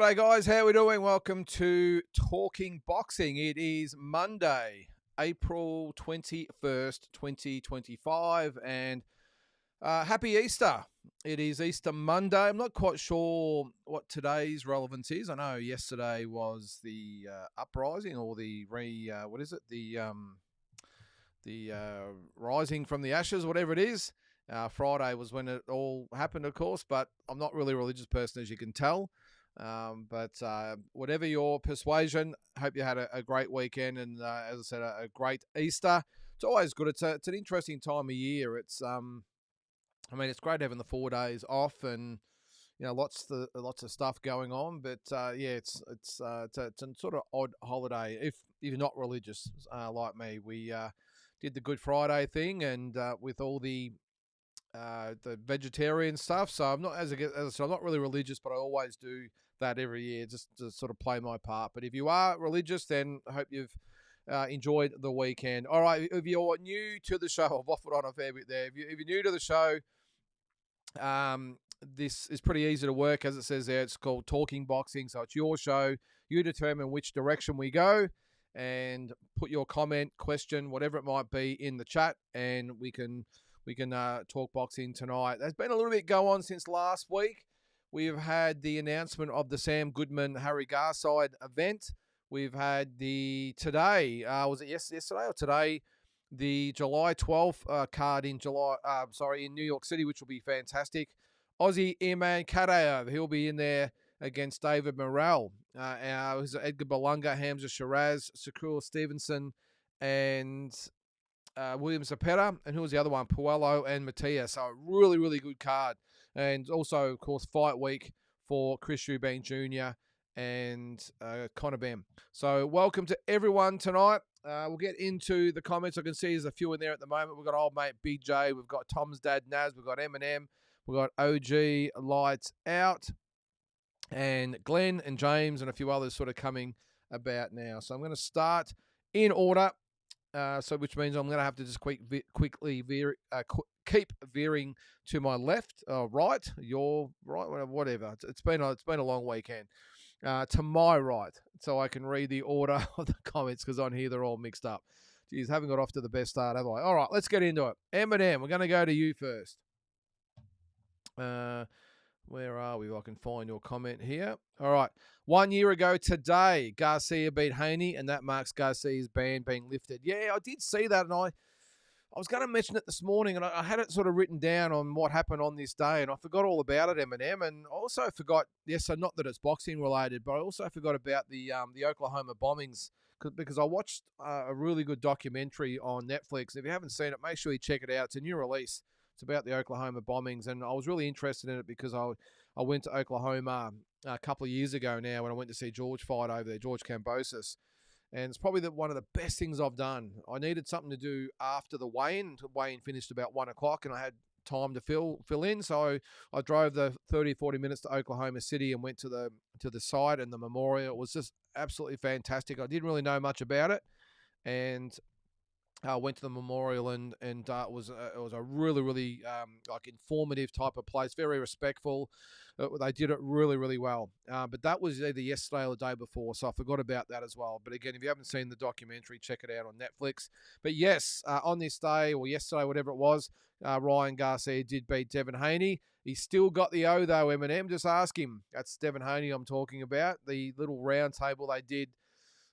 G'day guys, how are we doing? Welcome to Talking Boxing. It is Monday, April 21st, 2025, and happy Easter. It is Easter Monday. I'm not quite sure what today's relevance is. I know yesterday was the uprising or the rising from the ashes, whatever it is. Friday was when it all happened, of course, but I'm not really a religious person, as you can tell. But whatever your persuasion, hope you had a great weekend and, as I said, a great Easter. It's always good. It's an interesting time of year. It's it's great having the 4 days off and lots of stuff going on. But it's a sort of odd holiday if you're not religious like me. We did the Good Friday thing and with all the vegetarian stuff. So I'm not, as I said, I'm not really religious, but I always do that every year just to sort of play my part. But if you are religious, then I hope you've enjoyed the weekend. All right, if you're new to the show, I've waffled on a fair bit there. If you're new to the show, this is pretty easy to work. As it says there, it's called Talking Boxing. So it's your show. You determine which direction we go and put your comment, question, whatever it might be in the chat, and we can talk boxing tonight. There's been a little bit go on since last week. We've had the announcement of the Sam Goodman-Harry Garside event. We've had today, was it yesterday or today, the July 12th card in New York City, which will be fantastic. Aussie Iman Kadaev, he'll be in there against David Morrell. Edgar Berlanga, Hamza Shiraz, Shakur Stevenson, and William Zapata, and who was the other one? Puello and Mattia. So a really, really good card. And also, of course, fight week for Chris Eubank Jr. and Conor Benn. So welcome to everyone tonight. We'll get into the comments. I can see there's a few in there at the moment. We've got old mate Big J. We've got Tom's dad Naz. We've got Eminem. We've got OG Lights Out. And Glenn and James and a few others sort of coming about now. So I'm going to start in order. Which means I'm going to have to just quickly keep veering to my left, right, your right, whatever. It's been a long weekend. To my right, so I can read the order of the comments because on here they're all mixed up. Geez, haven't got off to the best start, have I? All right, let's get into it. Eminem, we're going to go to you first. Where are we? I can find your comment here. All right. 1 year ago today, Garcia beat Haney, and that marks Garcia's ban being lifted. Yeah, I did see that, and I was going to mention it this morning, and I had it sort of written down on what happened on this day, and I forgot all about it, Eminem, and I also forgot, so not that it's boxing related, but I also forgot about the Oklahoma bombings, because I watched a really good documentary on Netflix. If you haven't seen it, make sure you check it out. It's a new release. It's about the Oklahoma bombings, and I was really interested in it because I went to Oklahoma a couple of years ago now when I went to see George fight over there, George Kambosos, and it's probably one of the best things I've done. I needed something to do after the weigh-in. Weigh-in finished about 1 o'clock, and I had time to fill in, so I drove the 30, 40 minutes to Oklahoma City and went to the site and the memorial. It was just absolutely fantastic. I didn't really know much about it, and went to the memorial and it was a really, really informative type of place, very respectful. They did it really, really well. But that was either yesterday or the day before, so I forgot about that as well. But again, if you haven't seen the documentary, check it out on Netflix. But yes, on this day or yesterday, whatever it was, Ryan Garcia did beat Devin Haney. He's still got the O though, Eminem. Just ask him. That's Devin Haney I'm talking about. The little round table they did.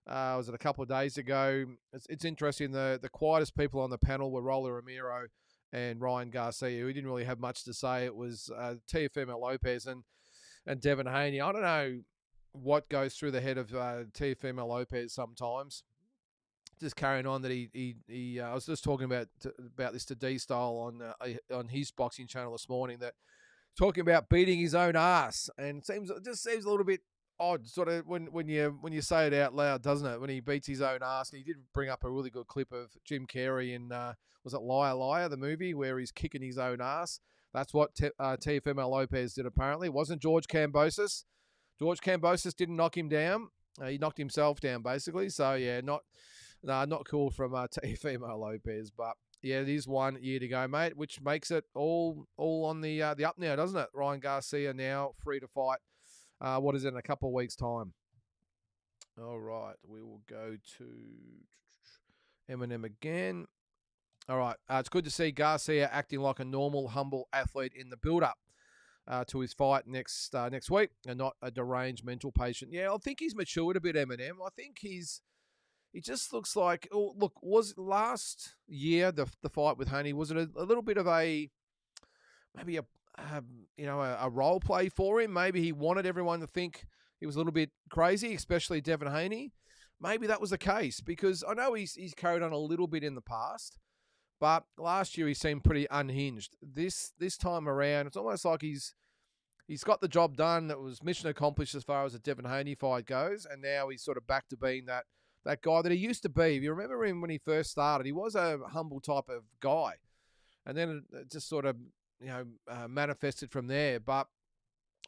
Was it a couple of days ago? It's interesting. The quietest people on the panel were Roller Romero and Ryan Garcia, who didn't really have much to say. It was Teofimo Lopez and Devin Haney. I don't know what goes through the head of Teofimo Lopez sometimes. Just carrying on that he I was just talking about this to D-Style on his boxing channel this morning, that talking about beating his own ass, and it just seems a little bit odd, sort of when you say it out loud, doesn't it? When he beats his own ass. And he did bring up a really good clip of Jim Carrey in was it Liar Liar, the movie, where he's kicking his own ass. That's what Teofimo Lopez did apparently. It wasn't George Kambosos. George Kambosos didn't knock him down. He knocked himself down basically. So yeah, not cool from Teofimo Lopez, but. Yeah, it is 1 year to go, mate, which makes it all on the up now, doesn't it? Ryan Garcia now free to fight What is it, in a couple of weeks' time? All right, we will go to Eminem again. All right, it's good to see Garcia acting like a normal, humble athlete in the build-up to his fight next week, and not a deranged mental patient. Yeah, I think he's matured a bit, Eminem. I think he just looks like. Oh, look, was last year the fight with Haney, was it a little bit of maybe a role play for him? Maybe he wanted everyone to think he was a little bit crazy, especially Devin Haney. Maybe that was the case, because I know he's carried on a little bit in the past, but last year he seemed pretty unhinged. This time around, it's almost like he's got the job done. It was mission accomplished as far as the Devin Haney fight goes, and now he's sort of back to being that guy that he used to be. If you remember him when he first started, he was a humble type of guy, and then it just sort of manifested from there. But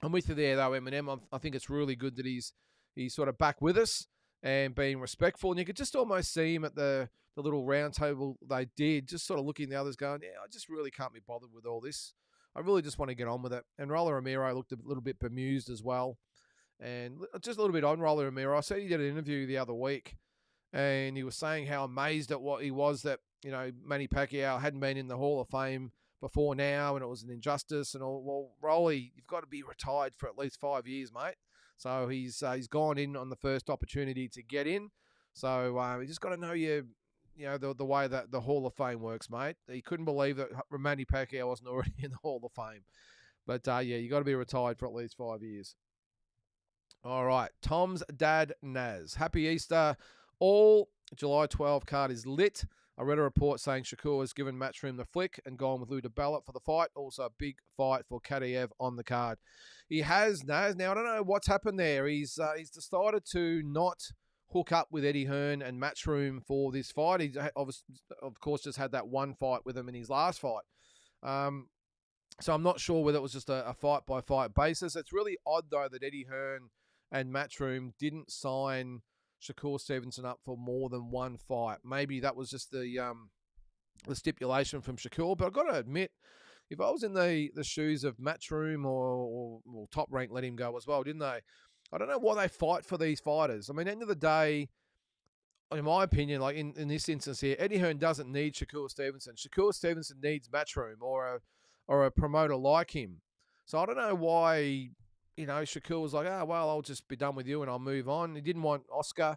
I'm with you there, though, Eminem. I think it's really good that he's sort of back with us and being respectful. And you could just almost see him at the little round table they did, just sort of looking at the others going, yeah, I just really can't be bothered with all this. I really just want to get on with it. And Roller Romero looked a little bit bemused as well. And just a little bit on Roller Romero. I said he did an interview the other week, and he was saying how amazed at what he was that, Manny Pacquiao hadn't been in the Hall of Fame before now, and it was an injustice. And all. Well, Rolly, you've got to be retired for at least 5 years, mate. So he's gone in on the first opportunity to get in. So you just got to know the way that the Hall of Fame works, mate. He couldn't believe that Manny Pacquiao wasn't already in the Hall of Fame. But yeah, you got to be retired for at least 5 years. All right, Tom's dad, Naz. Happy Easter. All July 12 card is lit. I read a report saying Shakur has given Matchroom the flick and gone with Lou DiBella for the fight. Also a big fight for Kadyrov on the card. He has, Naz. Now, I don't know what's happened there. He's decided to not hook up with Eddie Hearn and Matchroom for this fight. He, of course, just had that one fight with him in his last fight. So I'm not sure whether it was just a fight-by-fight basis. It's really odd, though, that Eddie Hearn and Matchroom didn't sign Shakur Stevenson up for more than one fight. Maybe that was just the stipulation from Shakur. But I've got to admit, if I was in the shoes of Matchroom or Top Rank, let him go as well, didn't they? I don't know why they fight for these fighters. I mean, at the end of the day, in my opinion, like in this instance here, Eddie Hearn doesn't need Shakur Stevenson. Shakur Stevenson needs Matchroom or a promoter like him. So I don't know why, Shakur was like, well, I'll just be done with you and I'll move on. He didn't want Oscar.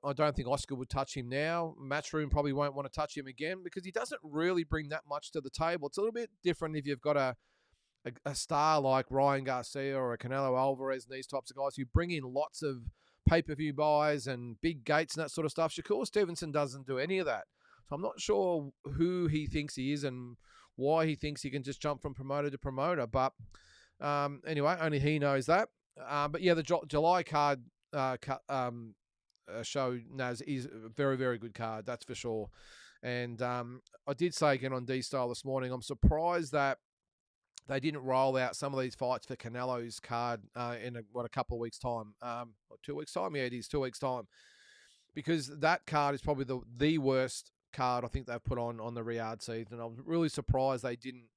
I don't think Oscar would touch him now. Matchroom probably won't want to touch him again because he doesn't really bring that much to the table. It's a little bit different if you've got a star like Ryan Garcia or a Canelo Alvarez and these types of guys who bring in lots of pay-per-view buys and big gates and that sort of stuff. Shakur Stevenson doesn't do any of that. So I'm not sure who he thinks he is and why he thinks he can just jump from promoter to promoter. But anyway, only he knows that. But yeah, the July card show, Naz, is a very, very good card, that's for sure. And I did say again on D-Style this morning, I'm surprised that they didn't roll out some of these fights for Canelo's card in a couple of weeks' time. Or 2 weeks' time? Yeah, it is 2 weeks' time. Because that card is probably the worst card I think they've put on the Riyadh season. I was really surprised they didn't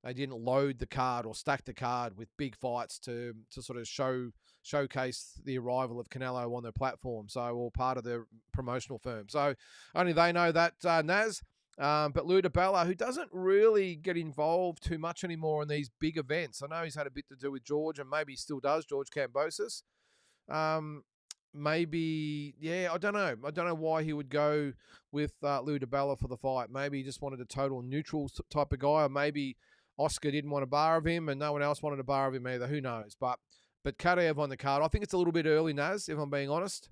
load the card or stack the card with big fights to sort of showcase the arrival of Canelo on their platform. So, all part of their promotional firm. So only they know that, Naz. But Lou DiBella, who doesn't really get involved too much anymore in these big events. I know he's had a bit to do with George, and maybe he still does, George Kambosos. Maybe, yeah, I don't know. I don't know why he would go with Lou DiBella for the fight. Maybe he just wanted a total neutral type of guy, or maybe Oscar didn't want a bar of him and no one else wanted a bar of him either. Who knows? But Kadyrov on the card, I think it's a little bit early, Naz, if I'm being honest.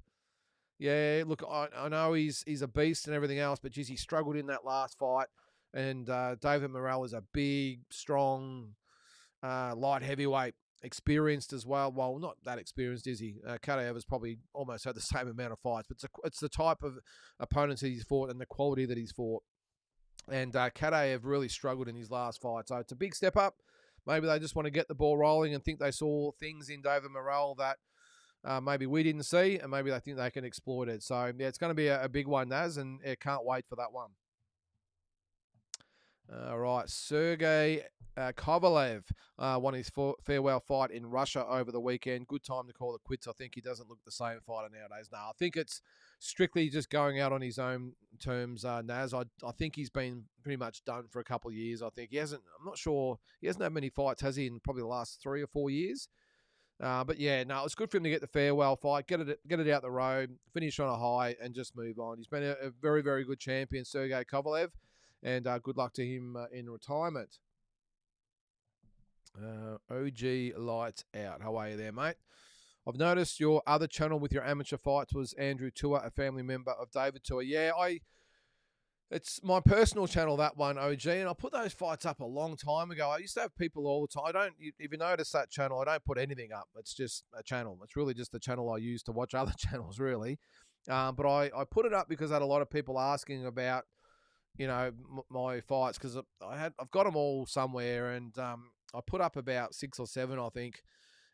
Yeah, look, I know he's a beast and everything else, but geez, he struggled in that last fight. And David Morrell is a big, strong, light heavyweight, experienced as well. Well, not that experienced, is he? Kadyrov has probably almost had the same amount of fights, but it's the type of opponents that he's fought and the quality that he's fought. And Kadyrov really struggled in his last fight. So it's a big step up. Maybe they just want to get the ball rolling and think they saw things in David Morrell that maybe we didn't see, and maybe they think they can exploit it. So, yeah, it's going to be a big one, Naz, and can't wait for that one. All right, Sergey Kovalev won his farewell fight in Russia over the weekend. Good time to call it quits. I think he doesn't look the same fighter nowadays. No, I think it's strictly just going out on his own terms. Naz, I think he's been pretty much done for a couple of years. I think he hasn't. I'm not sure he hasn't had many fights, has he? In probably the last 3 or 4 years. But yeah, no, it's good for him to get the farewell fight, get it out the road, finish on a high, and just move on. He's been a very, very good champion, Sergey Kovalev, and good luck to him in retirement. OG Lights Out. How are you there, mate? I've noticed your other channel with your amateur fights was Andrew Tour, a family member of David Tour. Yeah, it's my personal channel, that one, OG, and I put those fights up a long time ago. I used to have people all the time. If you notice that channel, I don't put anything up. It's just a channel. It's really just the channel I use to watch other channels, really. But I put it up because I had a lot of people asking about, my fights, because I've got them all somewhere, and I put up about 6 or 7, I think,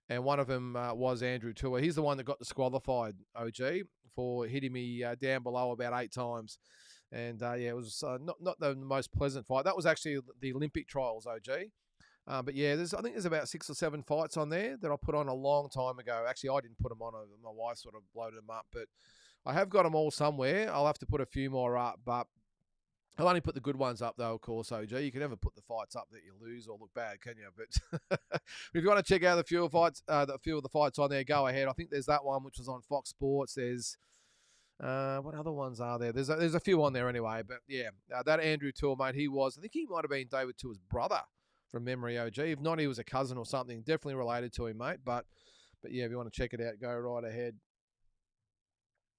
and one of them was Andrew Tour. He's the one that got disqualified, OG, for hitting me down below about 8 times. And it was not the most pleasant fight. That was actually the Olympic trials, OG. But yeah, I think there's about 6 or 7 fights on there that I put on a long time ago. Actually, I didn't put them on. My wife sort of loaded them up. But I have got them all somewhere. I'll have to put a few more up. But I'll only put the good ones up, though, of course, OG. You can never put the fights up that you lose or look bad, can you? But if you want to check out a few of the fights on there, go ahead. I think there's that one, which was on Fox Sports. There's... what other ones are there? There's a few on there anyway, but yeah, that Andrew Tour, mate, I think he might have been David Tour's brother from memory, OG. If not, he was a cousin or something, definitely related to him, mate. But yeah, if you want to check it out, go right ahead.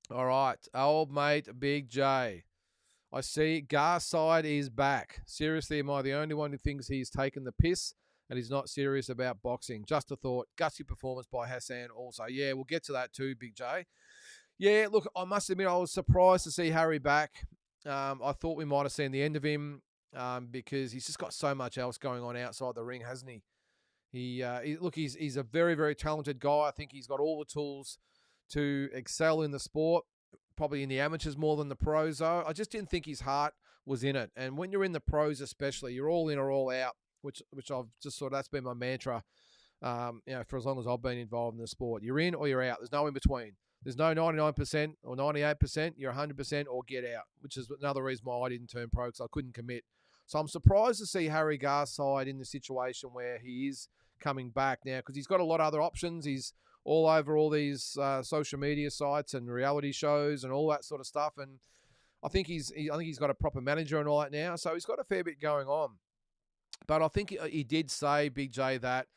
All right, old mate, Big J. I see Garside is back. Seriously, am I the only one who thinks he's taken the piss and he's not serious about boxing? Just a thought. Gutsy performance by Hassan also. Yeah, we'll get to that too, Big J. Yeah, look, I must admit I was surprised to see Harry back. I thought we might have seen the end of him because he's just got so much else going on outside the ring, hasn't he? He's a very, very talented guy. I think he's got all the tools to excel in the sport, probably in the amateurs more than the pros, though. I just didn't think his heart was in it. And when you're in the pros especially, you're all in or all out, which I've just sort of, that's been my mantra, for as long as I've been involved in the sport. You're in or you're out. There's no in between. There's no 99% or 98%. You're 100% or get out, which is another reason why I didn't turn pro, because I couldn't commit. So I'm surprised to see Harry Garside in the situation where he is coming back now, because he's got a lot of other options. He's all over all these social media sites and reality shows and all that sort of stuff. And I think he's got a proper manager and all that now. So he's got a fair bit going on. But I think he did say, Big J, that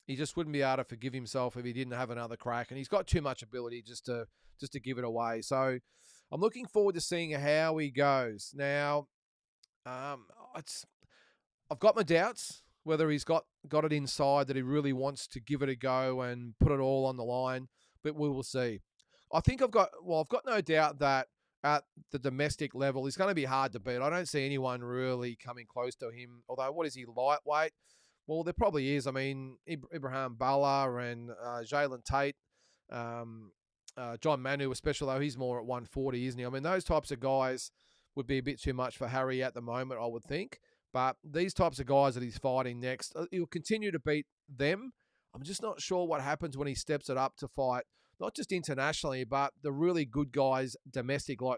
he just wouldn't be able to forgive himself if he didn't have another crack. And he's got too much ability just to give it away. So I'm looking forward to seeing how he goes. Now, I've got my doubts whether he's got it inside that he really wants to give it a go and put it all on the line, but we will see. I think I've got no doubt that at the domestic level, he's going to be hard to beat. I don't see anyone really coming close to him. Although, what is he, lightweight? Well, there probably is. I mean, Ibrahim Bala and Jalen Tate, John Manu especially, though he's more at 140, isn't he? I mean, those types of guys would be a bit too much for Harry at the moment, I would think. But these types of guys that he's fighting next, he'll continue to beat them. I'm just not sure what happens when he steps it up to fight, not just internationally, but the really good guys domestically,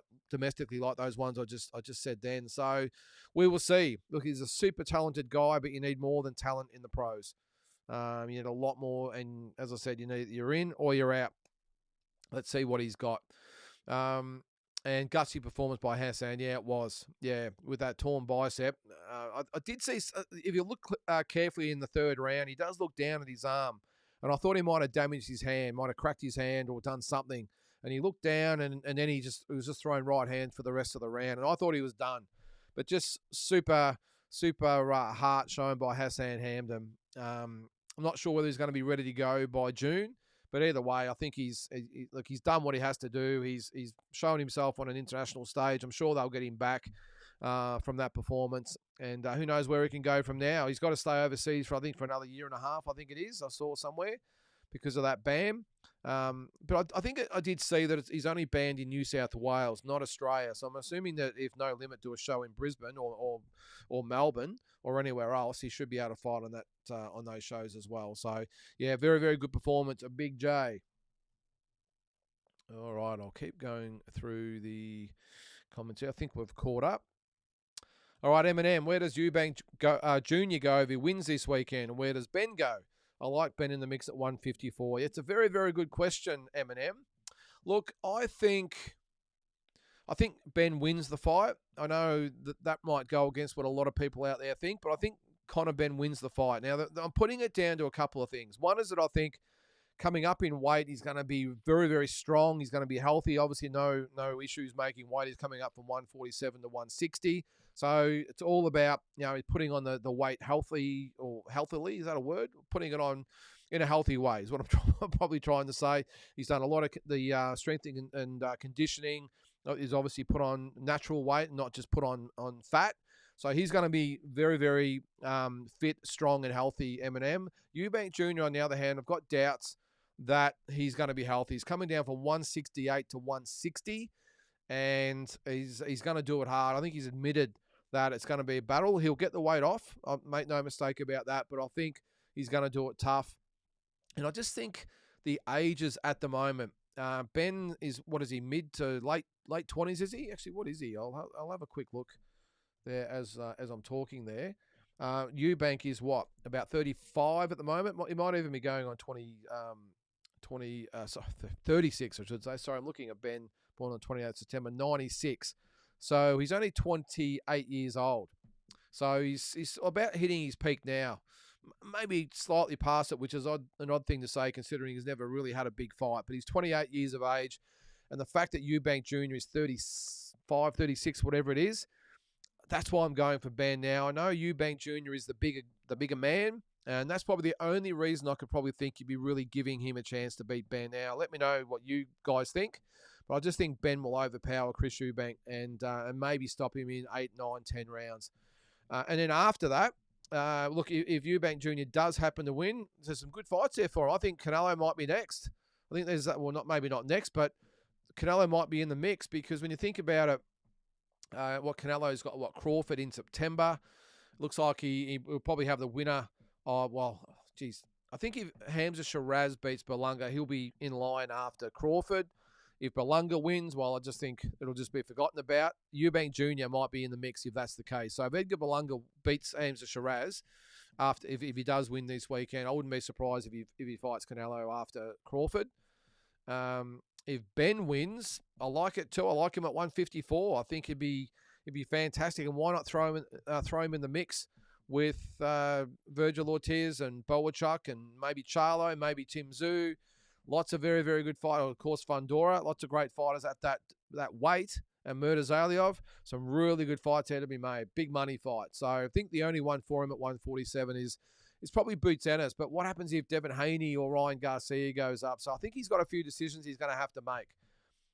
like those ones I just said then. So we will see. Look, he's a super talented guy, but you need more than talent in the pros. You need a lot more, and as I said, you're in or you're out. Let's see what he's got. And gutsy performance by Hassan. Yeah, it was. Yeah, with that torn bicep. I did see, if you look carefully in the third round, he does look down at his arm. And I thought he might have damaged his hand, might have cracked his hand or done something. And he looked down and then he was just throwing right hand for the rest of the round. And I thought he was done. But just super heart shown by Hassan Hamdan. I'm not sure whether he's going to be ready to go by June. But either way, I think he's done what he has to do. He's shown himself on an international stage. I'm sure they'll get him back from that performance. And who knows where he can go from now. He's got to stay overseas for another year and a half, I think it is. I saw somewhere because of that ban. But I think I did see that he's only banned in New South Wales, not Australia. So I'm assuming that if No Limit do a show in Brisbane or Melbourne or anywhere else, he should be able to fight on that on those shows as well. So yeah, very very good performance, a Big J. All right, I'll keep going through the comments here. I think we've caught up. All right, Eminem, where does Eubank Jr. go if he wins this weekend? And where does Ben go? I like Ben in the mix at 154. It's a very, very good question, Eminem. Look, I think Ben wins the fight. I know that might go against what a lot of people out there think, but I think Conor Benn wins the fight. Now, I'm putting it down to a couple of things. One is that I think coming up in weight, he's going to be very, very strong. He's going to be healthy. Obviously, no issues making weight. He's coming up from 147 to 160. So it's all about, putting on the weight healthily. Is that a word? Putting it on in a healthy way is what I'm probably trying to say. He's done a lot of the strengthening and conditioning. He's obviously put on natural weight, not just put on fat. So he's going to be very, very fit, strong, and healthy, Eminem. Eubank Jr., on the other hand, I've got doubts that he's going to be healthy. He's coming down from 168 to 160, and he's going to do it hard. I think he's admitted that it's going to be a battle. He'll get the weight off. I'll make no mistake about that, but I think he's going to do it tough. And I just think the ages at the moment, Ben is, what is he, mid to late 20s, is he? Actually, what is he? I'll have a quick look there as I'm talking there. Eubank is what, about 35 at the moment? He might even be going on 36, I should say. Sorry, I'm looking at Ben, born on 28th September, 96. So he's only 28 years old. So he's about hitting his peak now. Maybe slightly past it, which is an odd thing to say considering he's never really had a big fight. But he's 28 years of age. And the fact that Eubank Jr. is 35, 36, whatever it is, that's why I'm going for Ben now. I know Eubank Jr. is the bigger man. And that's probably the only reason I could probably think you'd be really giving him a chance to beat Ben now. Let me know what you guys think. But I just think Ben will overpower Chris Eubank and maybe stop him in 8, 9, 10 rounds. And then after that, look, if Eubank Jr. does happen to win, there's some good fights there for him. I think Canelo might be next. I think there's maybe not next, but Canelo might be in the mix because when you think about it, Canelo's got Crawford in September. Looks like he will probably have the winner. I think if Hamza Shiraz beats Berlanga, he'll be in line after Crawford. If Berlanga wins, I just think it'll just be forgotten about. Eubank Jr. might be in the mix if that's the case. So if Edgar Berlanga beats Hamza Shiraz, if he does win this weekend, I wouldn't be surprised if he fights Canelo after Crawford. If Ben wins, I like it too. I like him at 154. I think he'd be fantastic. And why not throw him in the mix with Virgil Ortiz and Boachuk and maybe Charlo, maybe Tim Tszyu. Lots of very, very good fighters. Of course, Fundora. Lots of great fighters at that weight. And Murtazaliev. Some really good fights here to be made. Big money fight. So I think the only one for him at 147 is probably Boots Ennis. But what happens if Devin Haney or Ryan Garcia goes up? So I think he's got a few decisions he's going to have to make.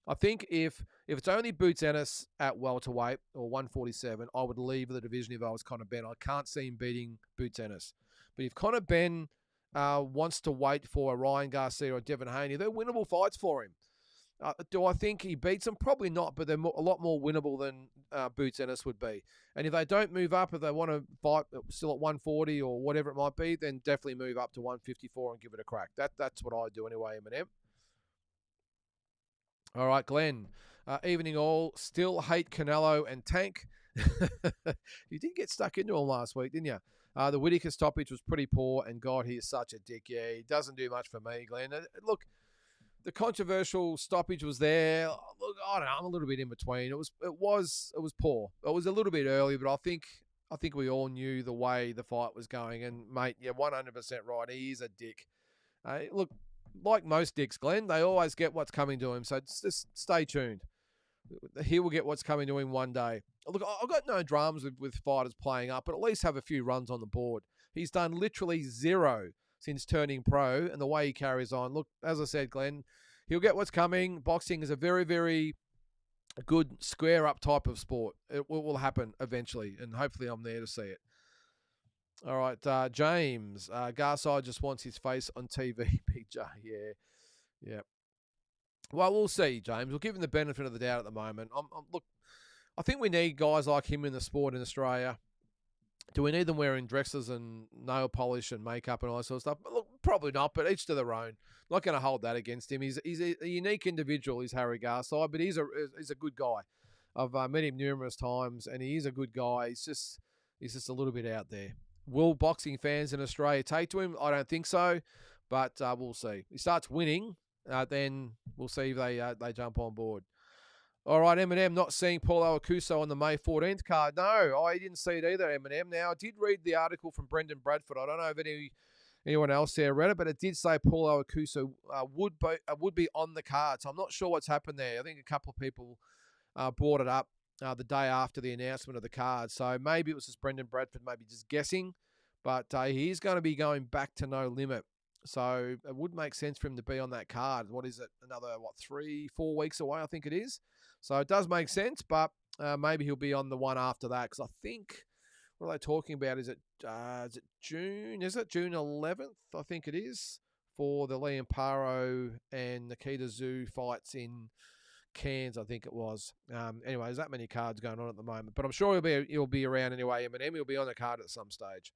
I think if it's only Boots Ennis at welterweight or 147, I would leave the division if I was Conor Benn. I can't see him beating Boots Ennis. But if Conor Benn wants to wait for a Ryan Garcia or Devin Haney, they're winnable fights for him. Do I think he beats them? Probably not, but they're a lot more winnable than Boots Ennis would be. And if they don't move up, if they want to fight still at 140 or whatever it might be, then definitely move up to 154 and give it a crack. That's what I do anyway, Eminem. All right, Glenn. Evening all. Still hate Canelo and Tank. You did get stuck into him last week, didn't you? The Whittaker stoppage was pretty poor, and God, he is such a dick. Yeah, he doesn't do much for me, Glenn. Look, the controversial stoppage was there. Look, I don't know. I'm a little bit in between. It was poor. It was a little bit early, but I think we all knew the way the fight was going. And mate, yeah, 100% right. He is a dick. Look, like most dicks, Glenn, they always get what's coming to him. So just stay tuned. He will get what's coming to him one day. Look, I've got no dramas with fighters playing up, but at least have a few runs on the board. He's done literally zero since turning pro, and the way he carries on. Look, as I said, Glenn, he'll get what's coming. Boxing is a very, very good square-up type of sport. It will happen eventually, and hopefully I'm there to see it. All right, James. Garside just wants his face on TV. Big J, yeah. Yeah. Well, we'll see, James. We'll give him the benefit of the doubt at the moment. Look, I think we need guys like him in the sport in Australia. Do we need them wearing dresses and nail polish and makeup and all that sort of stuff? Look, probably not, but each to their own. Not going to hold that against him. He's a unique individual, is Harry Garside, but he's a good guy. I've met him numerous times, and he is a good guy. He's just a little bit out there. Will boxing fans in Australia take to him? I don't think so, but we'll see. He starts winning, then we'll see if they jump on board. All right, Eminem not seeing Paulo Acuso on the May 14th card. No, I didn't see it either, Eminem. Now, I did read the article from Brendan Bradford. I don't know if anyone else there read it, but it did say Paulo Acuso would be on the card. So I'm not sure what's happened there. I think a couple of people brought it up the day after the announcement of the card. So maybe it was just Brendan Bradford, maybe just guessing. But he's going to be going back to No Limit. So it would make sense for him to be on that card. What is it? Another, 3-4 weeks away, I think it is. So it does make sense, but maybe he'll be on the one after that. Because I think, what are they talking about? Is it June? Is it June 11th? I think it is, for the Liam Paro and Nikita Zoo fights in Cairns, I think it was. Anyway, there's that many cards going on at the moment. But I'm sure he'll be around anyway, Eminem. He'll be on the card at some stage.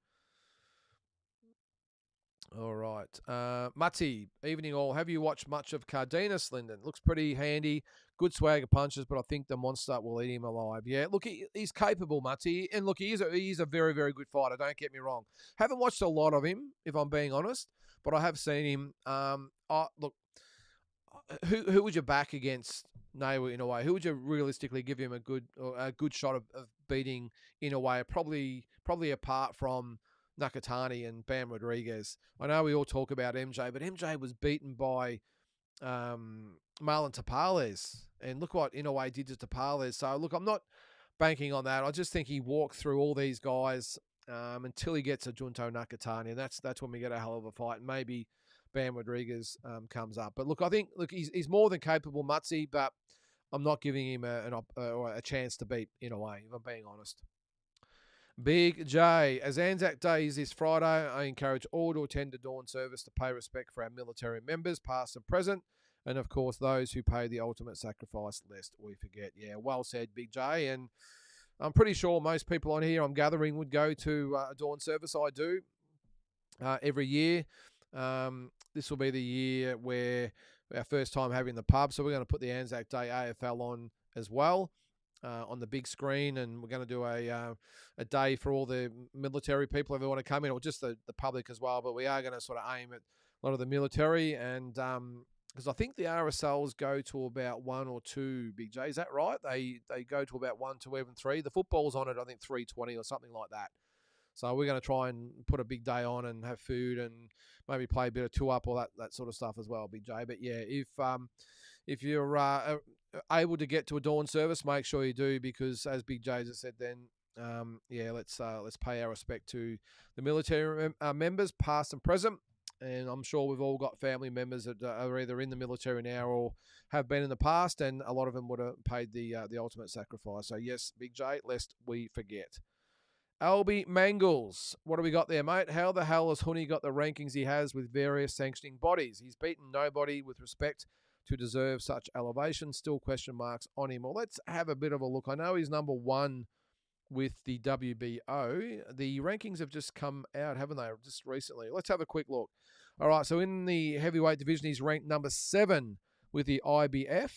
All right. Mutty, evening all. Have you watched much of Cardenas, Lynden? Looks pretty handy. Good swagger punches, but I think the monster will eat him alive. Yeah, look, he's capable, Mutty. And look, he's a very, very good fighter. Don't get me wrong. Haven't watched a lot of him, if I'm being honest, but I have seen him. Look, who would you back against Nawa in a way? Who would you realistically give him a good shot of beating in a way? Probably apart from Nakatani and Bam Rodriguez. I know we all talk about MJ, but MJ was beaten by Marlon Tapales. And look what Inoue did to Tapales. So, look, I'm not banking on that. I just think he walked through all these guys until he gets a Junto Nakatani. And that's when we get a hell of a fight. And maybe Bam Rodriguez comes up. But, look, I think he's more than capable, Mutzi, but I'm not giving him a chance to beat Inoue, if I'm being honest. Big J, as Anzac Day is this Friday, I encourage all to attend the dawn service to pay respect for our military members, past and present, and of course those who pay the ultimate sacrifice, lest we forget. Yeah, well said, Big J. And I'm pretty sure most people on here, I'm gathering, would go to a dawn service. I do every year. This will be the year where our first time having the pub, so we're going to put the Anzac Day AFL on as well. On the big screen, and we're going to do a day for all the military people if they want to come in, or just the public as well. But we are going to sort of aim at a lot of the military, and because I think the RSLs go to about 1 or 2, Big J. Is that right? They go to about 1, 2, even 3. The football's on at, I think, 3:20 or something like that. So we're going to try and put a big day on and have food and maybe play a bit of 2-up or that sort of stuff as well, Big J. But yeah, if you're able to get to a dawn service, make sure you do, because as Big J has said then, let's pay our respect to the military members, past and present. And I'm sure we've all got family members that are either in the military now or have been in the past, and a lot of them would have paid the ultimate sacrifice. So yes, Big J, lest we forget. Albie Mangles, what do we got there, mate? How the hell has Huni got the rankings he has with various sanctioning bodies? He's beaten nobody with respect to deserve such elevation. Still question marks on him. Well, let's have a bit of a look. I know he's number 1 with the WBO. The rankings have just come out, haven't they, just recently? Let's have a quick look. All right, so in the heavyweight division, he's ranked number 7 with the IBF.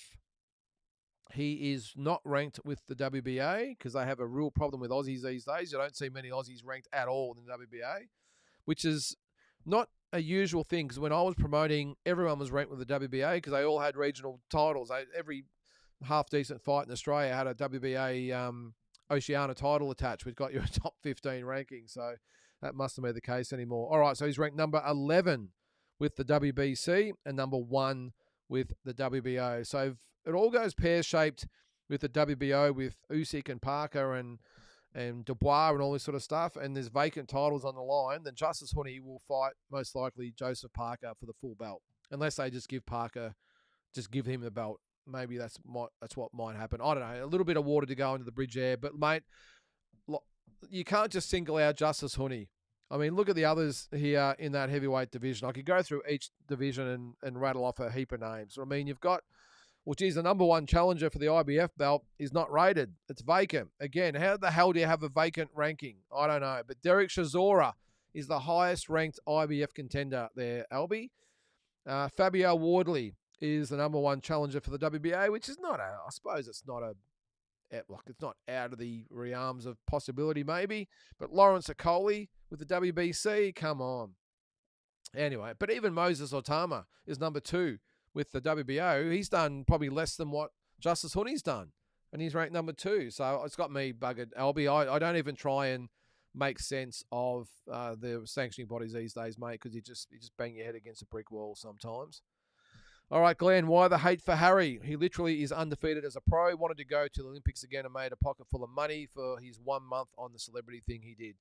He is not ranked with the WBA because they have a real problem with Aussies these days. You don't see many Aussies ranked at all in the WBA, which is not a usual thing, because when I was promoting, everyone was ranked with the WBA because they all had regional titles. Every half-decent fight in Australia had a WBA Oceania title attached, which got you a top 15 ranking. So that mustn't be the case anymore. All right, so he's ranked number 11 with the WBC and number 1 with the WBO. So if it all goes pear-shaped with the WBO, with Usyk and Parker and Dubois and all this sort of stuff, and there's vacant titles on the line, then Justice Huni will fight most likely Joseph Parker for the full belt, unless they just give him the belt. Maybe that's what might happen. I don't know. A little bit of water to go into the bridge there, but mate, you can't just single out Justice Huni. I mean, look at the others here in that heavyweight division. I could go through each division and rattle off a heap of names. I mean, you've got, well, geez, the number one challenger for the IBF belt is not rated. It's vacant. Again, how the hell do you have a vacant ranking? I don't know. But Derek Chisora is the highest ranked IBF contender there, Albie. Fabio Wardley is the number one challenger for the WBA, which is not I suppose it's not it's not out of the realms of possibility maybe. But Lawrence Okoli with the WBC, come on. Anyway, but even Moses Otama is number two with the WBO. He's done probably less than what Justice Honey's done, and he's ranked number two. So it's got me buggered, Albie. I don't even try and make sense of the sanctioning bodies these days, mate, because you just bang your head against a brick wall sometimes. All right, Glenn, why the hate for Harry? He literally is undefeated as a pro, wanted to go to the Olympics again and made a pocket full of money for his 1 month on the celebrity thing he did.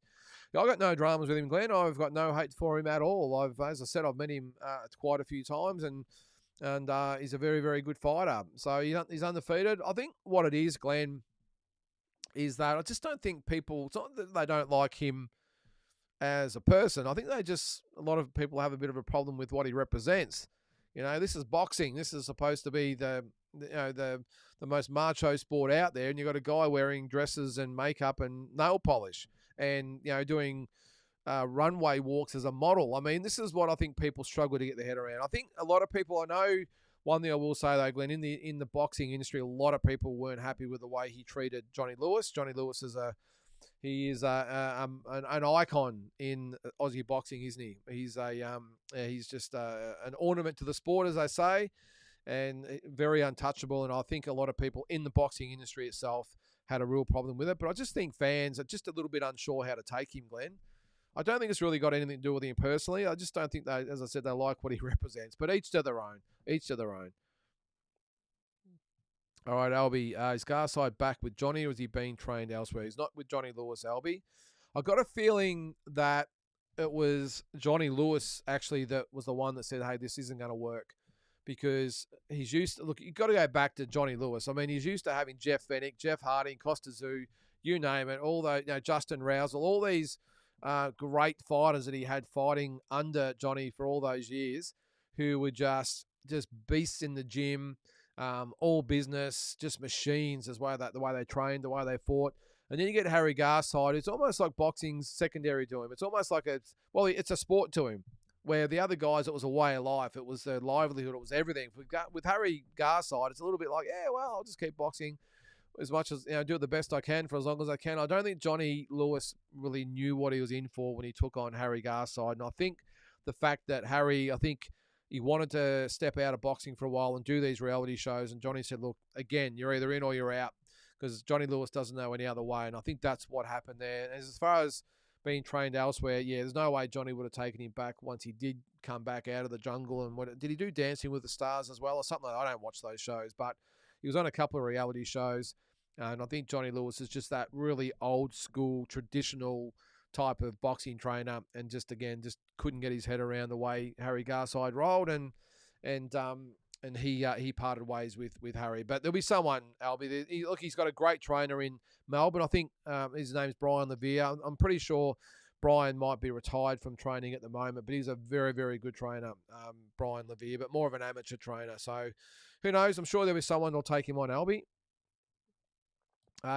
I got no dramas with him, Glenn. I've got no hate for him at all. As I said, I've met him quite a few times, and he's a very, very good fighter. So he's undefeated. I think what it is, Glenn, is that I just don't think people, it's not that they don't like him as a person. I think a lot of people have a bit of a problem with what he represents. You know, this is boxing. This is supposed to be the most macho sport out there, and you've got a guy wearing dresses and makeup and nail polish, and doing runway walks as a model. I mean, this is what I think people struggle to get their head around. I think a lot of people, I know one thing I will say though, Glenn, in the boxing industry, a lot of people weren't happy with the way he treated Johnny Lewis. Johnny Lewis is an icon in Aussie boxing, isn't he? He's just an ornament to the sport, as they say, and very untouchable. And I think a lot of people in the boxing industry itself had a real problem with it. But I just think fans are just a little bit unsure how to take him, Glenn. I don't think it's really got anything to do with him personally. I just don't think they, as I said, they like what he represents. But each to their own. Each to their own. All right, Albie, is Garside back with Johnny, or is he being trained elsewhere? He's not with Johnny Lewis, Albie. I got a feeling that it was Johnny Lewis, actually, that was the one that said, hey, this isn't going to work. Because he's used to, look, you've got to go back to Johnny Lewis. I mean, he's used to having Jeff Fennick, Jeff Harding, Costa Tszyu, you name it, all those, Justin Rousel, all these great fighters that he had fighting under Johnny for all those years, who were just beasts in the gym, all business, just machines as well, the way they trained, the way they fought. And then you get Harry Garside. It's almost like boxing's secondary to him. It's almost like it's a sport to him, where the other guys, it was a way of life. It was their livelihood. It was everything. With Harry Garside, it's a little bit like, yeah, well, I'll just keep boxing as much as, do it the best I can for as long as I can. I don't think Johnny Lewis really knew what he was in for when he took on Harry Garside. And I think the fact that Harry, I think he wanted to step out of boxing for a while and do these reality shows. And Johnny said, look, again, you're either in or you're out, because Johnny Lewis doesn't know any other way. And I think that's what happened there. And as far as being trained elsewhere, yeah, there's no way Johnny would have taken him back once he did come back out of the jungle. And did he do Dancing with the Stars as well or something? I don't watch those shows, but he was on a couple of reality shows. And I think Johnny Lewis is just that really old school, traditional type of boxing trainer, and just couldn't get his head around the way Harry Garside rolled, and he parted ways with Harry. But there'll be someone, Albie. He's got a great trainer in Melbourne. I think his name's Brian Levere. I'm pretty sure Brian might be retired from training at the moment, but he's a very, very good trainer, Brian Levere, but more of an amateur trainer. So who knows? I'm sure there'll be someone who'll take him on, Albie.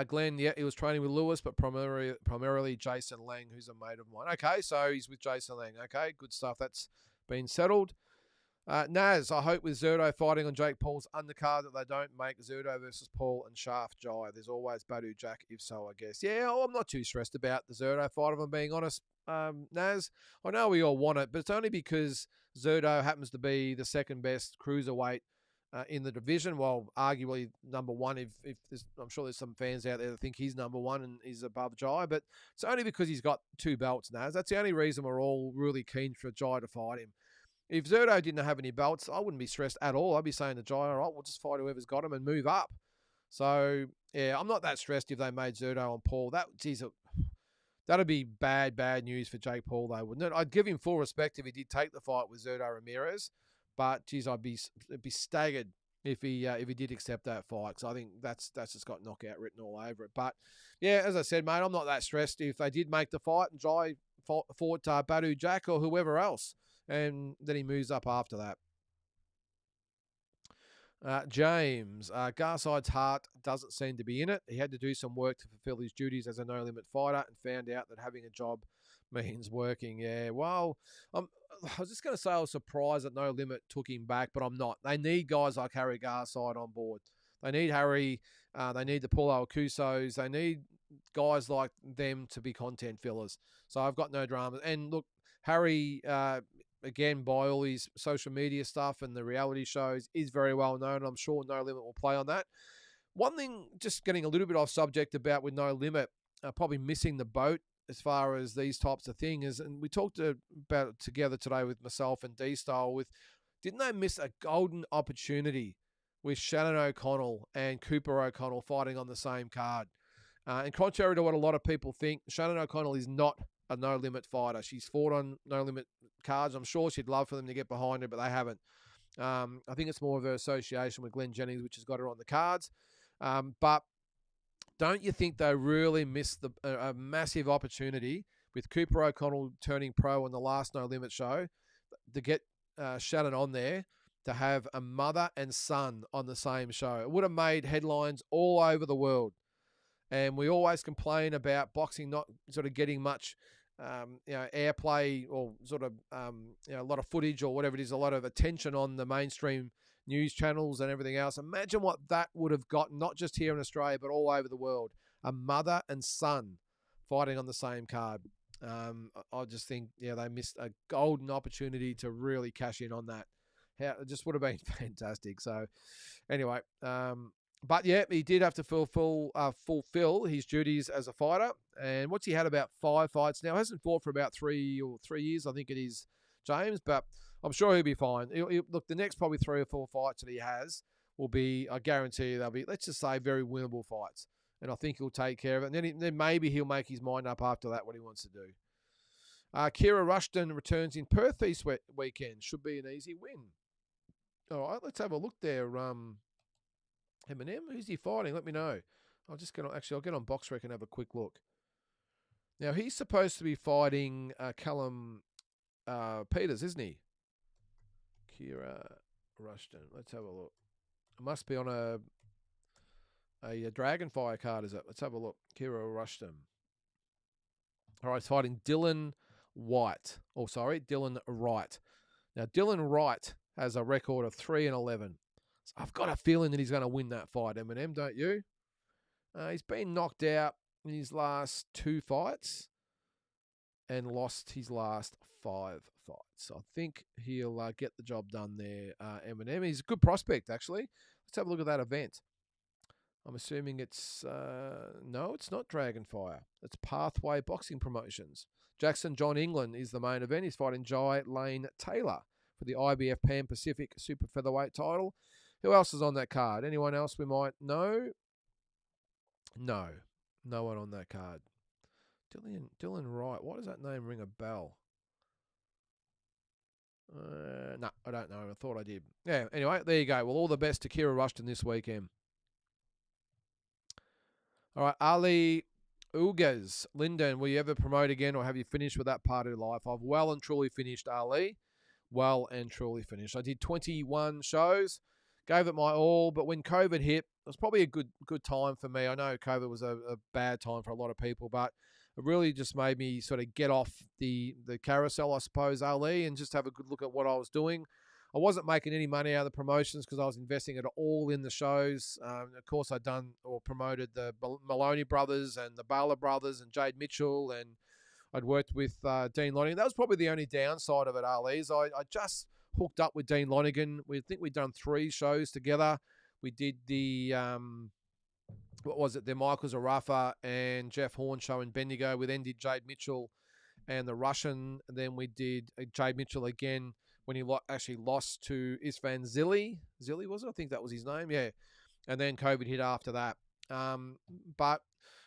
Glenn, yeah, he was training with Lewis, but primarily Jason Lang, who's a mate of mine. Okay, so he's with Jason Lang. Okay, good stuff. That's been settled. Naz, I hope with Zerto fighting on Jake Paul's undercard that they don't make Zerto versus Paul and Shaft Jai. There's always Badu Jack, if so, I guess. Yeah, I'm not too stressed about the Zerto fight, if I'm being honest, Naz. I know we all want it, but it's only because Zerto happens to be the second best cruiserweight in the division, while arguably number one, if I'm sure there's some fans out there that think he's number one and is above Jai, but it's only because he's got two belts, Naz. That's the only reason we're all really keen for Jai to fight him. If Zerto didn't have any belts, I wouldn't be stressed at all. I'd be saying to Jai, all right, we'll just fight whoever's got him and move up. So, yeah, I'm not that stressed if they made Zerto on Paul. That'd be bad news for Jake Paul, though, wouldn't it? I'd give him full respect if he did take the fight with Zerto Ramirez, but, geez, I'd be staggered if he did accept that fight. So I think that's just got knockout written all over it. But yeah, as I said, mate, I'm not that stressed if they did make the fight and Jai fought Badu Jack or whoever else, and then he moves up after that. James, Garside's heart doesn't seem to be in it. He had to do some work to fulfill his duties as a no-limit fighter and found out that having a job means working. Yeah, well, I was just going to say I was surprised that No Limit took him back, but I'm not. They need guys like Harry Garside on board. They need Harry. They need the Paulo Acusos. They need guys like them to be content fillers. So I've got no dramas. And look, Harry, again, by all his social media stuff and the reality shows, is very well known. I'm sure No Limit will play on that. One thing, just getting a little bit off subject about with No Limit, probably missing the boat as far as these types of things, and we talked about it together today with myself and D-Style, didn't they miss a golden opportunity with Shannon O'Connell and Cooper O'Connell fighting on the same card? And contrary to what a lot of people think, Shannon O'Connell is not a no-limit fighter. She's fought on no-limit cards. I'm sure she'd love for them to get behind her, but they haven't. I think it's more of her association with Glenn Jennings, which has got her on the cards. But don't you think they really missed a massive opportunity with Cooper O'Connell turning pro on the last No Limit show to get Shannon on there, to have a mother and son on the same show? It would have made headlines all over the world. And we always complain about boxing not sort of getting much airplay or sort of a lot of footage or whatever it is, a lot of attention on the mainstream news channels and everything else. Imagine what that would have gotten, not just here in Australia, but all over the world. A mother and son fighting on the same card. I just think, they missed a golden opportunity to really cash in on that. It just would have been fantastic. So anyway, but yeah, he did have to fulfill his duties as a fighter. And what's he had, about 5 fights now? Hasn't fought for about 3 years, I think it is, James. But I'm sure he'll be fine. Look, the next probably 3 or 4 fights that he has will be, I guarantee you, they'll be, let's just say, very winnable fights. And I think he'll take care of it. And then maybe he'll make his mind up after that what he wants to do. Kira Rushton returns in Perth this weekend. Should be an easy win. All right, let's have a look there. Eminem, who's he fighting? Let me know. I'll get on BoxRec and have a quick look. Now, he's supposed to be fighting Callum Peters, isn't he? Kira Rushton. Let's have a look. It must be on a Dragonfire card, is it? Let's have a look. Kira Rushton. All right, he's fighting Dylan Wright. Now, Dylan Wright has a record of 3-11. So I've got a feeling that he's going to win that fight, Eminem, don't you? He's been knocked out in his last 2 fights and lost his last 5 fights. So I think he'll get the job done there, Eminem. He's a good prospect, actually. Let's have a look at that event. I'm assuming it's... no, it's not Dragonfire. It's Pathway Boxing Promotions. Jackson John England is the main event. He's fighting Jai Lane Taylor for the IBF Pan Pacific Super Featherweight title. Who else is on that card? Anyone else we might know? No one on that card. Dylan Wright. Why does that name ring a bell? No, I don't know. I thought I did. Yeah, anyway, there you go. Well, all the best to Kira Rushton this weekend. All right, Ali Ugas, Lynden, will you ever promote again or have you finished with that part of life? I've well and truly finished, Ali. Well and truly finished. I did 21 shows, gave it my all, but when COVID hit, it was probably a good time for me. I know COVID was a bad time for a lot of people, but it really just made me sort of get off the carousel, I suppose, Ali, and just have a good look at what I was doing. I wasn't making any money out of the promotions because I was investing it all in the shows. Of course, I'd done or promoted the Maloney brothers and the Baylor brothers and Jade Mitchell, and I'd worked with Dean Lonergan. That was probably the only downside of it, Ali, is I just hooked up with Dean Lonergan. We think we'd done 3 shows together. We did the, the Michael Zarafa and Jeff Horn show in Bendigo. We then did Jade Mitchell and the Russian. And then we did Jade Mitchell again when he actually lost to Isfan Zili. Zili, was it? I think that was his name. Yeah. And then COVID hit after that. But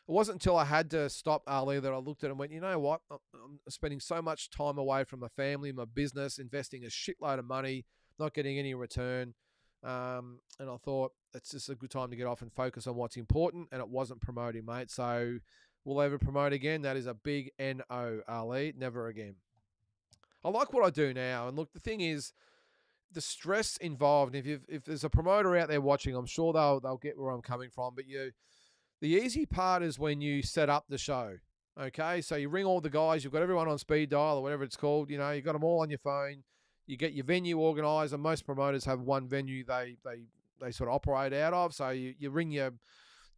it wasn't until I had to stop, Ali, that I looked at it and went, you know what? I'm spending so much time away from my family, my business, investing a shitload of money, not getting any return. And I thought it's just a good time to get off and focus on what's important, and it wasn't promoting, mate. So will I ever promote again? That is a big no, Ali. Never again. I like what I do now, and look, the thing is, the stress involved. If there's a promoter out there watching, I'm sure they'll get where I'm coming from. But the easy part is when you set up the show. Okay, so you ring all the guys, you've got everyone on speed dial or whatever it's called. You've got them all on your phone. You get your venue organised, and most promoters have one venue they sort of operate out of. So you ring your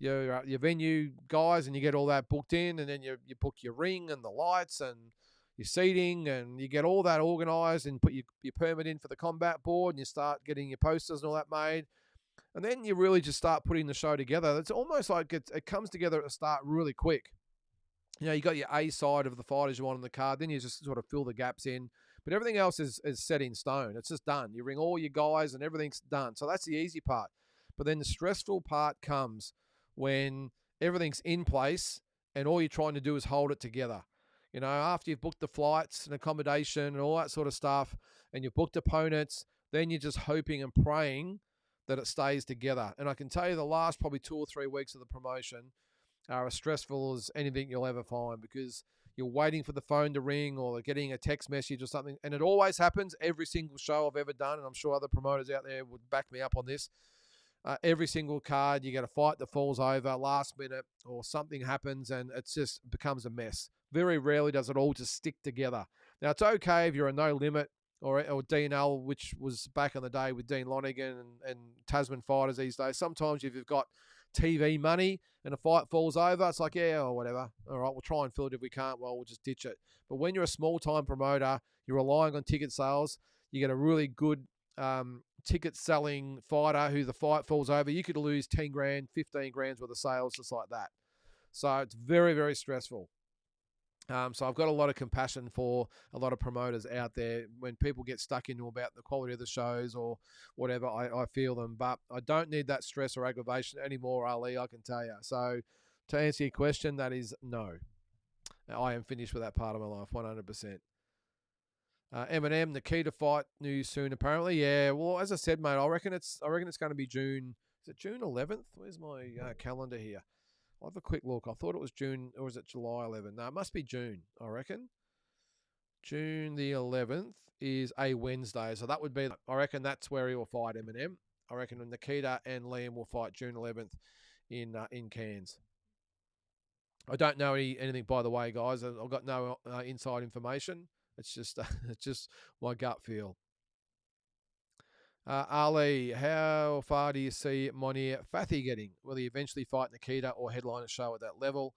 venue guys, and you get all that booked in, and then you book your ring and the lights and your seating, and you get all that organised and put your permit in for the combat board, and you start getting your posters and all that made. And then you really just start putting the show together. It's almost like it comes together at the start really quick. You got your A side of the fighters you want on the card, then you just sort of fill the gaps in. But everything else is set in stone. It's just done. You ring all your guys and everything's done. So that's the easy part. But then the stressful part comes when everything's in place and all you're trying to do is hold it together. After you've booked the flights and accommodation and all that sort of stuff, and you've booked opponents, then you're just hoping and praying that it stays together. And I can tell you the last probably 2 or 3 weeks of the promotion are as stressful as anything you'll ever find, because you're waiting for the phone to ring or getting a text message or something. And it always happens every single show I've ever done, and I'm sure other promoters out there would back me up on this. Every single card, you get a fight that falls over last minute or something happens, and it just becomes a mess. Very rarely does it all just stick together. Now, it's okay if you're a no limit or DNL, which was back in the day with Dean Lonigan and Tasman fighters these days. Sometimes if you've got TV money and a fight falls over, it's like, yeah, or whatever. All right, we'll try and fill it. If we can't, well, we'll just ditch it. But when you're a small-time promoter, you're relying on ticket sales, you get a really good ticket-selling fighter who the fight falls over, you could lose 10 grand, 15 grand's worth of sales just like that. So it's very, very stressful. So I've got a lot of compassion for a lot of promoters out there. When people get stuck into about the quality of the shows or whatever, I feel them. But I don't need that stress or aggravation anymore, Ali, I can tell you. So to answer your question, that is no. I am finished with that part of my life, 100%. Eminem, the key to fight news soon, apparently. Yeah, well, as I said, mate, I reckon it's going to be June. Is it June 11th? Where's my calendar here? I'll have a quick look. I thought it was June, or is it July 11th? No, it must be June, I reckon. June the 11th is a Wednesday. So that would be, I reckon that's where he will fight Eminem. I reckon Nikita and Liam will fight June 11th in Cairns. I don't know anything, by the way, guys. I've got no inside information. It's just my gut feel. Ali, how far do you see Monir Fathi getting? Will he eventually fight Nikita or headline a show at that level?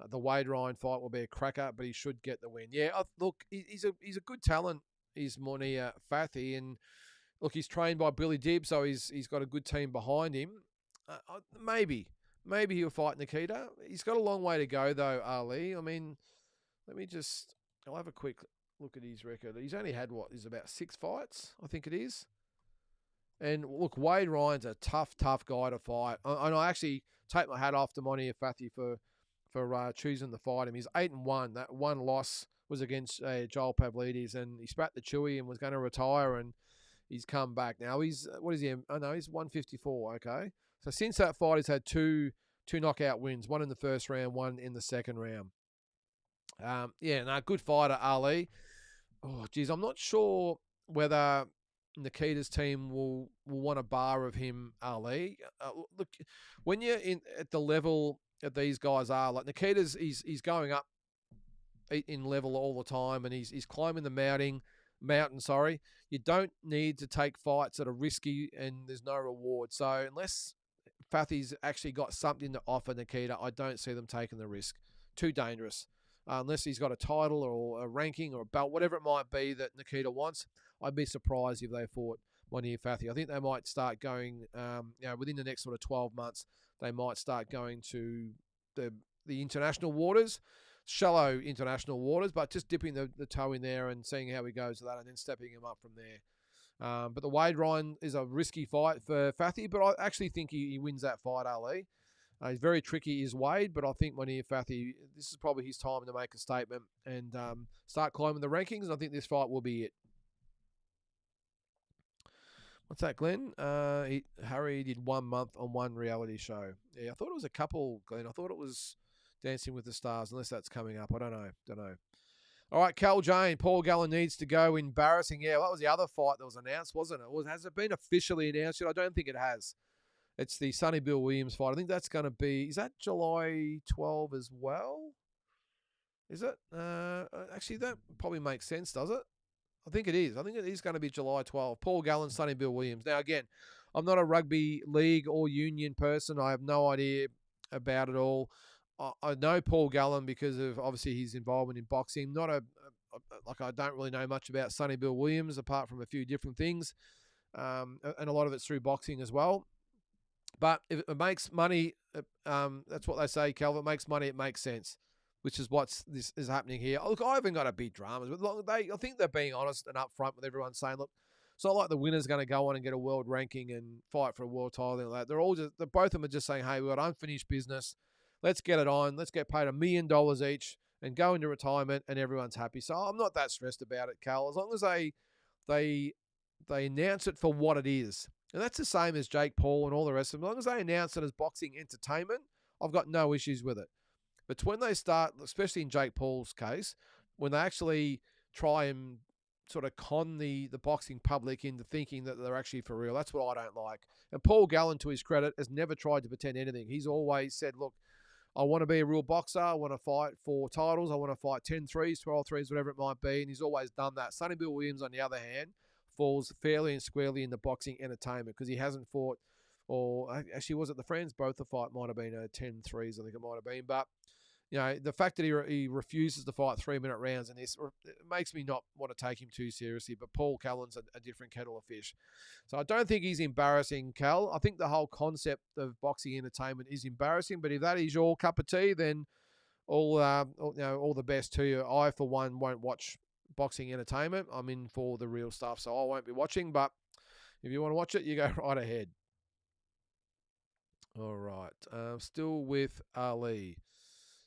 The Wade Ryan fight will be a cracker, but he should get the win. Yeah, look, he's a good talent. He's Monir Fathi, and look, he's trained by Billy Dibb, so he's got a good team behind him. Maybe he'll fight Nikita. He's got a long way to go, though, Ali. I mean, I'll have a quick look at his record. He's only had, is about 6 fights, I think it is. And look, Wade Ryan's a tough guy to fight. And I actually take my hat off to Monir Fathi for choosing to fight him. He's 8-1. That one loss was against Joel Pavlidis, and he spat the chewy and was going to retire, and he's come back. Now he's, what is he? Oh no, he's 154. Okay. So since that fight, he's had two knockout wins, one in the first round, one in the second round. Good fighter, Ali. Oh, geez, I'm not sure whether Nikita's team will want a bar of him, Ali. Look, when you're at the level that these guys are, like Nikita's, he's going up in level all the time, and he's climbing the mountain. You don't need to take fights that are risky and there's no reward. So unless Fathi's actually got something to offer Nikita, I don't see them taking the risk. Too dangerous. Unless he's got a title or a ranking or a belt, whatever it might be that Nikita wants, I'd be surprised if they fought Monir Fathi. I think they might start going, within the next sort of 12 months, they might start going to the international waters, shallow international waters, but just dipping the toe in there and seeing how he goes with that, and then stepping him up from there. But the Wade Ryan is a risky fight for Fathi, but I actually think he wins that fight, Ali. He's very tricky, is Wade, but I think Monir Fathi, this is probably his time to make a statement and start climbing the rankings, and I think this fight will be it. What's that, Glenn? Harry did 1 month on one reality show. Yeah, I thought it was a couple, Glenn. I thought it was Dancing with the Stars, unless that's coming up. I don't know. Don't know. All right, Cal Jane. Paul Gallen needs to go. Embarrassing. Yeah, well, that was the other fight that was announced, wasn't it? Has it been officially announced yet? I don't think it has. It's the Sonny Bill Williams fight. I think that's going to be. Is that July 12 as well? Is it? Actually, that probably makes sense, does it? I think it is. I think it is going to be July 12. Paul Gallen, Sonny Bill Williams. Now, again, I'm not a rugby league or union person. I have no idea about it all. I know Paul Gallen because of obviously his involvement in boxing. Not like I don't really know much about Sonny Bill Williams apart from a few different things, and a lot of it's through boxing as well. But if it makes money, that's what they say, Cal. If it makes money, it makes sense, which is this is happening here. Look, I haven't got a big dramas, but I think they're being honest and upfront with everyone, saying, look, it's not like the winner's going to go on and get a world ranking and fight for a world title. Like that. Both of them are just saying, hey, we've got unfinished business. Let's get it on. Let's get paid $1 million each and go into retirement, and everyone's happy. So I'm not that stressed about it, Cal. As long as they announce it for what it is. And that's the same as Jake Paul and all the rest of them. As long as they announce it as boxing entertainment, I've got no issues with it. But when they start, especially in Jake Paul's case, when they actually try and sort of con the boxing public into thinking that they're actually for real, that's what I don't like. And Paul Gallen, to his credit, has never tried to pretend anything. He's always said, look, I want to be a real boxer. I want to fight for titles. I want to fight 10 threes, 12 threes, whatever it might be. And he's always done that. Sonny Bill Williams, on the other hand, falls fairly and squarely in the boxing entertainment because he hasn't fought, or actually was it the Friends? Both the fight might have been 10 threes, I think it might have been. But, you know, the fact that he refuses to fight 3-minute rounds in this, it makes me not want to take him too seriously. But Paul Gallen's a different kettle of fish. So I don't think he's embarrassing, Cal. I think the whole concept of boxing entertainment is embarrassing. But if that is your cup of tea, then all the best to you. I, for one, won't watch boxing entertainment. I'm in for the real stuff, so I won't be watching. But if you want to watch it, you go right ahead. All right. Still with Ali.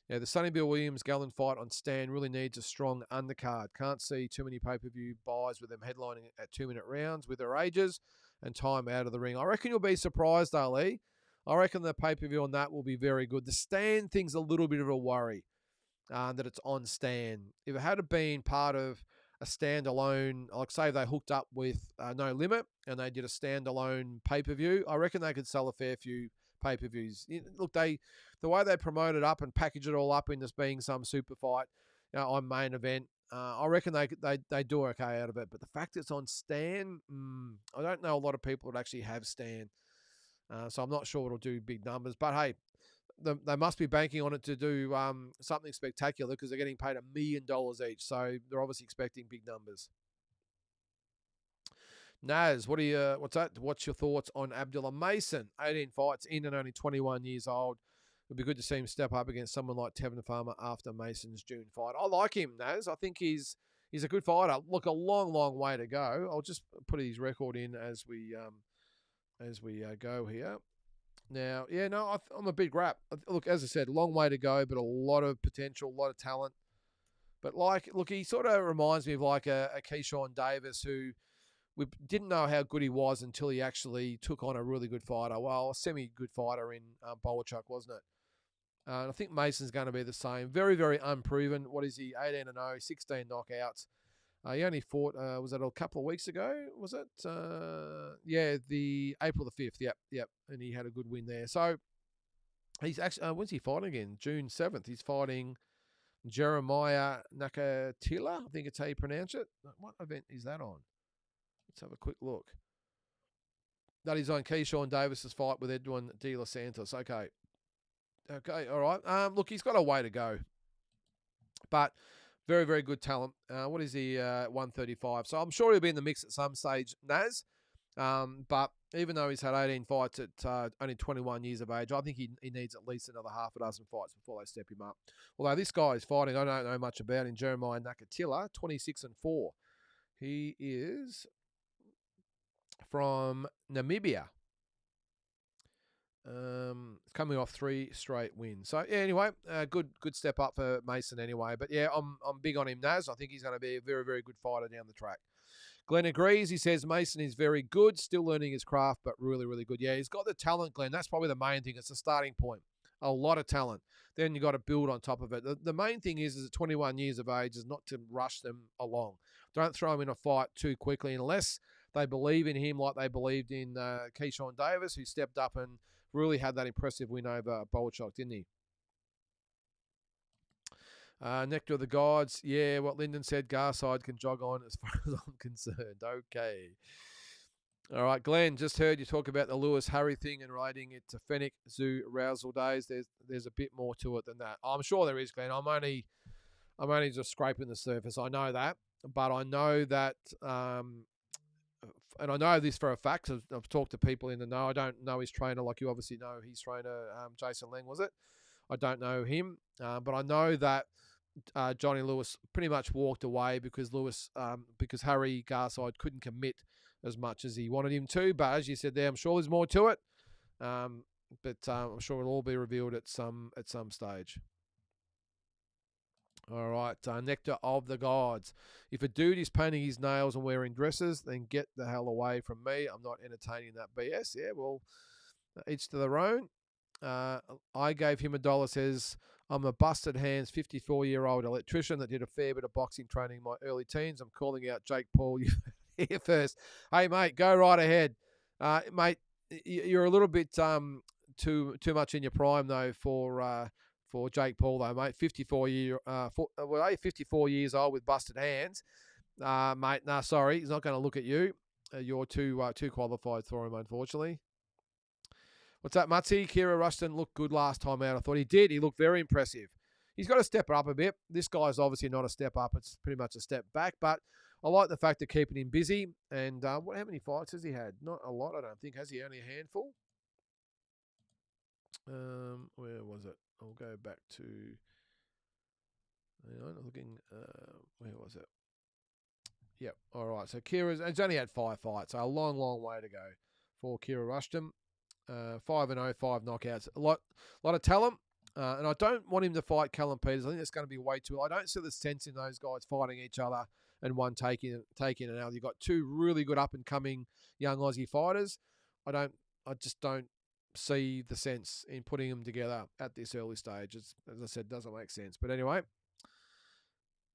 Yeah, the Sonny Bill Williams Gallen fight on Stan really needs a strong undercard. Can't see too many pay-per-view buys with them headlining at 2-minute rounds with their ages and time out of the ring. I reckon you'll be surprised, Ali. I reckon the pay-per-view on that will be very good. The Stan thing's a little bit of a worry that it's on Stan. If it had been part of a standalone, like say they hooked up with No Limit and they did a standalone pay-per-view, I reckon they could sell a fair few pay-per-views. Look, the way they promote it up and package it all up in this being some super fight, on main event, I reckon they do okay out of it. But the fact it's on Stan, I don't know a lot of people that actually have Stan, so I'm not sure it'll do big numbers. But hey, they must be banking on it to do something spectacular because they're getting paid $1 million each, so they're obviously expecting big numbers. Naz, what's your thoughts on Abdullah Mason? 18 fights in and only 21 years old. It would be good to see him step up against someone like Tevin Farmer after Mason's June fight. I like him, Naz. I think he's a good fighter. Look, a long, long way to go. I'll just put his record in as we go here. Now, yeah, no, I'm a big rap. Look, as I said, a long way to go, but a lot of potential, a lot of talent. But look, he sort of reminds me of like a Keyshawn Davis who we didn't know how good he was until he actually took on a really good fighter. Well, a semi-good fighter in Bolachuk, wasn't it? And I think Mason's going to be the same. Very, very unproven. What is he? 18-0, 16 knockouts. He only fought, was it a couple of weeks ago? Was it? Yeah, the April the 5th. Yep. And he had a good win there. So he's actually, when's he fighting again? June 7th. He's fighting Jeremiah Nakatila. I think it's how you pronounce it. What event is that on? Let's have a quick look. That is on Keyshawn Davis's fight with Edwin De Los Santos. Okay, all right. Look, he's got a way to go. But very, very good talent. What is he? 135. So I'm sure he'll be in the mix at some stage, Naz. But even though he's had 18 fights at only 21 years of age, I think he needs at least another half a dozen fights before they step him up. Although this guy is fighting, I don't know much about him, Jeremiah Nakatila, 26-4. He is from Namibia. Coming off 3 straight wins. So yeah, anyway, good step up for Mason anyway. But yeah, I'm big on him, Naz. I think he's going to be a very, very good fighter down the track. Glenn agrees. He says Mason is very good, still learning his craft, but really, really good. Yeah, he's got the talent, Glenn. That's probably the main thing. It's the starting point. A lot of talent. Then you got to build on top of it. The main thing is at 21 years of age is not to rush them along. Don't throw them in a fight too quickly unless they believe in him like they believed in Keyshawn Davis, who stepped up and really had that impressive win over Bolchok, didn't he? Nectar of the Gods. Yeah, what Lynden said, Garside can jog on as far as I'm concerned. Okay. All right, Glenn, just heard you talk about the Lewis Harry thing and relating it to Fennec Zoo Rousal days. There's a bit more to it than that. I'm sure there is, Glenn. I'm only just scraping the surface. I know that, but I know that, and I know this for a fact. I've talked to people in the know. I don't know his trainer like you obviously know his trainer, Jason Lang, was it? I don't know him, but I know that Johnny Lewis pretty much walked away because Harry Garside couldn't commit as much as he wanted him to. But as you said there, I'm sure there's more to it. But I'm sure it'll all be revealed at some stage. All right, Nectar of the Gods. If a dude is painting his nails and wearing dresses, then get the hell away from me. I'm not entertaining that BS. Yeah, well, each to their own. I gave him $1, says, I'm a busted hands 54-year-old electrician that did a fair bit of boxing training in my early teens. I'm calling out Jake Paul here first. Hey, mate, go right ahead. Mate, you're a little bit too much in your prime, though, for Jake Paul, though, mate. 54 years old with busted hands. Mate, nah, sorry. He's not going to look at you. You're too qualified for him, unfortunately. What's that, Mutsy? Kira Rushton looked good last time out. I thought he did. He looked very impressive. He's got to step up a bit. This guy's obviously not a step up. It's pretty much a step back. But I like the fact of keeping him busy. And how many fights has he had? Not a lot, I don't think. Has he? Only a handful? Where was it? I'll go back to... where was it? Yep. All right. So he's only had 5 fights. So a long, long way to go for Kira Rushton. 5-0, 5 knockouts. A lot of talent. And I don't want him to fight Callum Peters. I think that's going to be way too... I don't see the sense in those guys fighting each other and one taking an L. You've got 2 really good up-and-coming young Aussie fighters. I just don't see the sense in putting them together at this early stage. As I said, doesn't make sense. But anyway...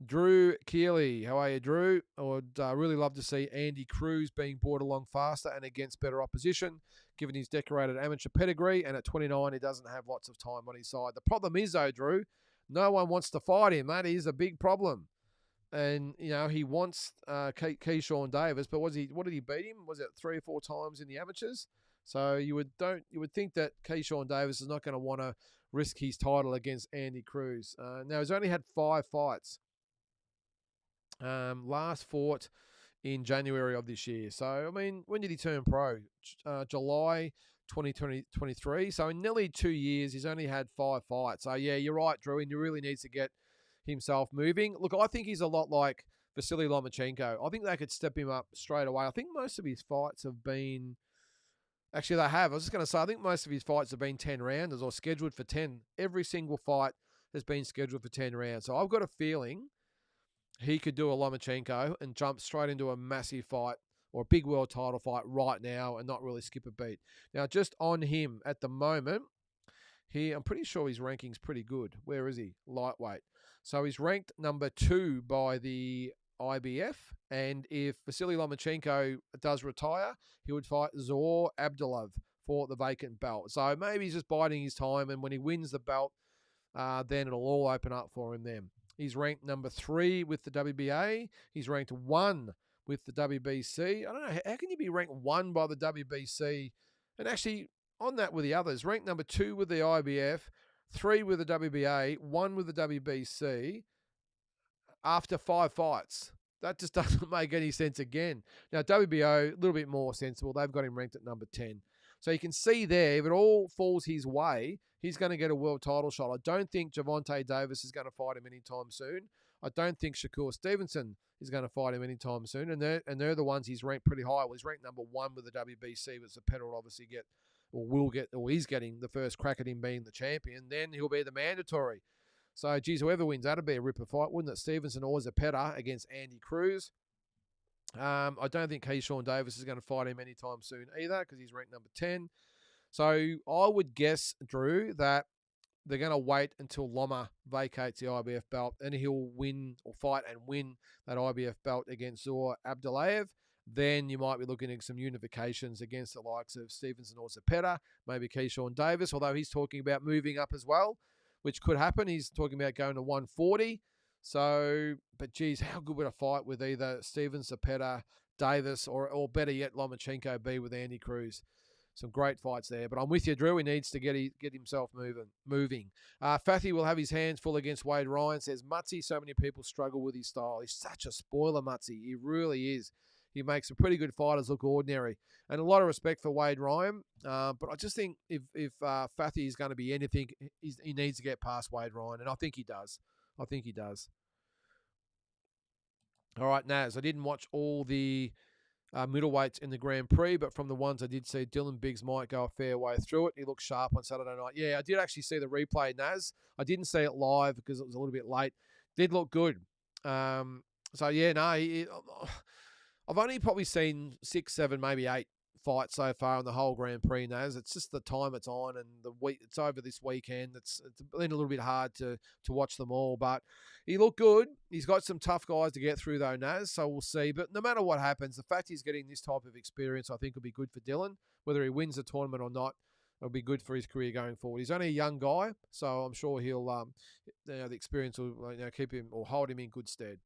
Drew Keeley. How are you, Drew? I would really love to see Andy Cruz being brought along faster and against better opposition, given his decorated amateur pedigree, and at 29, he doesn't have lots of time on his side. The problem is, though, Drew, no one wants to fight him. That is a big problem. And, he wants Keyshawn Davis, but what did he beat him? Was it 3 or 4 times in the amateurs? So you would think that Keyshawn Davis is not going to want to risk his title against Andy Cruz. Now, he's only had 5 fights. Last fought in January of this year. So, I mean, when did he turn pro? July 2023. So, in nearly 2 years, he's only had 5 fights. So, yeah, you're right, Drew, and he really needs to get himself moving. Look, I think he's a lot like Vasily Lomachenko. I think they could step him up straight away. I think most of his fights have been... Actually, they have. I was just going to say, I think most of his fights have been 10 rounders or scheduled for 10. Every single fight has been scheduled for 10 rounds. So, I've got a feeling... he could do a Lomachenko and jump straight into a massive fight or a big world title fight right now and not really skip a beat. Now, just on him at the moment, I'm pretty sure his ranking's pretty good. Where is he? Lightweight. So he's ranked number 2 by the IBF. And if Vasily Lomachenko does retire, he would fight Zor Abdulov for the vacant belt. So maybe he's just biding his time, and when he wins the belt, then it'll all open up for him then. He's ranked number 3 with the WBA. He's ranked 1 with the WBC. I don't know, how can you be ranked 1 by the WBC? And actually, on that with the others, ranked number 2 with the IBF, 3 with the WBA, 1 with the WBC after 5 fights. That just doesn't make any sense again. Now, WBO, a little bit more sensible. They've got him ranked at number 10. So you can see there, if it all falls his way, he's going to get a world title shot. I don't think Gervonta Davis is going to fight him anytime soon. I don't think Shakur Stevenson is going to fight him anytime soon. And they're the ones he's ranked pretty high. Well, he's ranked number 1 with the WBC, but Zapata will obviously get, or he's getting the first crack at him being the champion. Then he'll be the mandatory. So, geez, whoever wins, that'd be a ripper fight, wouldn't it? Stevenson or Zapata against Andy Cruz. I don't think Keyshawn Davis is going to fight him anytime soon either because he's ranked number 10. So I would guess, Drew, that they're going to wait until Loma vacates the IBF belt, and he'll win or fight and win that IBF belt against Zor Abdullayev. Then you might be looking at some unifications against the likes of Stevenson or Zepeda, maybe Keyshawn Davis, although he's talking about moving up as well, which could happen. He's talking about going to 140. So, but geez, how good would a fight with either Steven Zepeda, Davis, or better yet, Lomachenko be with Andy Cruz? Some great fights there. But I'm with you, Drew. He needs to get himself moving. Fathy will have his hands full against Wade Ryan. Says, Mutsy, so many people struggle with his style. He's such a spoiler, Mutsy. He really is. He makes some pretty good fighters look ordinary. And a lot of respect for Wade Ryan. But I just think if Fathy is going to be anything, he needs to get past Wade Ryan. And I think he does. All right, Naz. I didn't watch all the middleweights in the Grand Prix, but from the ones I did see, Dylan Biggs might go a fair way through it. He looked sharp on Saturday night. Yeah, I did actually see the replay, Naz. I didn't see it live because it was a little bit late. Did look good. So, yeah, no, I've only probably seen 6, 7, maybe 8 fights so far in the whole Grand Prix, Naz. It's just the time it's on and the week. It's over this weekend. It's been a little bit hard to watch them all, but he looked good. He's got some tough guys to get through though, Naz, so we'll see. But no matter what happens, the fact he's getting this type of experience, I think will be good for Dylan. Whether he wins the tournament or not, it'll be good for his career going forward. He's only a young guy, so I'm sure he'll, the experience will keep him or hold him in good stead.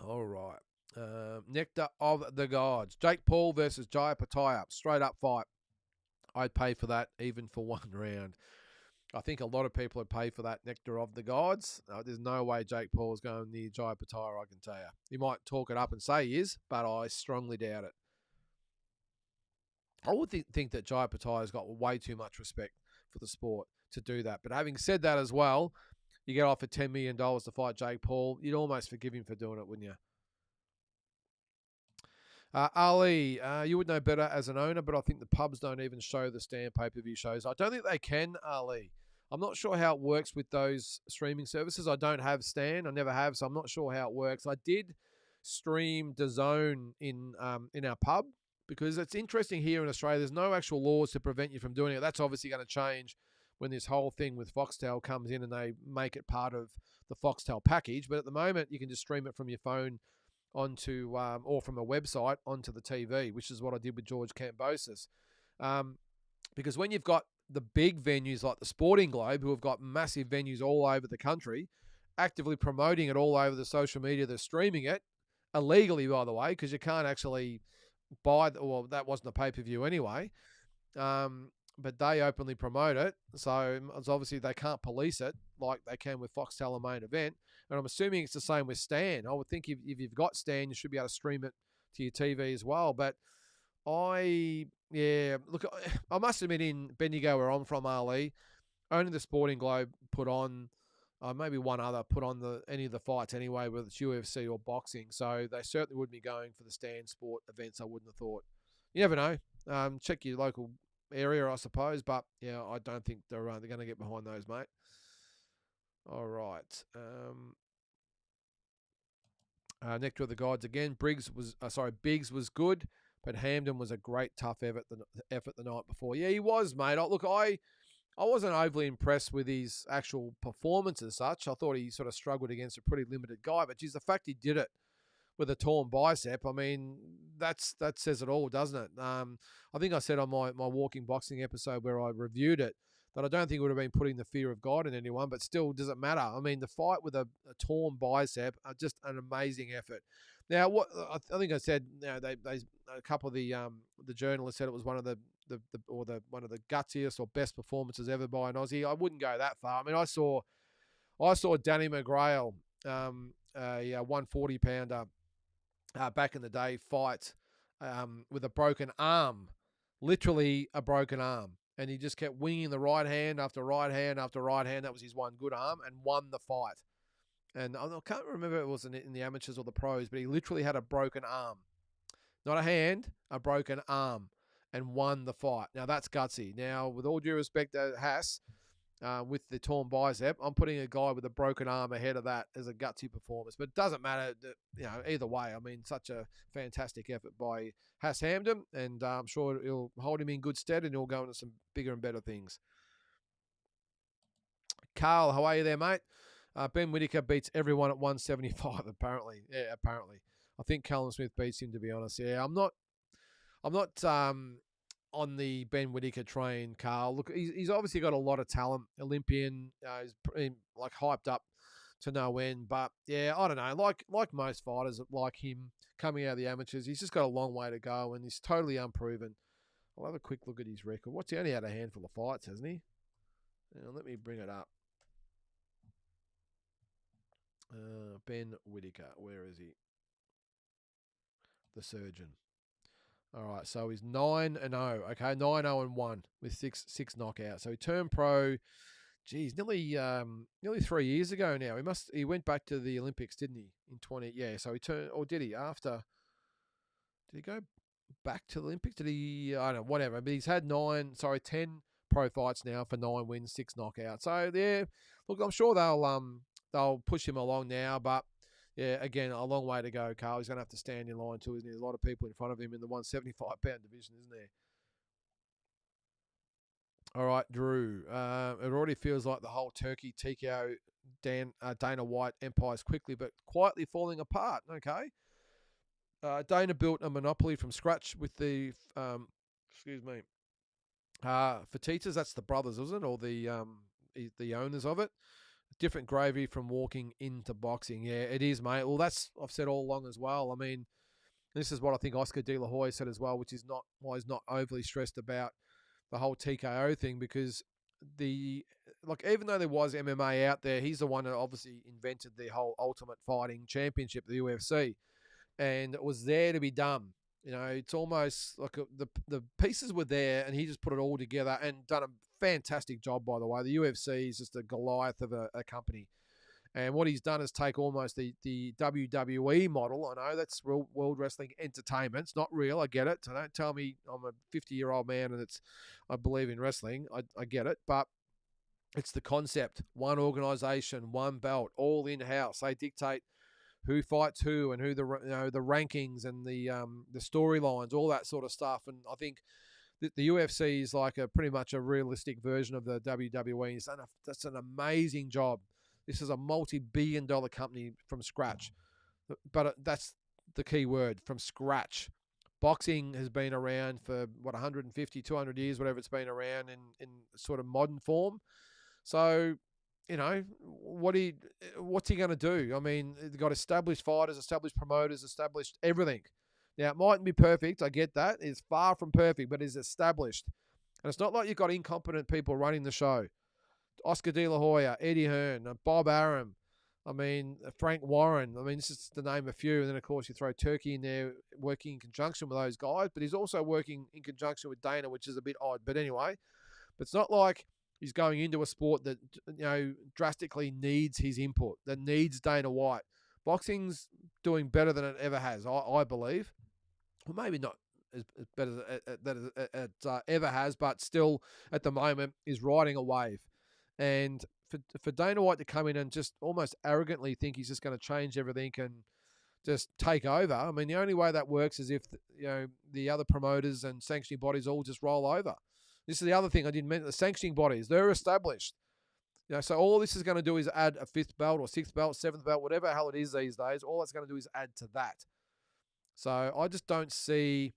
All right. Nectar of the Gods. Jake Paul versus Jaya Pataya. Straight up fight. I'd pay for that even for one round. I think a lot of people would pay for that Nectar of the Gods. There's no way Jake Paul is going near Jaya Pataya, I can tell you. He might talk it up and say he is, but I strongly doubt it. I would think that Jaya Pataya's got way too much respect for the sport to do that. But having said that as well, you get offered $10 million to fight Jake Paul, you'd almost forgive him for doing it, wouldn't you? Ali, you would know better as an owner, but I think the pubs don't even show the Stan pay-per-view shows. I don't think they can, Ali. I'm not sure how it works with those streaming services. I don't have Stan. I never have, so I'm not sure how it works. I did stream DAZN in our pub because it's interesting here in Australia. There's no actual laws to prevent you from doing it. That's obviously going to change when this whole thing with Foxtel comes in and they make it part of the Foxtel package. But at the moment, you can just stream it from your phone onto or from a website onto the TV, which is what I did with George Kambosos. Because when you've got the big venues like the Sporting Globe, who have got massive venues all over the country, actively promoting it all over the social media, they're streaming it illegally, by the way, because you can't actually buy. Well, that wasn't a pay-per-view anyway. But they openly promote it, so it's obviously they can't police it like they can with Foxtel and Main Event. And I'm assuming it's the same with Stan. I would think if you've got Stan, you should be able to stream it to your TV as well. But look, I must admit in Bendigo, where I'm from, Ali, only the Sporting Globe put on, maybe one other put on any of the fights anyway, whether it's UFC or boxing. So they certainly wouldn't be going for the Stan Sport events, I wouldn't have thought. You never know. Check your local area, I suppose, but yeah, I don't think they're going to get behind those, mate. All right. Nectar of the Gods again. Biggs was good, but Hamden was a great tough effort the night before. Yeah, he was, mate. I wasn't overly impressed with his actual performance as such. I thought he sort of struggled against a pretty limited guy, but geez, the fact he did it with a torn bicep, I mean, that says it all, doesn't it? I think I said on my Walking Boxing episode where I reviewed it that I don't think it would have been putting the fear of God in anyone, but still, does it matter? I mean, the fight with a torn bicep, just an amazing effort. Now, what I think I said, they a couple of the journalists said it was one of the gutsiest or best performances ever by an Aussie. I wouldn't go that far. I mean, I saw Danny McGrail, a 140 pounder. Back in the day, fight with a broken arm, literally a broken arm. And he just kept winging the right hand after right hand after right hand. That was his one good arm and won the fight. And I can't remember if it was in the amateurs or the pros, but he literally had a broken arm. Not a hand, a broken arm, and won the fight. Now, that's gutsy. Now, with all due respect to Haas, with the torn bicep. I'm putting a guy with a broken arm ahead of that as a gutsy performance. But it doesn't matter, either way. I mean, such a fantastic effort by Hass Hamden, and I'm sure it'll hold him in good stead, and he'll go into some bigger and better things. Carl, how are you there, mate? Ben Whittaker beats everyone at 175, apparently. Yeah, apparently. I think Callum Smith beats him, to be honest. Yeah, I'm not on the Ben Whittaker train, Carl. Look, he's obviously got a lot of talent. Olympian, he's like hyped up to no end. But yeah, I don't know. Like most fighters like him coming out of the amateurs, he's just got a long way to go, and he's totally unproven. I'll have a quick look at his record. What's he only had a handful of fights, hasn't he? Let me bring it up. Ben Whittaker, where is he? The surgeon. All right, so he's 9-0. Okay, 9-0-1 with six knockouts. So he turned pro. Geez, nearly 3 years ago now. He went back to the Olympics, didn't he? In 20. Yeah. So he turned, or did he? Did he go back to the Olympics? Did he? I don't know. Whatever. But he's had 10 pro fights now for 9 wins, 6 knockouts. So yeah, look, I'm sure they'll push him along now, but. Yeah, again, a long way to go, Carl. He's going to have to stand in line too, isn't he? There's a lot of people in front of him in the 175-pound division, isn't there? All right, Drew. It already feels like the whole Turkey, TKO, Dana White empire is quickly but quietly falling apart. Okay. Dana built a monopoly from scratch with the, Fertitas. That's the brothers, isn't it? Or the owners of it. Different gravy from walking into boxing. Yeah, it is, mate. Well, I've said all along as well. I mean, this is what I think Oscar De La Hoya said as well, which is not why he's not overly stressed about the whole TKO thing, because even though there was MMA out there, he's the one that obviously invented the whole Ultimate Fighting Championship, the UFC, and it was there to be done. It's almost like the pieces were there, and he just put it all together and done a fantastic job, by the way. The UFC is just a Goliath of a company. And what he's done is take almost the WWE model. I know that's World Wrestling Entertainment. It's not real. I get it. So don't tell me I'm a 50-year-old man and I believe in wrestling. I get it. But it's the concept. One organization, one belt, all in-house. They dictate who fights who and who the rankings and the storylines, all that sort of stuff. And I think the UFC is like pretty much a realistic version of the WWE. That's an amazing job. This is a multi-billion-dollar company from scratch. But that's the key word, from scratch. Boxing has been around for, 150, 200 years, whatever it's been around in sort of modern form. So, what's he going to do? I mean, they've got established fighters, established promoters, established everything. Now, it mightn't be perfect. I get that. It's far from perfect, but it's established. And it's not like you've got incompetent people running the show. Oscar De La Hoya, Eddie Hearn, Bob Arum, Frank Warren. This is to name a few. And then, of course, you throw Turkey in there working in conjunction with those guys. But he's also working in conjunction with Dana, which is a bit odd. But anyway, it's not like he's going into a sport that, drastically needs his input, that needs Dana White. Boxing's doing better than it ever has, I believe. Well, maybe not as better as it ever has, but still at the moment is riding a wave. And for Dana White to come in and just almost arrogantly think he's just going to change everything and just take over, the only way that works is if the other promoters and sanctioning bodies all just roll over. This is the other thing I didn't mention. The sanctioning bodies, they're established. So all this is going to do is add a 5th belt or 6th belt, 7th belt, whatever the hell it is these days. All it's going to do is add to that. So I just don't see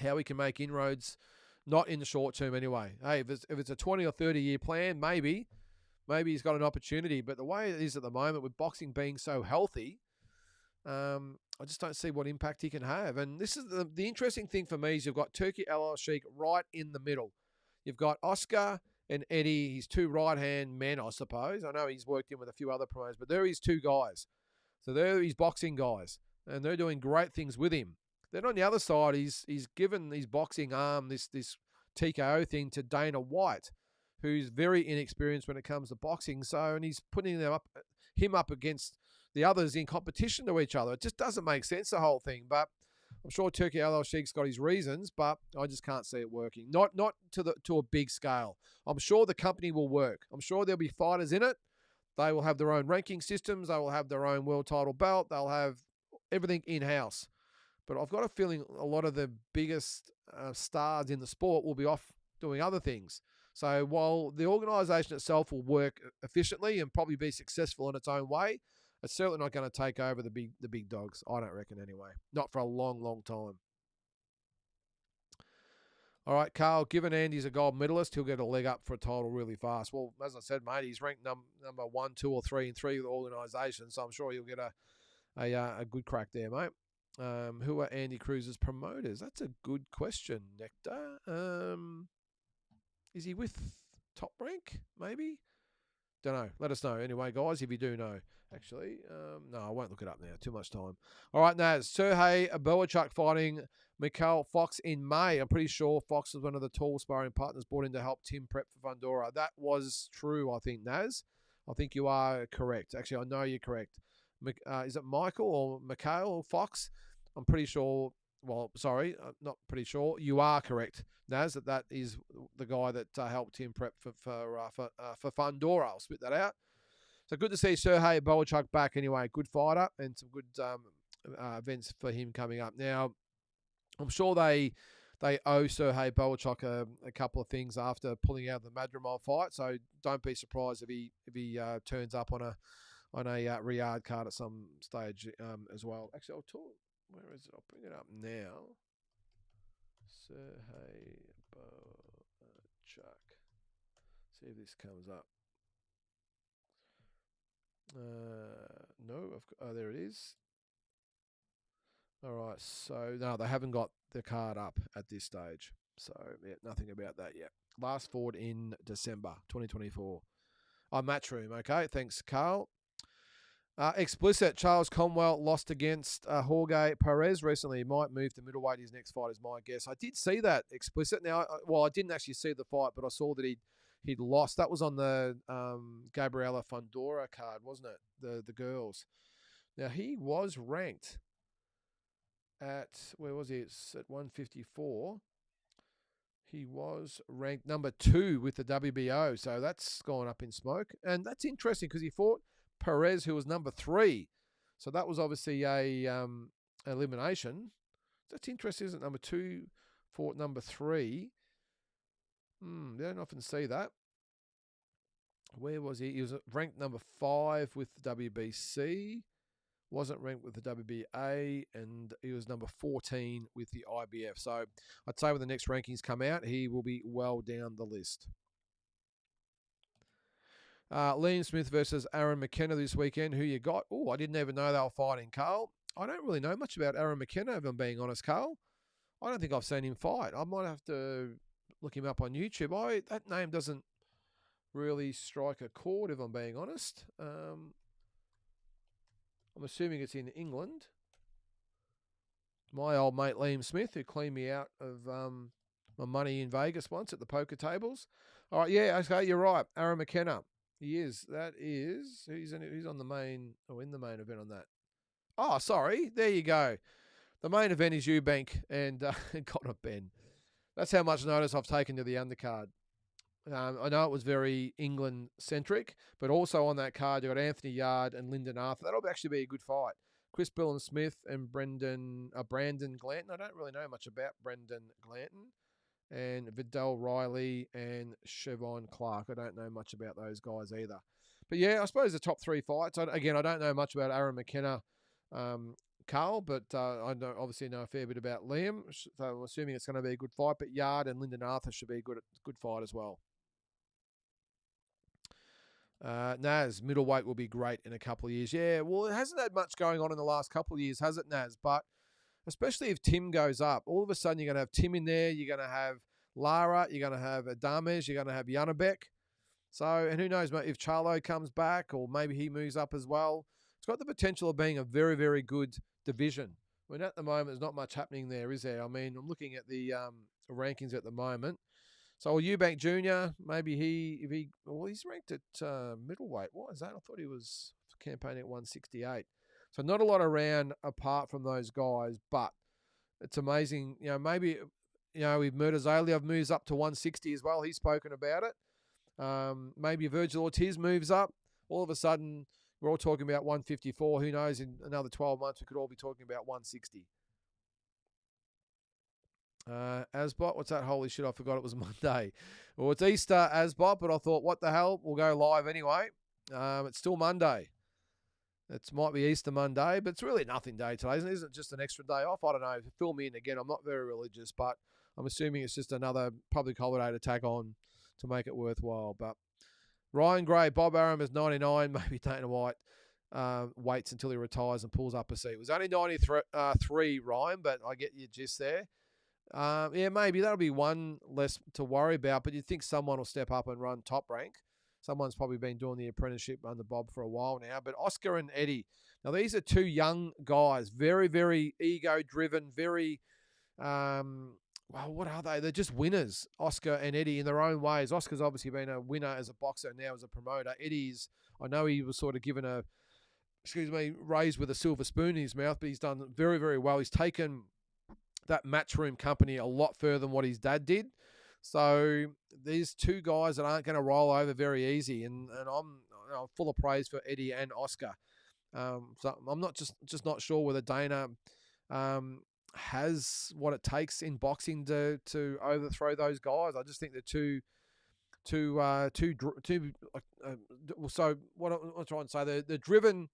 how we can make inroads, not in the short term anyway. Hey, if it's a 20 or 30-year plan, maybe he's got an opportunity. But the way it is at the moment, with boxing being so healthy, I just don't see what impact he can have. And this is the interesting thing for me is you've got Turki Al-Sheikh right in the middle. You've got Oscar and Eddie, his two right-hand men, I suppose. I know he's worked in with a few other promoters, but they're his two guys. So they're his boxing guys, and they're doing great things with him. Then on the other side, he's given his boxing arm, this TKO thing, to Dana White, who's very inexperienced when it comes to boxing. So, and he's putting him up against the others in competition to each other. It just doesn't make sense, the whole thing. But I'm sure Turkey Al Sheikh's got his reasons, but I just can't see it working. Not to a big scale. I'm sure the company will work. I'm sure there'll be fighters in it. They will have their own ranking systems. They will have their own world title belt. They'll have everything in-house. But I've got a feeling a lot of the biggest stars in the sport will be off doing other things. So while the organisation itself will work efficiently and probably be successful in its own way, it's certainly not going to take over the big dogs. I don't reckon anyway. Not for a long, long time. All right, Carl, given Andy's a gold medalist, he'll get a leg up for a title really fast. Well, as I said, mate, he's ranked number 1, 2, or 3 in 3 of the organisations, so I'm sure he'll get a good crack there, mate. Who are Andy Cruz's promoters? That's a good question, Nectar. Is he with Top Rank, maybe? Don't know. Let us know. Anyway, guys, if you do know. Actually, no, I won't look it up now. Too much time. All right, Naz. Sergey Boachuk fighting Mikhail Fox in May. I'm pretty sure Fox was one of the tall sparring partners brought in to help Tim prep for Fundora. That was true, I think, Naz. I think you are correct. Actually, I know you're correct. Is it Michael or Mikhail Fox? I'm pretty sure. Well, sorry, not pretty sure. You are correct, Naz. That is the guy that helped him prep for Fundora. I'll spit that out. So good to see Sergey Boachuk back. Anyway, good fighter and some good events for him coming up. Now, I'm sure they owe Sergey Boachuk a couple of things after pulling out the Madrimov fight. So don't be surprised if he turns up on a Riyadh card at some stage as well. Actually, I'll talk. Where is it? I'll bring it up now. Sergey Boachuk. See if this comes up. No, there it is. All right, so no, they haven't got the card up at this stage. So yeah, nothing about that yet. Last fought in December 2024. Matchroom, okay. Thanks, Carl. Explicit, Charles Conwell lost against Jorge Perez recently. He might move to middleweight. His next fight is my guess. I did see that, Explicit. Now, I didn't actually see the fight, but I saw that he'd lost. That was on the Gabriela Fundora card, wasn't it? The girls. Now, he was ranked at, where was he? It's at 154. He was ranked number 2 with the WBO, so that's gone up in smoke. And that's interesting because he fought Perez, who was number 3. So that was obviously a elimination. That's interesting, isn't it? Number 2 fought number 3. They don't often see that. Where was he? He was ranked number 5 with the WBC. Wasn't ranked with the WBA, and he was number 14 with the IBF. So I'd say when the next rankings come out, he will be well down the list. Liam Smith versus Aaron McKenna this weekend. Who you got? Oh, I didn't even know they were fighting, Carl. I don't really know much about Aaron McKenna, if I'm being honest, Carl. I don't think I've seen him fight. I might have to look him up on YouTube. That name doesn't really strike a chord, if I'm being honest. I'm assuming it's in England. My old mate Liam Smith, who cleaned me out of my money in Vegas once at the poker tables. All right, yeah, okay, you're right. Aaron McKenna. He is. That is. He's on the main, in the main event on that. Oh, sorry. There you go. The main event is Eubank and Conor Ben. That's how much notice I've taken to the undercard. I know it was very England-centric, but also on that card, you've got Anthony Yard and Lyndon Arthur. That'll actually be a good fight. Chris Billam-Smith and Brandon Glanton. I don't really know much about Brendan Glanton. And Vidal Riley and Siobhan Clark. I don't know much about those guys either. But yeah, I suppose the top 3 fights. Again, I don't know much about Aaron McKenna, Carl, but I obviously know a fair bit about Liam. So I'm assuming it's going to be a good fight. But Yard and Lyndon Arthur should be a good fight as well. Naz, middleweight will be great in a couple of years. Yeah, well, it hasn't had much going on in the last couple of years, has it, Naz? But especially if Tim goes up, all of a sudden you're going to have Tim in there. You're going to have Lara. You're going to have Adames. You're going to have Janabek. So, and who knows, mate, if Charlo comes back or maybe he moves up as well. It's got the potential of being a very, very good division. I mean, at the moment, there's not much happening there, is there? I mean, I'm looking at the rankings at the moment. So Eubank Jr., maybe he's ranked at middleweight. What is that? I thought he was campaigning at 168. So not a lot around apart from those guys, but It's amazing. Maybe, if Murtazalia moves up to 160 as well, he's spoken about it. Maybe Virgil Ortiz moves up. All of a sudden, we're all talking about 154. Who knows? In another 12 months, we could all be talking about 160. Asbot, what's that? Holy shit, I forgot it was Monday. Well, it's Easter, Asbot, but I thought, what the hell? We'll go live anyway. It's still Monday. It might be Easter Monday, but it's really nothing day today, isn't it? Isn't it just an extra day off? I don't know. Fill me in again. I'm not very religious, but I'm assuming it's just another public holiday to tag on to make it worthwhile. But Ryan Gray, Bob Arum is 99. Maybe Dana White waits until he retires and pulls up a seat. It was only 93, Ryan, but I get your gist there. Yeah, maybe that'll be one less to worry about, but you'd think someone will step up and run top rank. Someone's probably been doing the apprenticeship under Bob for a while now. But Oscar and Eddie, now these are two young guys, very, very ego-driven, very, well, what are they? They're just winners, Oscar and Eddie, in their own ways. Oscar's obviously been a winner as a boxer, now as a promoter. Eddie's, I know he was sort of given raised with a silver spoon in his mouth, but he's done very, very well. He's taken that Matchroom company a lot further than what his dad did. So these two guys that aren't going to roll over very easy, and I'm full of praise for Eddie and Oscar. So I'm not just not sure whether Dana has what it takes in boxing to overthrow those guys. I just think they're too. So what I'm trying to say, they're driven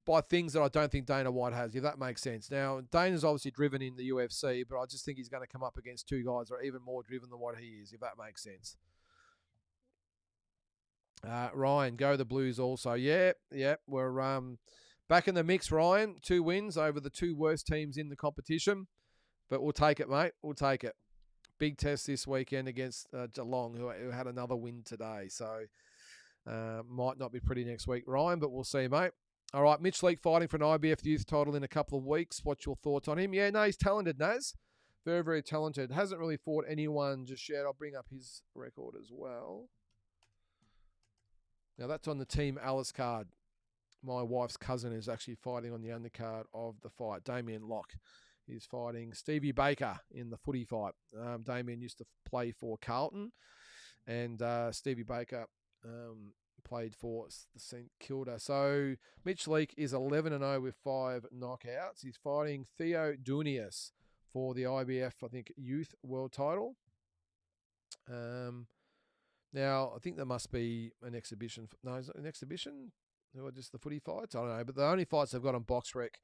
by things that I don't think Dana White has, if that makes sense. Now, Dana's obviously driven in the UFC, but I just think he's going to come up against two guys that are even more driven than what he is, if that makes sense. Ryan, go the Blues also. Yeah, we're back in the mix, Ryan. 2 wins over the 2 worst teams in the competition, but we'll take it, mate. We'll take it. Big test this weekend against Geelong, who had another win today. So might not be pretty next week, Ryan, but we'll see, mate. All right, Mitch Leake fighting for an IBF youth title in a couple of weeks. What's your thoughts on him? Yeah, no, he's talented, Naz. Very, very talented. Hasn't really fought anyone just yet. I'll bring up his record as well. Now, that's on the Team Alice card. My wife's cousin is actually fighting on the undercard of the fight. Damien Locke is fighting Stevie Baker in the footy fight. Damien used to play for Carlton, and Stevie Baker played for the St Kilda. So Mitch Leake is 11-0 with 5 knockouts. He's fighting Theo Dunius for the IBF, I think, youth world title. Now, I think there must be an exhibition. No, is it an exhibition? Or just the footy fights? I don't know. But the only fights they've got on BoxRec,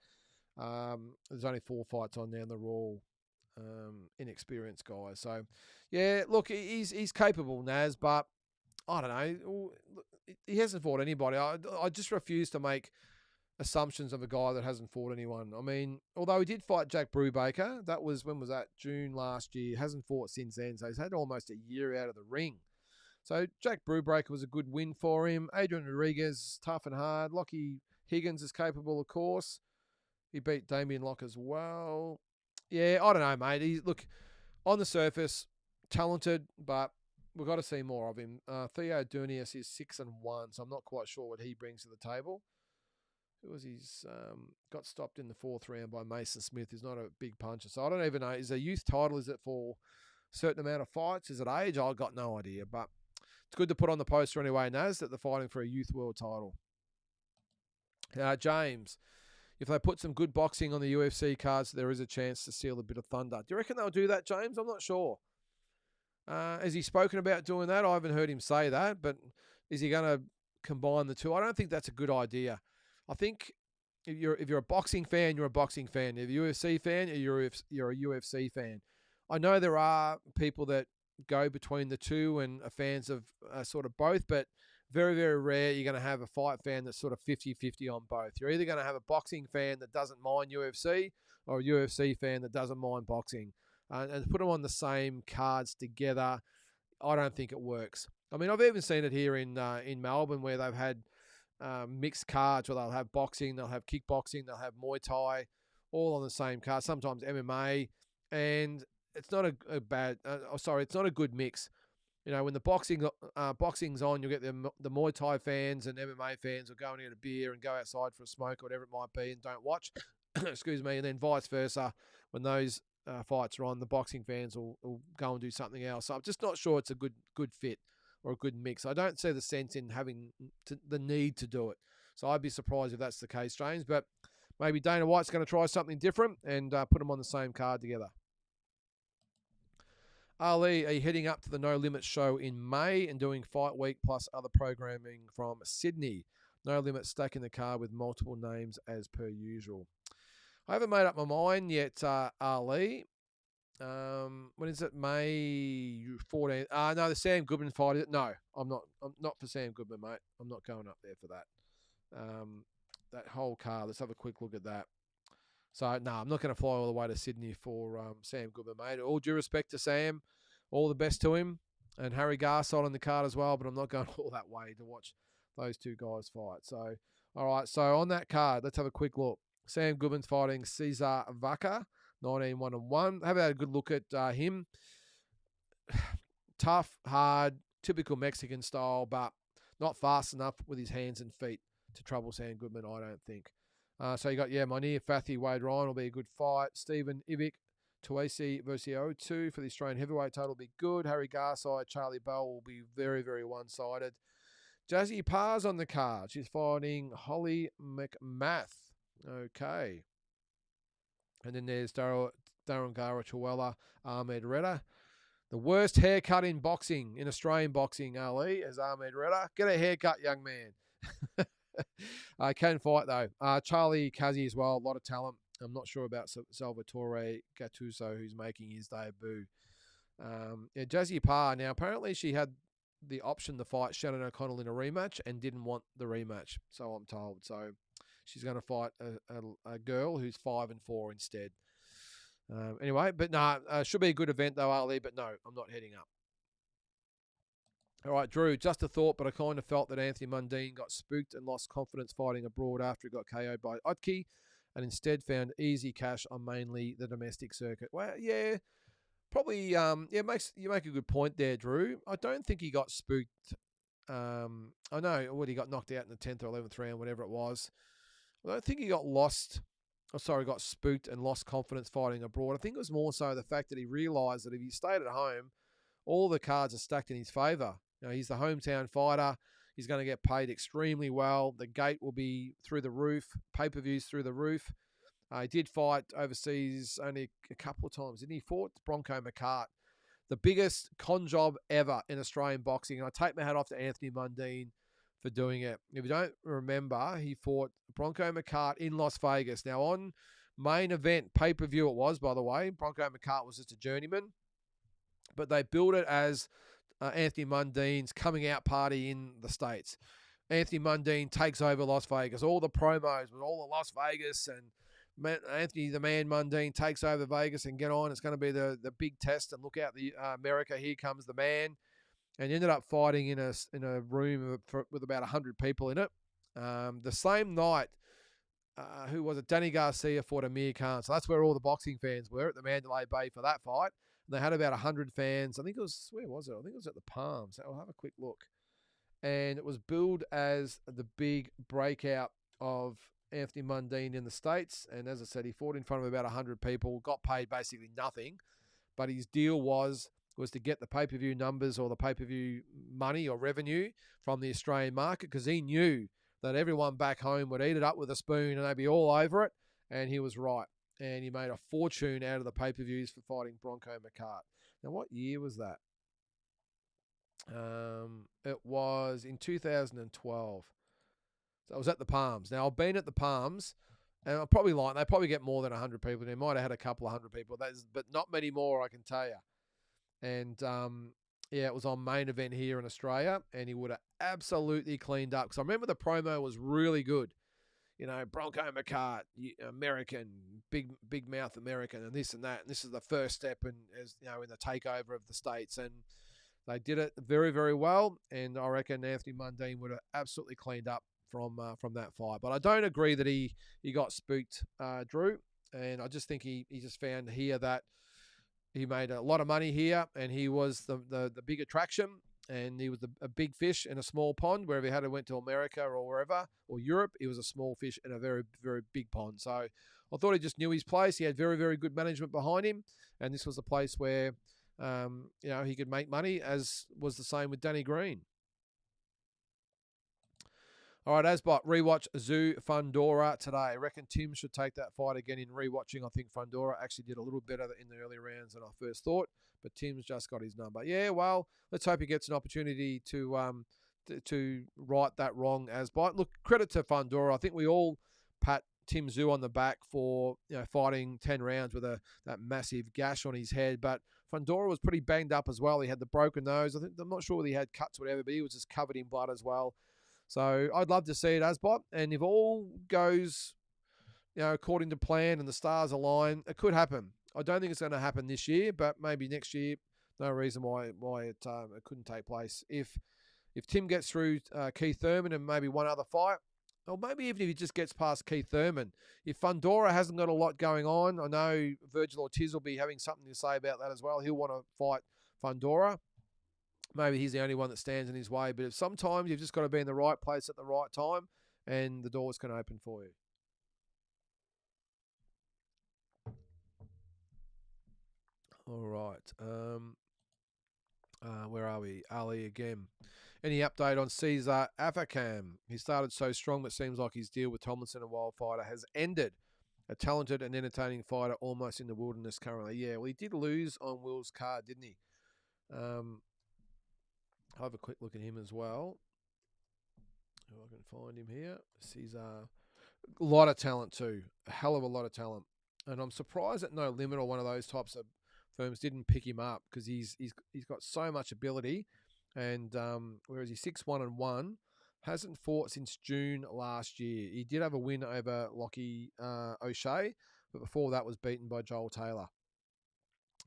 there's only 4 fights on there, and they're all inexperienced guys. So, yeah, look, he's capable, Naz, but I don't know. He hasn't fought anybody. I just refuse to make assumptions of a guy that hasn't fought anyone. I mean, although he did fight Jack Brubaker, that was, when was that? June last year. Hasn't fought since then, so he's had almost a year out of the ring. So Jack Brubaker was a good win for him. Adrian Rodriguez, tough and hard. Lockie Higgins is capable, of course. He beat Damien Locke as well. Yeah, I don't know, mate. Look, on the surface, talented, but we've got to see more of him. Theo Dunius is 6-1, so I'm not quite sure what he brings to the table. Who was he's got stopped in the 4th round by Mason Smith. He's not a big puncher, so I don't even know. Is a youth title? Is it for a certain amount of fights? Is it age? I've got no idea, but it's good to put on the poster anyway, Naz, that they're fighting for a youth world title. James, if they put some good boxing on the UFC cards, there is a chance to steal a bit of thunder. Do you reckon they'll do that, James? I'm not sure. Has he spoken about doing that? I haven't heard him say that, but is he going to combine the two? I don't think that's a good idea. I think if you're a boxing fan, you're a boxing fan. If you're a UFC fan, you're a UFC fan. I know there are people that go between the two and are fans of sort of both, but very, very rare you're going to have a fight fan that's sort of 50-50 on both. You're either going to have a boxing fan that doesn't mind UFC or a UFC fan that doesn't mind boxing. And put them on the same cards together, I don't think it works. I mean, I've even seen it here in Melbourne where they've had mixed cards where they'll have boxing, they'll have kickboxing, they'll have Muay Thai, all on the same card, sometimes MMA, and it's not it's not a good mix. You know, when the boxing's on, you'll get the Muay Thai fans and MMA fans will go and get a beer and go outside for a smoke or whatever it might be and don't watch. excuse me, and then vice versa. When those fights are on, the boxing fans will go and do something else. So I'm just not sure it's a good fit or a good mix. I don't see the sense in having the need to do it. So I'd be surprised if that's the case, James. But maybe Dana White's going to try something different and put them on the same card together. Ali, are you heading up to the No Limits show in May and doing Fight Week plus other programming from Sydney? No Limits stacking the card with multiple names as per usual. I haven't made up my mind yet, Ali. When is it? May 14th. No, the Sam Goodman fight. Is it? No, I'm not for Sam Goodman, mate. I'm not going up there for that. That whole card. Let's have a quick look at that. So, no, I'm not going to fly all the way to Sydney for Sam Goodman, mate. All due respect to Sam, all the best to him, and Harry Garside on the card as well, but I'm not going all that way to watch those two guys fight. So, all right, so on that card, let's have a quick look. Sam Goodman's fighting Cesar Vaca, 19-1-1. Have had a good look at him. Tough, hard, typical Mexican style, but not fast enough with his hands and feet to trouble Sam Goodman, I don't think. So you got, Mynheer Fathy, Wade Ryan will be a good fight. Stephen Ivic, Tuasi versus O2 for the Australian heavyweight title will be good. Harry Garside, Charlie Bell will be very, very one-sided. Jazzy Parr's on the card. She's fighting Holly McMath. Okay. And then there's Darren Gara-Chawela, Ahmed Redder. The worst haircut in boxing, in Australian boxing, Ali, is Ahmed Redder. Get a haircut, young man. Can fight, though. Charlie Kazi as well, a lot of talent. I'm not sure about Salvatore Gattuso, who's making his debut. Jazzy Parr, now apparently she had the option to fight Shannon O'Connell in a rematch and didn't want the rematch, so I'm told. So she's going to fight a girl who's 5-4 instead. Anyway, but should be a good event though, Ali, but no, I'm not heading up. All right, Drew, just a thought, but I kind of felt that Anthony Mundine got spooked and lost confidence fighting abroad after he got KO'd by Otke and instead found easy cash on mainly the domestic circuit. Well, yeah, probably, you make a good point there, Drew. I don't think he got spooked. I know he got knocked out in the 10th or 11th round, whatever it was. I don't think he got got spooked and lost confidence fighting abroad. I think it was more so the fact that he realised that if he stayed at home, all the cards are stacked in his favour. He's the hometown fighter. He's going to get paid extremely well. The gate will be through the roof. Pay-per-views through the roof. He did fight overseas only a couple of times. Didn't he? Fought Bronco McCart. The biggest con job ever in Australian boxing. And I take my hat off to Anthony Mundine for doing it. If you don't remember, he fought Bronco McCart in Las Vegas. Now, on main event, pay-per-view it was, by the way. Bronco McCart was just a journeyman. But they built it as Anthony Mundine's coming out party in the States. Anthony Mundine takes over Las Vegas. All the promos with all the Las Vegas and Anthony the Man Mundine takes over Vegas and get on. It's going to be the big test and look out the America. Here comes the man. And ended up fighting in a room with about 100 people in it. The same night, who was it? Danny Garcia fought Amir Khan. So that's where all the boxing fans were at the Mandalay Bay for that fight. They had about 100 fans. I think it was, where was it? I think it was at the Palms. I'll have a quick look. And it was billed as the big breakout of Anthony Mundine in the States. And as I said, he fought in front of about 100 people, got paid basically nothing. But his deal was to get the pay-per-view numbers or the pay-per-view money or revenue from the Australian market because he knew that everyone back home would eat it up with a spoon and they'd be all over it. And he was right. And he made a fortune out of the pay-per-views for fighting Bronco McCart. Now, what year was that? It was in 2012. So it was at the Palms. Now, I've been at the Palms, and I'm probably lying. They probably get more than 100 people. They might have had a couple of 100 people, but not many more, I can tell you. And, it was on main event here in Australia, and he would have absolutely cleaned up. Because I remember the promo was really good. Bronco McCart, American, big mouth American, and this and that. And this is the first step in the takeover of the States. And they did it very, very well. And I reckon Anthony Mundine would have absolutely cleaned up from that fight. But I don't agree that he got spooked, Drew. And I just think he just found here that he made a lot of money here, and he was the big attraction. and he was a big fish in a small pond. Wherever he had went to America or wherever, or Europe, he was a small fish in a very, very big pond. So I thought he just knew his place. He had very, very good management behind him, and this was a place where he could make money, as was the same with Danny Green. All right, Asbot, rewatch Zoo Fundora today. I reckon Tim should take that fight again in rewatching. I think Fundora actually did a little better in the early rounds than I first thought, but Tim's just got his number. Yeah, well, let's hope he gets an opportunity to right that wrong, Asbot. Look, credit to Fundora. I think we all pat Tim Zoo on the back for fighting 10 rounds with that massive gash on his head, but Fundora was pretty banged up as well. He had the broken nose. I'm not sure whether he had cuts or whatever, but he was just covered in blood as well. So I'd love to see it, Asbot. And if all goes, according to plan and the stars align, it could happen. I don't think it's going to happen this year, but maybe next year. No reason why it couldn't take place. If Tim gets through Keith Thurman and maybe one other fight, or maybe even if he just gets past Keith Thurman, if Fundora hasn't got a lot going on, I know Virgil Ortiz will be having something to say about that as well. He'll want to fight Fundora. Maybe he's the only one that stands in his way. But sometimes you've just got to be in the right place at the right time, and the doors can open for you. All right. Where are we? Ali again. Any update on Cesar Afakam? He started so strong, but seems like his deal with Tomlinson and Wildfighter has ended. A talented and entertaining fighter almost in the wilderness currently. Yeah, well, he did lose on Will's card, didn't he? I'll have a quick look at him as well. If I can find him here. Cesar. A lot of talent too. A hell of a lot of talent. And I'm surprised that No Limit or one of those types of firms didn't pick him up, because he's got so much ability. And whereas he's 6-1-1, hasn't fought since June last year. He did have a win over Lockie O'Shea, but before that was beaten by Joel Taylor.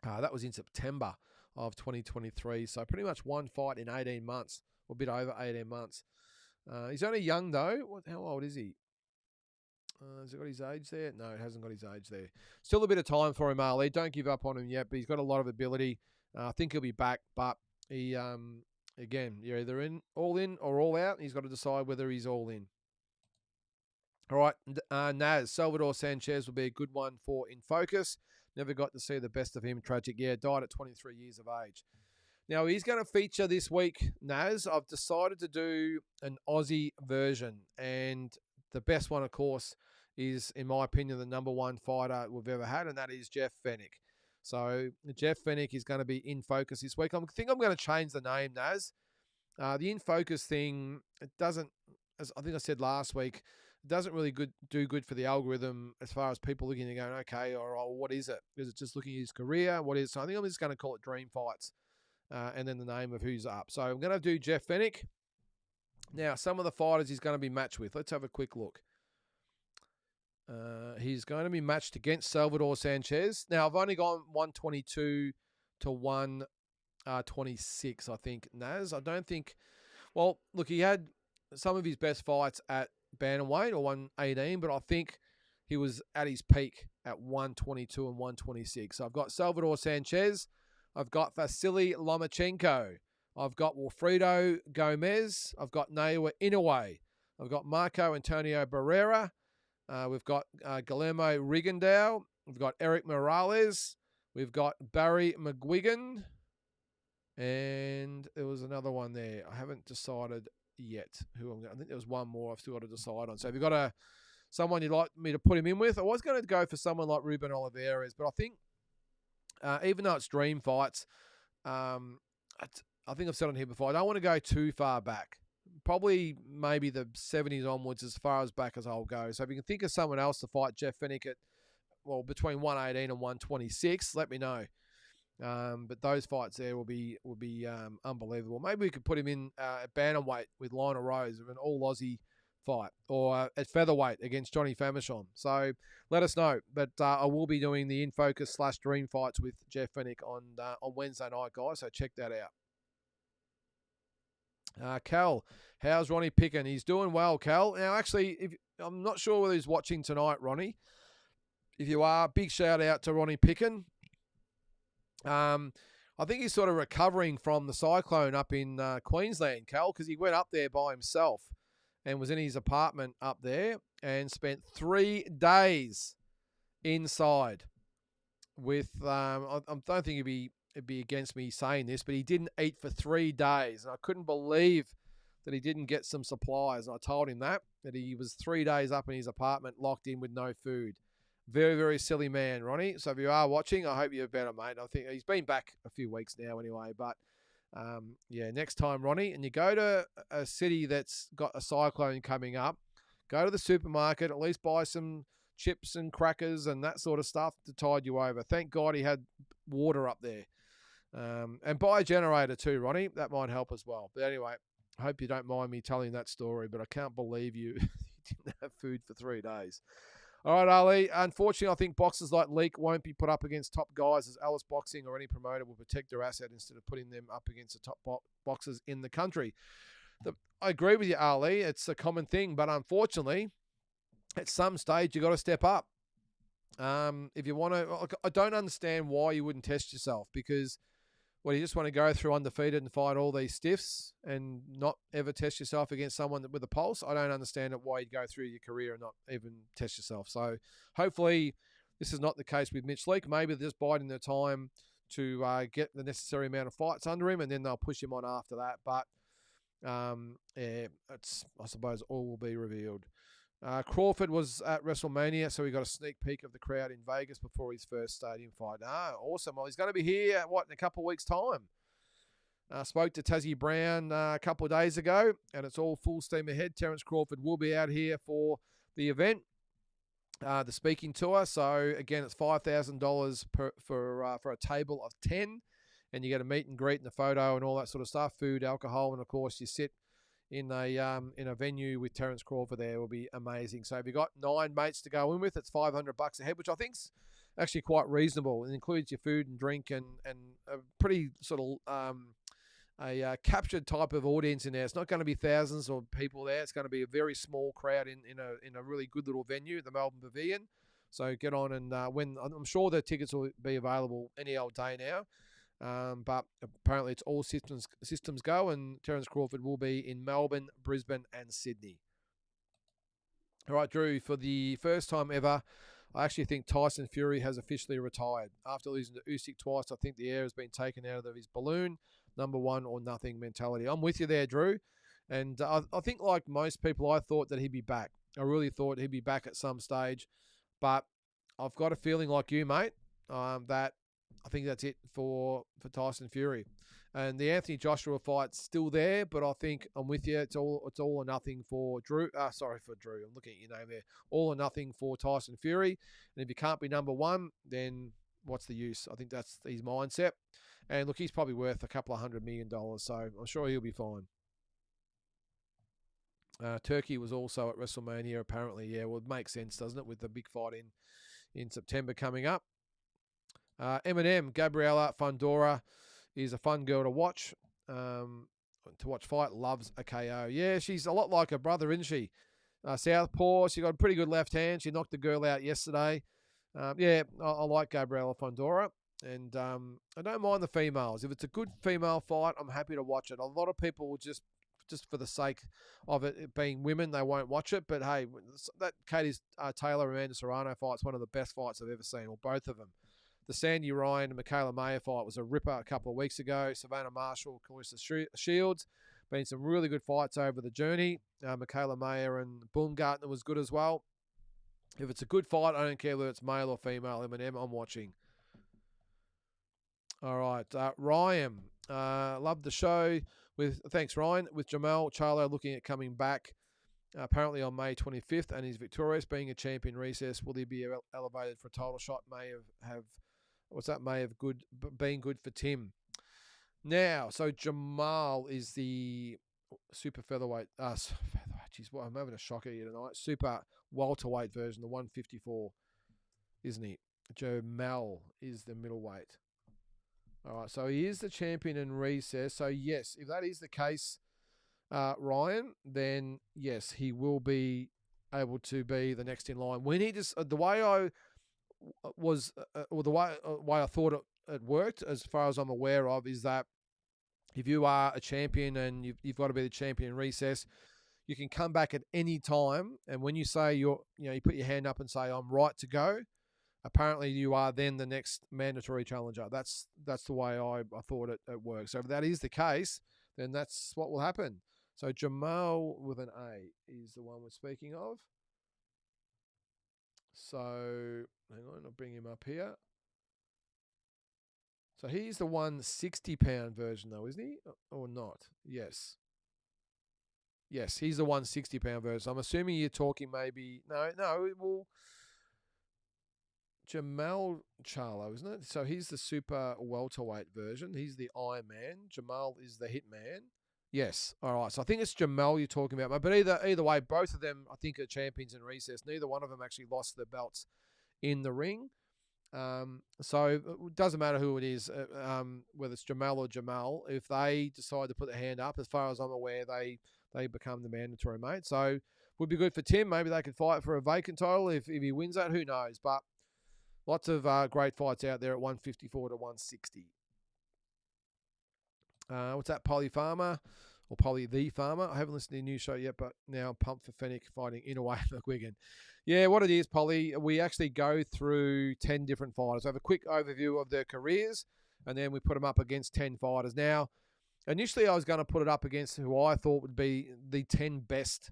That was in September of 2023. So pretty much one fight in 18 months, or a bit over 18 months. He's only young though. How old is he? Has it got his age there? No, it hasn't got his age there. Still a bit of time for him, Ali. Don't give up on him yet, but he's got a lot of ability. I think he'll be back, but he, again, you're either in or all out. He's got to decide whether he's all in. All right, Naz, Salvador Sanchez will be a good one for In Focus. Never got to see the best of him. Tragic. Yeah, died at 23 years of age. Now, he's going to feature this week, Naz. I've decided to do an Aussie version. And the best one, of course, is, in my opinion, the number one fighter we've ever had, and that is Jeff Fenech. So Jeff Fenech is going to be In Focus this week. I think I'm going to change the name, Naz. The In Focus thing, it doesn't, as I think I said last week, doesn't really do good for the algorithm as far as people looking and going, okay, or what is it? Is it just looking at his career? What is it? So I think I'm just going to call it Dream Fights, and then the name of who's up. So I'm going to do Jeff Fenech. Now, some of the fighters he's going to be matched with. Let's have a quick look. He's going to be matched against Salvador Sanchez. Now, I've only gone 122 to 126, I think, Naz. I don't think... Well, look, he had some of his best fights at bantamweight, or 118, but I think he was at his peak at 122 and 126. So I've got Salvador Sanchez. I've got Vasily Lomachenko. I've got Wilfredo Gomez. I've got Naoya Inoue. I've got Marco Antonio Barrera. We've got Guillermo Rigondeaux. We've got Eric Morales. We've got Barry McGuigan. And there was another one there. I haven't decided yet I think there was one more I've still got to decide on. So if you've got someone you'd like me to put him in with, I was going to go for someone like Ruben Olivares, but I think even though it's dream fights, I think I've said on here before, I don't want to go too far back. Probably maybe the 70s onwards as far as back as I'll go. So if you can think of someone else to fight Jeff Fenech at, between 118 and 126, let me know. But those fights there will be unbelievable. Maybe we could put him in at bantamweight with Lionel Rose of an all Aussie fight, or at featherweight against Johnny Famechon. So let us know. But I will be doing the In Focus / Dream Fights with Jeff Fenech on Wednesday night, guys. So check that out. Cal, how's Ronnie Picken? He's doing well, Cal. Now, actually, I'm not sure whether he's watching tonight, Ronnie. If you are, big shout out to Ronnie Picken. I think he's sort of recovering from the cyclone up in Queensland, Cal, because he went up there by himself and was in his apartment up there and spent 3 days inside with. I don't think it'd be against me saying this, but he didn't eat for 3 days, and I couldn't believe that he didn't get some supplies. And I told him that he was 3 days up in his apartment, locked in with no food. Very, very silly man, Ronnie. So if you are watching, I hope you're better, mate. I think he's been back a few weeks now anyway. But, yeah, next time, Ronnie, and you go to a city that's got a cyclone coming up, go to the supermarket, at least buy some chips and crackers and that sort of stuff to tide you over. Thank God he had water up there. And buy a generator too, Ronnie. That might help as well. But anyway, I hope you don't mind me telling that story, but I can't believe you didn't have food for 3 days. All right, Ali. Unfortunately, I think boxers like Leak won't be put up against top guys, as Alice Boxing or any promoter will protect their asset instead of putting them up against the top boxers in the country. I agree with you, Ali. It's a common thing, but unfortunately, at some stage, you got to step up. If you want to, I don't understand why you wouldn't test yourself, because you just want to go through undefeated and fight all these stiffs and not ever test yourself against someone with a pulse. I don't understand why you'd go through your career and not even test yourself. So hopefully this is not the case with Mitch Leak. Maybe they're just biding their time to get the necessary amount of fights under him, and then they'll push him on after that. But yeah, I suppose all will be revealed. Crawford was at WrestleMania, so we got a sneak peek of the crowd in Vegas before his first stadium fight. Awesome. Well, he's going to be here, in a couple of weeks' time. Spoke to Tazzy Brown a couple of days ago, and it's all full steam ahead. Terence Crawford will be out here for the event, the speaking tour. So, again, it's $5,000 for a table of 10, and you get a meet and greet and a photo and all that sort of stuff, food, alcohol, and, of course, you sit in a venue with Terence Crawford there will be amazing. So if you've got 9 mates to go in with, it's $500 a head, which I think's actually quite reasonable. It includes your food and drink and a pretty sort of a captured type of audience in there. It's not going to be thousands of people there. It's going to be a very small crowd in a really good little venue, the Melbourne Pavilion. So get on and when I'm sure the tickets will be available any old day now. But apparently it's all systems go, and Terence Crawford will be in Melbourne, Brisbane, and Sydney. All right, Drew, for the first time ever, I actually think Tyson Fury has officially retired. After losing to Usyk twice, I think the air has been taken out of his balloon. Number one or nothing mentality. I'm with you there, Drew. And I think, like most people, I thought that he'd be back. I really thought he'd be back at some stage. But I've got a feeling like you, mate, that I think that's it for Tyson Fury. And the Anthony Joshua fight's still there, but I think I'm with you. It's all or nothing for Drew. Sorry for Drew. I'm looking at your name there. All or nothing for Tyson Fury. And if you can't be number one, then what's the use? I think that's his mindset. And look, he's probably worth a couple of $100 million, so I'm sure he'll be fine. Turkey was also at WrestleMania, apparently. Yeah, well, it makes sense, doesn't it, with the big fight in September coming up. Eminem, Gabriela Fundora is a fun girl to watch. Fight. Loves a KO. Yeah, she's a lot like her brother, isn't she? Southpaw. She got a pretty good left hand. She knocked the girl out yesterday. I like Gabriela Fundora. And I don't mind the females. If it's a good female fight, I'm happy to watch it. A lot of people will just for the sake of it being women, they won't watch it. But hey, that Katie Taylor Amanda Serrano fight's one of the best fights I've ever seen, or both of them. The Sandy Ryan and Michaela Mayer fight was a ripper a couple of weeks ago. Savannah Marshall, Clarissa Shields. Been some really good fights over the journey. Michaela Mayer and Baumgartner was good as well. If it's a good fight, I don't care whether it's male or female. Eminem, I'm watching. All right, Ryan. Loved the show. Thanks, Ryan. With Jamal Charlo looking at coming back apparently on May 25th, and he's victorious, being a champion recess. Will he be elevated for a title shot? May have been good for Tim. Now, so Jamal is the super featherweight. Jeez, I'm having a shocker here tonight. Super welterweight version, the 154, isn't he? Jamal is the middleweight. All right, so he is the champion in recess. So, yes, if that is the case, Ryan, then, yes, he will be able to be the next in line. We need to, the way I was, or the way I thought it worked, as far as I'm aware of, is that if you are a champion and you've got to be the champion in recess, you can come back at any time. And when you say you put your hand up and say, I'm right to go, apparently you are then the next mandatory challenger. That's the way I thought it works. So if that is the case, then that's what will happen. So Jamal with an A is the one we're speaking of. So hang on, I'll bring him up here. So he's the 160-pound version though, isn't he? Or not? Yes. Yes, he's the 160-pound version. I'm assuming you're talking maybe... No, well... Jamal Charlo, isn't it? So he's the super welterweight version. He's the Iron Man. Jamal is the Hitman. Yes. All right. So I think it's Jamal you're talking about. But either way, both of them, I think, are champions in recess. Neither one of them actually lost their belts in the ring. So it doesn't matter who it is, whether it's Jamal or Jamal. If they decide to put their hand up, as far as I'm aware, they become the mandatory, mate. So would be good for Tim. Maybe they could fight for a vacant title if he wins that. Who knows? But lots of great fights out there at 154 to 160. What's that, Polly Farmer? Or Polly the Farmer? I haven't listened to the new show yet, but now I'm pumped for Fennick fighting Inoue McGuigan. Yeah, what it is, Polly, we actually go through 10 different fighters. We have a quick overview of their careers, and then we put them up against 10 fighters. Now, initially I was going to put it up against who I thought would be the 10 best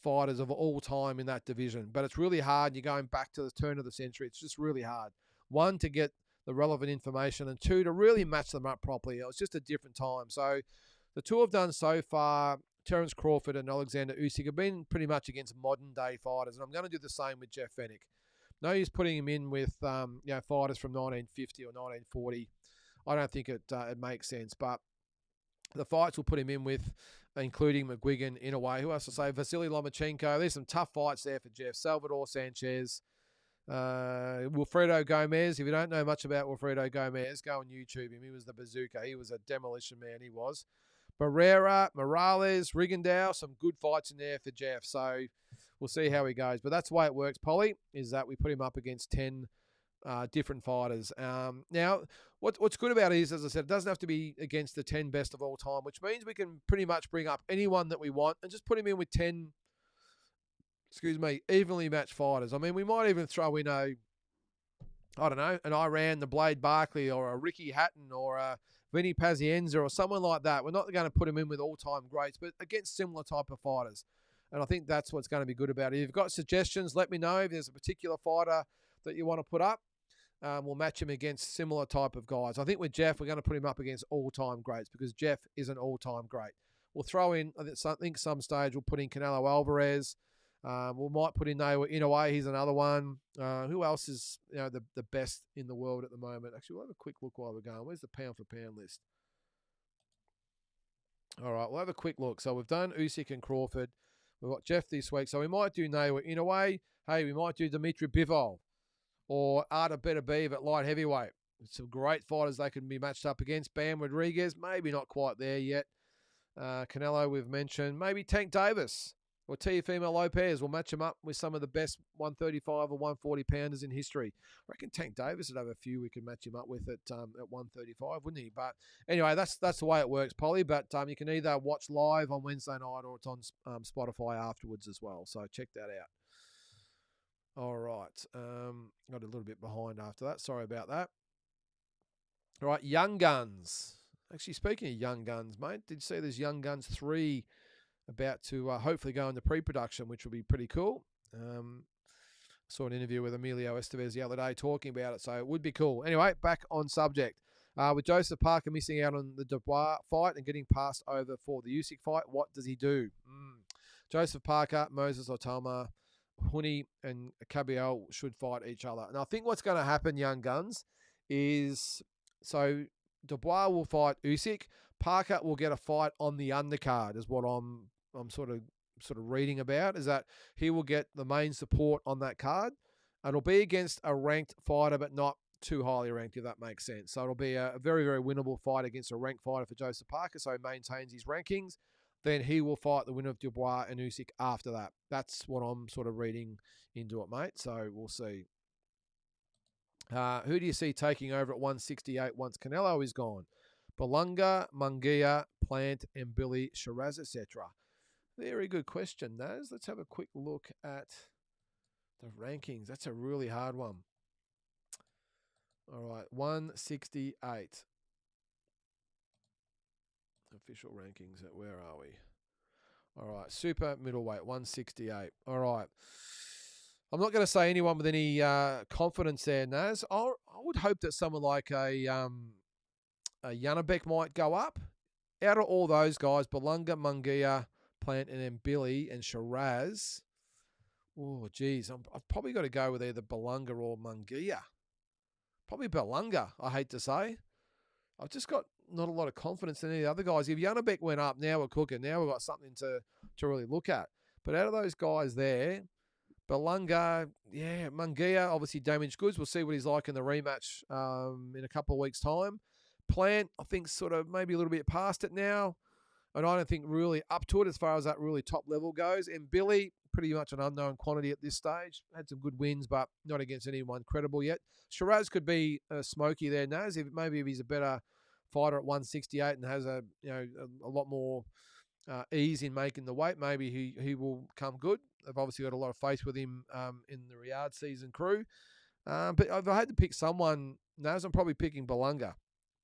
fighters of all time in that division. But it's really hard. You're going back to the turn of the century. It's just really hard. One, to get the relevant information, and two, to really match them up properly. It was just a different time. So the two I've done so far, Terence Crawford and Alexander Usyk, have been pretty much against modern-day fighters, and I'm going to do the same with Jeff Fennick. No use putting him in with fighters from 1950 or 1940. I don't think it makes sense, but the fights we'll put him in with, including McGuigan, in a way. Who else to say? Vasily Lomachenko. There's some tough fights there for Jeff. Salvador Sanchez. Wilfredo Gomez. If you don't know much about Wilfredo Gomez, go on YouTube him. He was the bazooka. He was a demolition man, he was. Barrera, Morales, Rigondeaux. Some good fights in there for Jeff. So we'll see how he goes. But that's the way it works, Polly, is that we put him up against 10 different fighters. Now, what's good about it is, as I said, it doesn't have to be against the 10 best of all time, which means we can pretty much bring up anyone that we want and just put him in with 10, evenly matched fighters. I mean, we might even throw in an Iran, the Blade Barkley, or a Ricky Hatton, or a Vinny Pazienza, or someone like that. We're not going to put him in with all-time greats, but against similar type of fighters. And I think that's what's going to be good about it. If you've got suggestions, let me know. If there's a particular fighter that you want to put up, we'll match him against similar type of guys. I think with Jeff, we're going to put him up against all-time greats because Jeff is an all-time great. We'll throw in, I think some stage we'll put in Canelo Alvarez. We might put in Inoue. He's another one. Who else is the best in the world at the moment? Actually, we'll have a quick look while we're going. Where's the pound-for-pound list? All right, we'll have a quick look. So we've done Usyk and Crawford. We've got Jeff this week. So we might do Inoue. Hey, we might do Dimitri Bivol or Artur Beterbiev at light heavyweight. Some great fighters they can be matched up against. Bam Rodriguez, maybe not quite there yet. Canelo, we've mentioned. Maybe Tank Davis or Teofimo Lopez. We'll match him up with some of the best 135 or 140 pounders in history. I reckon Tank Davis would have a few we could match him up with at 135, wouldn't he? But anyway, that's the way it works, Polly. But you can either watch live on Wednesday night or it's on Spotify afterwards as well. So check that out. All right. Got a little bit behind after that. Sorry about that. All right, Young Guns. Actually, speaking of Young Guns, mate, did you see there's Young Guns 3 about to hopefully go into pre-production, which will be pretty cool. Saw an interview with Emilio Estevez the other day talking about it, so it would be cool. Anyway, back on subject. With Joseph Parker missing out on the Dubois fight and getting passed over for the Usyk fight, what does he do? Joseph Parker, Moses Otama, Huni and Cabiel should fight each other. And I think what's going to happen, Young Guns, is so Dubois will fight Usyk. Parker will get a fight on the undercard, is what I'm sort of reading about, is that he will get the main support on that card. And it'll be against a ranked fighter, but not too highly ranked, if that makes sense. So it'll be a very, very winnable fight against a ranked fighter for Joseph Parker, so he maintains his rankings. Then he will fight the winner of Dubois and Usyk after that. That's what I'm sort of reading into it, mate. So we'll see. Who do you see taking over at 168 once Canelo is gone? Belunga, Mungia, Plant, and Billy, Shiraz, etc. Very good question, Naz. Let's have a quick look at the rankings. That's a really hard one. All right, 168. Official rankings. Where are we? All right, super middleweight, 168. All right. I'm not going to say anyone with any confidence there, Naz. I would hope that someone like a Janabek might go up. Out of all those guys, Belunga, Mungia, Plant, and then Billy and Shiraz. Oh, geez. I've probably got to go with either Belunga or Mungia. Probably Belunga, I hate to say. I've just got not a lot of confidence in any of the other guys. If Janabek went up, now we're cooking. Now we've got something to really look at. But out of those guys there, Belunga, yeah, Mungia, obviously damaged goods. We'll see what he's like in the rematch in a couple of weeks' time. Plant, I think, sort of maybe a little bit past it now. And I don't think really up to it as far as that really top level goes. And Billy, pretty much an unknown quantity at this stage. Had some good wins, but not against anyone credible yet. Shiraz could be smoky there, Naz. Maybe if he's a better fighter at 168 and has a lot more ease in making the weight, maybe he will come good. I've obviously got a lot of faith with him in the Riyadh season crew. But if I had to pick someone, Naz, I'm probably picking Belunga,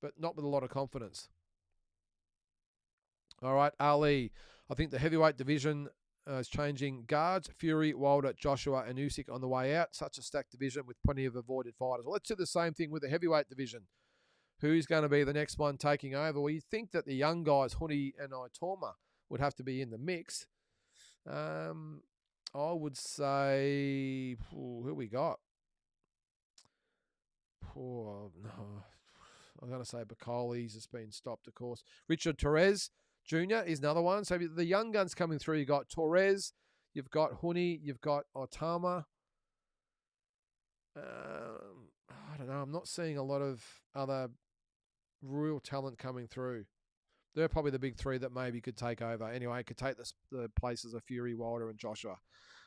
but not with a lot of confidence. All right, Ali. I think the heavyweight division is changing guards. Fury, Wilder, Joshua, and Usyk on the way out. Such a stacked division with plenty of avoided fighters. Well, let's do the same thing with the heavyweight division. Who's going to be the next one taking over? Well, you think that the young guys, Huni and Itoma, would have to be in the mix. I would say, who we got? No. I'm going to say Bacoli's has been stopped, of course. Richard Torres Jr. is another one. So the young guns coming through, you've got Torres, you've got Huni, you've got Itoma. I don't know. I'm not seeing a lot of other real talent coming through. They're probably the big three that maybe could take over. Anyway, could take the places of Fury, Wilder, and Joshua.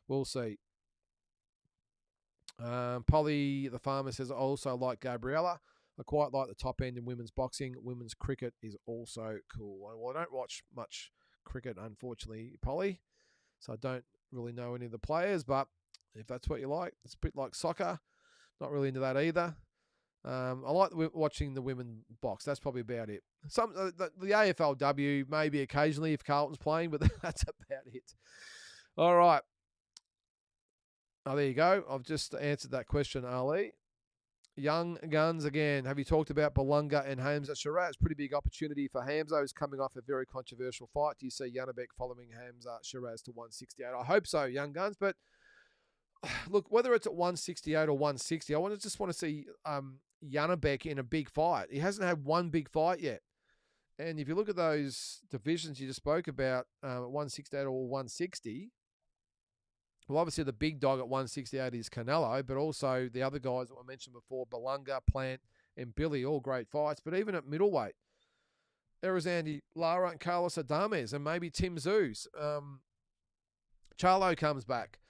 We'll see. Polly, the farmer, says, I also like Gabriella. I quite like the top end in women's boxing. Women's cricket is also cool. Well, I don't watch much cricket, unfortunately, Polly, so I don't really know any of the players, but if that's what you like, it's a bit like soccer. Not really into that either. I like watching the women box. That's probably about it. The AFLW, maybe occasionally if Carlton's playing, but that's about it. All right. Oh, there you go. I've just answered that question, Ali. Young guns again. Have you talked about Belunga and Hamza Shiraz? Pretty big opportunity for Hamza, who's coming off a very controversial fight. Do you see Janabek following Hamza Shiraz to 168? I hope so, young guns. But look, whether it's at 168 or 160, I just want to see Janabek in a big fight. He hasn't had one big fight yet. And if you look at those divisions you just spoke about, 168 or 160, well, obviously the big dog at 168 is Canelo, but also the other guys that I mentioned before, Belunga, Plant, and Billy, all great fights. But even at middleweight, there is Andy Lara and Carlos Adames, and maybe Tim Zeus. Charlo comes back.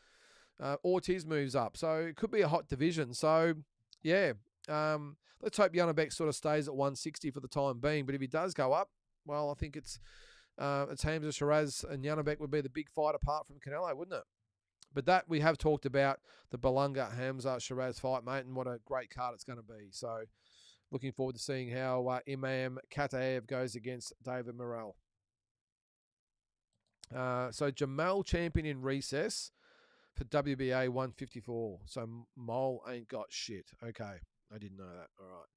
Ortiz moves up. So it could be a hot division. So, yeah, let's hope Janabek sort of stays at 160 for the time being. But if he does go up, well, I think it's Hamza Shiraz and Janabek would be the big fight apart from Canelo, wouldn't it? But that we have talked about the Belunga Hamza Shiraz fight, mate, and what a great card it's going to be. So looking forward to seeing how Imam Kataev goes against David Morrell. So Jamal champion in recess for WBA 154. So Mole ain't got shit. Okay, I didn't know that. All right.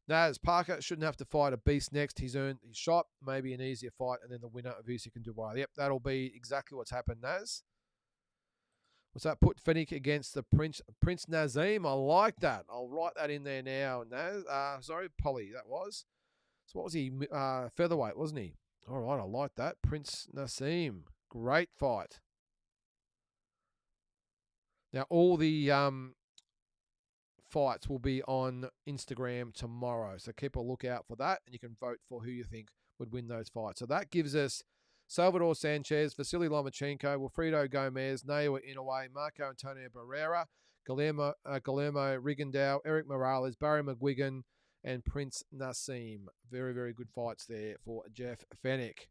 Naz, Parker shouldn't have to fight a beast next. He's earned his shot, maybe an easier fight, and then the winner of Usyk and Dubai. Yep, that'll be exactly what's happened, Naz. What's that? Put Fennick against the Prince Nazim. I like that. I'll write that in there now. Naz, sorry, Polly, that was. So what was he? Featherweight, wasn't he? All right, I like that. Prince Nazim. Great fight. Now, all the fights will be on Instagram tomorrow. So keep a lookout for that, and you can vote for who you think would win those fights. So that gives us Salvador Sanchez, Vasily Lomachenko, Wilfredo Gomez, Naoya Inoue, Marco Antonio Barrera, Guillermo Rigondeaux, Eric Morales, Barry McGuigan, and Prince Nassim. Very, very good fights there for Jeff Fennick.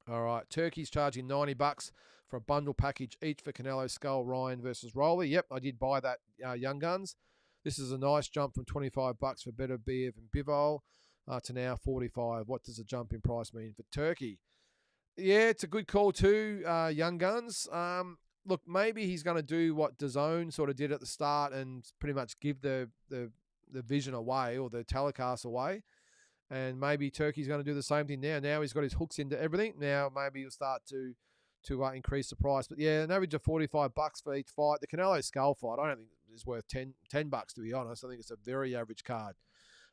All right, Turkey's charging $90 for a bundle package each for Canelo, Skull, Ryan versus Rolly. Yep, I did buy that Young Guns. This is a nice jump from $25 for Better Beev and Bivol to now $45. What does the jump in price mean for Turkey? Yeah, it's a good call too, Young Guns. Look, maybe he's going to do what DAZN sort of did at the start and pretty much give the vision away or the telecast away. And maybe Turkey's going to do the same thing now. Now he's got his hooks into everything. Now maybe he'll start to increase the price. But yeah, an average of $45 for each fight. The Canelo Skull fight, I don't think is worth $10 to be honest. I think it's a very average card.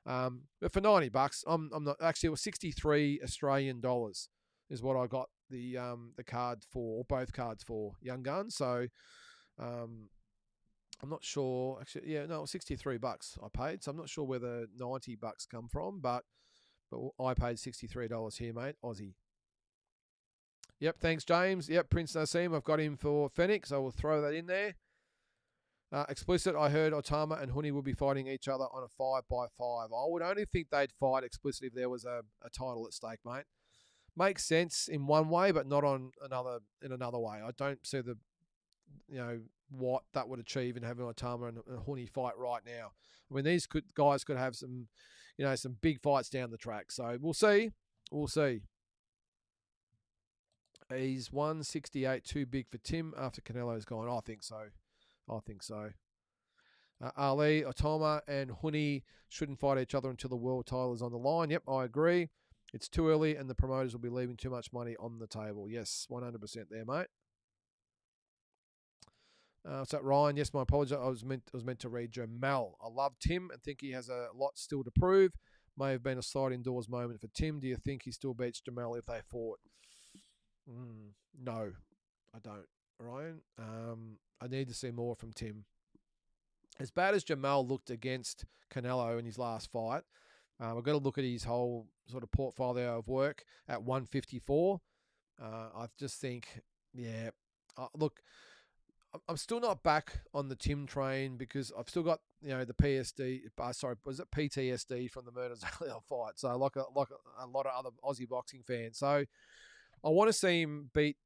But for $90, I'm not actually. It was 63 Australian dollars is what I got the card for, or both cards for Young Guns. So I'm not sure. Actually, yeah, no, $63 I paid. So I'm not sure where the $90 come from, but I paid $63 here, mate. Aussie. Yep, thanks, James. Yep, Prince Nassim. I've got him for Fennick, so we'll throw that in there. Explicit, I heard Otama and Huni will be fighting each other on a 5x5. I would only think they'd fight Explicit if there was a title at stake, mate. Makes sense in one way, but not on another way. I don't see what that would achieve in having Otama and Huni fight right now. I mean, these guys could have some big fights down the track. So we'll see. We'll see. He's 168 too big for Tim after Canelo's gone. I think so. Ali, Otama, and Huni shouldn't fight each other until the world title is on the line. Yep, I agree. It's too early, and the promoters will be leaving too much money on the table. Yes, 100% there, mate. What's that, Ryan? Yes, my apologies. I was meant to read Jamal. I love Tim and think he has a lot still to prove. May have been a slide indoors moment for Tim. Do you think he still beats Jamal if they fought? No, I don't, Ryan. I need to see more from Tim. As bad as Jamal looked against Canelo in his last fight, I've got to look at his whole sort of portfolio of work at 154. I just think, yeah, look, I'm still not back on the Tim train because I've still got the PSD. Was it PTSD from the Murders fight? So like a lot of other Aussie boxing fans. So I want to see him beat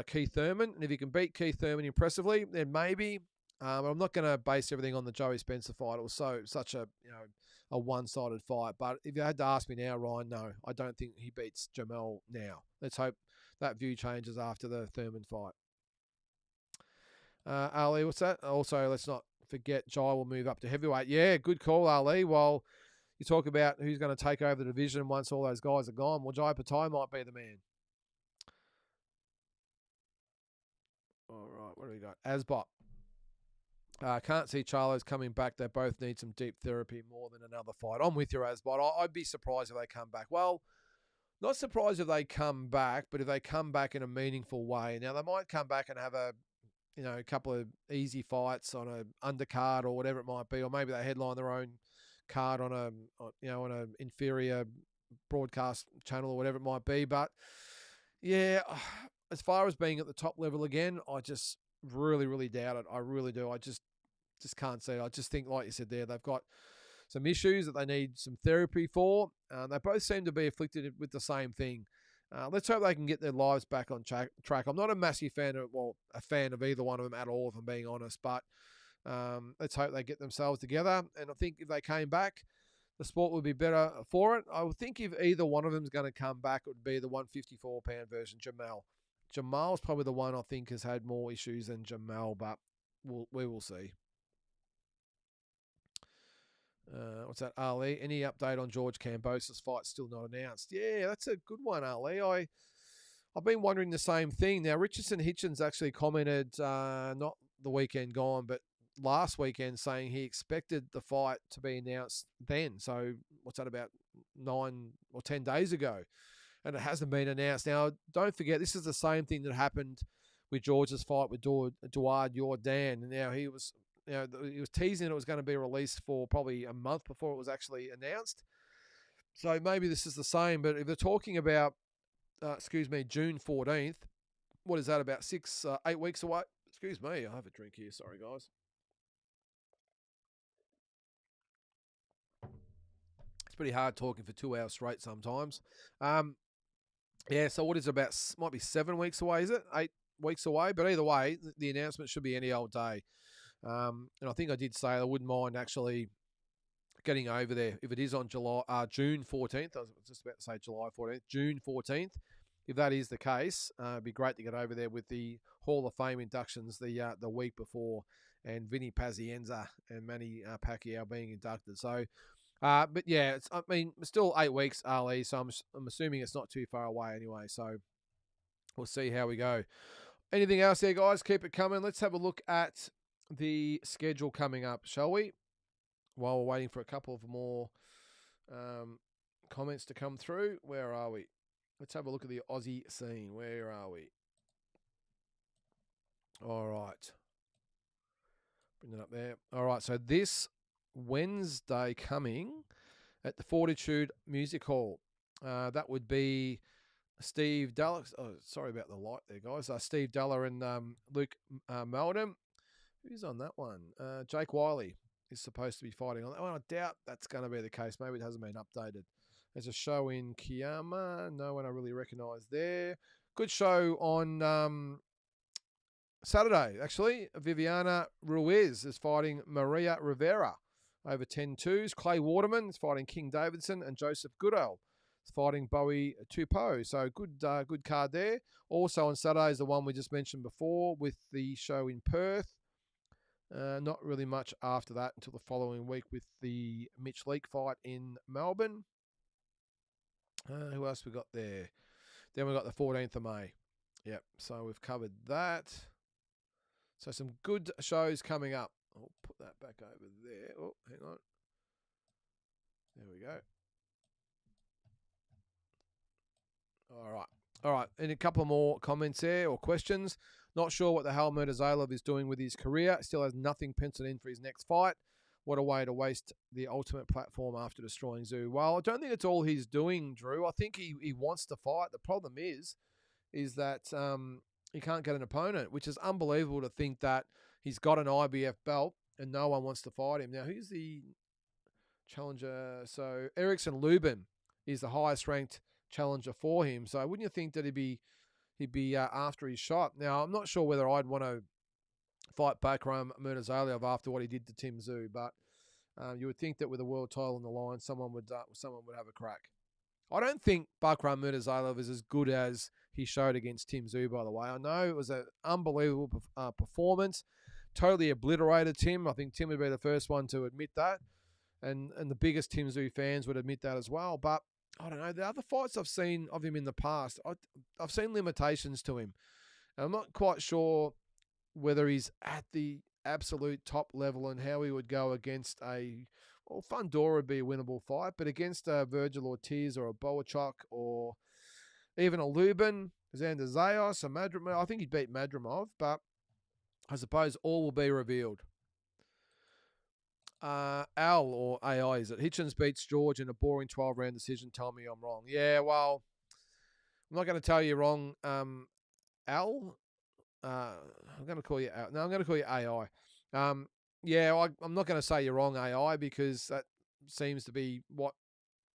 Keith Thurman, and if he can beat Keith Thurman impressively, then maybe. I'm not going to base everything on the Joey Spencer fight. It was such a one-sided fight. But if you had to ask me now, Ryan, no, I don't think he beats Jamal now. Let's hope that view changes after the Thurman fight. Ali, what's that? Also, let's not forget Jai will move up to heavyweight. Yeah, good call, Ali. While you talk about who's going to take over the division once all those guys are gone, well, Jai Patai might be the man. All right, what do we got? Asbot. Can't see Charlo's coming back. They both need some deep therapy more than another fight. I'm with you, Asbot. I'd be surprised if they come back. Well, not surprised if they come back, but if they come back in a meaningful way. Now, they might come back and have a couple of easy fights on an undercard or whatever it might be, or maybe they headline their own card on an inferior broadcast channel or whatever it might be. But yeah, as far as being at the top level again, I just really, really doubt it. I really do. I just can't see it. I just think, like you said there, they've got some issues that they need some therapy for. They both seem to be afflicted with the same thing. Let's hope they can get their lives back on track. I'm not a massive fan a fan of either one of them at all, if I'm being honest. But let's hope they get themselves together. And I think if they came back, the sport would be better for it. I would think if either one of them is going to come back, it would be the 154-pound version, Jamal. Jamal's probably the one I think has had more issues than Jamal, but we will see. What's that, Ali? Any update on George Kambosos' fight still not announced? Yeah, that's a good one, Ali. I've been wondering the same thing. Now, Richardson Hitchens actually commented, not the weekend gone, but last weekend, saying he expected the fight to be announced then. So what's that, about 9 or 10 days ago? And it hasn't been announced. Now, don't forget, this is the same thing that happened with George's fight with Duard Jordan. And now he was teasing it was going to be released for probably a month before it was actually announced. So maybe this is the same. But if they're talking about, June 14th, what is that, about 8 weeks away? Excuse me, I have a drink here. Sorry, guys. It's pretty hard talking for 2 hours straight sometimes. Yeah, so what is it about? Might be 7 weeks away, is it? 8 weeks away? But either way, the announcement should be any old day. And I think I did say I wouldn't mind actually getting over there if it is on June 14th. I was just about to say July 14th, June 14th. If that is the case, it'd be great to get over there with the Hall of Fame inductions the week before, and Vinny Pazienza and Manny Pacquiao being inducted. So, but yeah, I mean, still 8 weeks, Ali. So I'm assuming it's not too far away anyway. So we'll see how we go. Anything else there, guys? Keep it coming. Let's have a look at the schedule coming up, shall we? While we're waiting for a couple of more comments to come through. Where are we? Let's have a look at the Aussie scene. Where are we? All right. Bring it up there. All right, so this Wednesday coming at the Fortitude Music Hall. That would be Steve Dalla. Oh, sorry about the light there, guys. Steve Dalla and Luke Meldon. Who's on that one? Jake Wiley is supposed to be fighting on that one. I doubt that's going to be the case. Maybe it hasn't been updated. There's a show in Kiama. No one I really recognise there. Good show on Saturday, actually. Viviana Ruiz is fighting Maria Rivera over 10-2s. Clay Waterman is fighting King Davidson, and Joseph Goodell is fighting Bowie Tupou. So good card there. Also on Saturday is the one we just mentioned before with the show in Perth. Not really much after that until the following week with the Mitch Leake fight in Melbourne. Who else we got there? Then we got the 14th of May. Yep, so we've covered that. So some good shows coming up. I'll put that back over there. Oh, hang on. There we go. All right. And a couple more comments there or questions. Not sure what the hell Murtazalov is doing with his career. Still has nothing penciled in for his next fight. What a way to waste the ultimate platform after destroying Zoo. Well, I don't think it's all he's doing, Drew. I think he wants to fight. The problem is that he can't get an opponent, which is unbelievable to think that he's got an IBF belt and no one wants to fight him. Now, who's the challenger? So Erickson Lubin is the highest ranked challenger for him. So wouldn't you think that he'd be after his shot? Now, I'm not sure whether I'd want to fight Bakram Murtazaliev after what he did to Tim Tszyu, but you would think that with a world title on the line, someone would have a crack. I don't think Bakram Murtazaliev is as good as he showed against Tim Tszyu, by the way. I know it was an unbelievable performance, totally obliterated Tim. I think Tim would be the first one to admit that, and the biggest Tim Tszyu fans would admit that as well. But I don't know, the other fights I've seen of him in the past, I've seen limitations to him. And I'm not quite sure whether he's at the absolute top level and how he would go against Fundora would be a winnable fight, but against a Virgil Ortiz or a Boachuk or even a Lubin, Xander Zayos, or Madrimov. I think he'd beat Madrimov, but I suppose all will be revealed. Al or AI, is it? Hitchens beats George in a boring 12-round decision. Tell me I'm wrong. Yeah, well, I'm not going to tell you wrong, Al. I'm going to call you Al. No, I'm going to call you AI. Yeah, I'm not going to say you're wrong, AI, because that seems to be what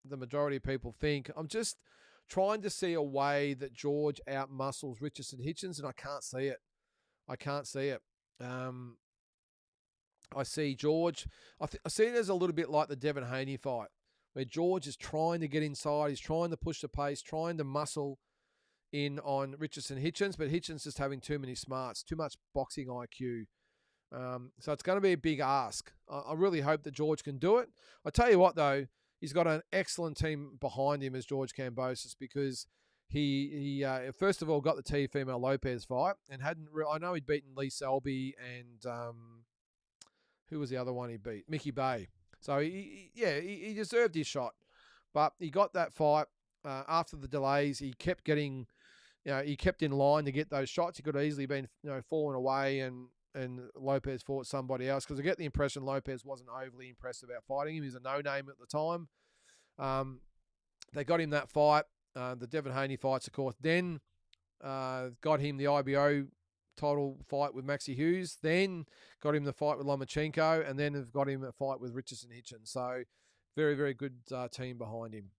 the majority of people think. I'm just trying to see a way that George outmuscles Richardson Hitchens, and I can't see it. I see George. I see it as a little bit like the Devin Haney fight, where George is trying to get inside. He's trying to push the pace, trying to muscle in on Richardson Hitchens, but Hitchens just having too many smarts, too much boxing IQ. So it's going to be a big ask. I really hope that George can do it. I tell you what, though, he's got an excellent team behind him as George Kambosos, because he first of all got the Teofimo Lopez fight and hadn't. I know he'd beaten Lee Selby and who was the other one he beat? Mickey Bay. So he deserved his shot, but he got that fight after the delays. He kept getting, he kept in line to get those shots. He could have easily been falling away and Lopez fought somebody else, because I get the impression Lopez wasn't overly impressed about fighting him. He's a no-name at the time. They got him that fight. The Devin Haney fights, of course, then got him the IBO title fight with Maxi Hughes, then got him the fight with Lomachenko, and then have got him a fight with Richardson Hitchens. So very, very good team behind him.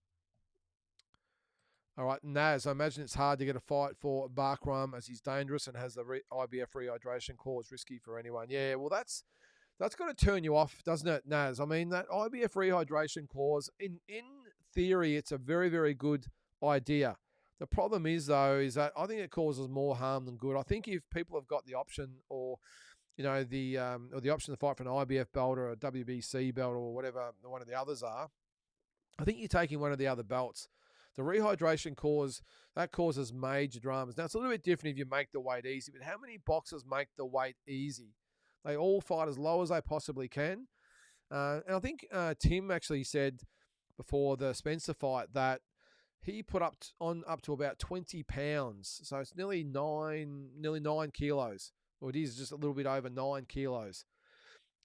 All right, Naz, I imagine it's hard to get a fight for Barkram as he's dangerous and has the IBF rehydration clause, risky for anyone. Yeah, well, that's got to turn you off, doesn't it, Naz? I mean, that IBF rehydration clause, in theory, it's a very, very good idea. The problem is, though, is that I think it causes more harm than good. I think if people have got the option or the option to fight for an IBF belt or a WBC belt or whatever one of the others are, I think you're taking one of the other belts. The rehydration causes major dramas. Now, it's a little bit different if you make the weight easy, but how many boxers make the weight easy? They all fight as low as they possibly can. And I think Tim actually said before the Spencer fight that he put up to about 20 pounds. So it's nearly 9 kilos. Well, it is just a little bit over 9 kilos.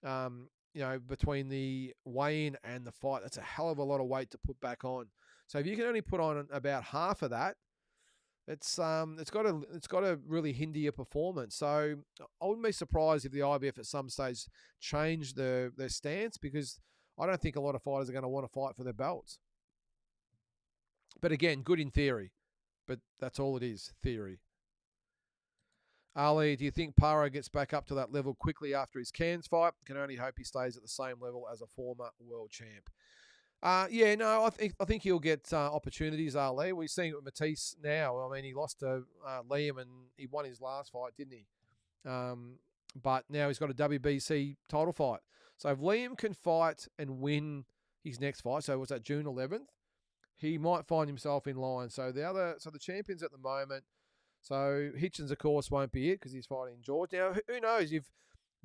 Between the weigh-in and the fight, that's a hell of a lot of weight to put back on. So if you can only put on about half of that, it's got to really hinder your performance. So I wouldn't be surprised if the IBF at some stage changed their stance, because I don't think a lot of fighters are going to want to fight for their belts. But again, good in theory, but that's all it is, theory. Ali, do you think Para gets back up to that level quickly after his Cairns fight? Can only hope he stays at the same level as a former world champ. I think he'll get opportunities, Ali. We're seeing it with Matisse now. I mean, he lost to Liam and he won his last fight, didn't he? But now he's got a WBC title fight. So if Liam can fight and win his next fight, so was that June 11th? He might find himself in line. So the champions at the moment, so Hitchens, of course, won't be it because he's fighting George. Now, who knows if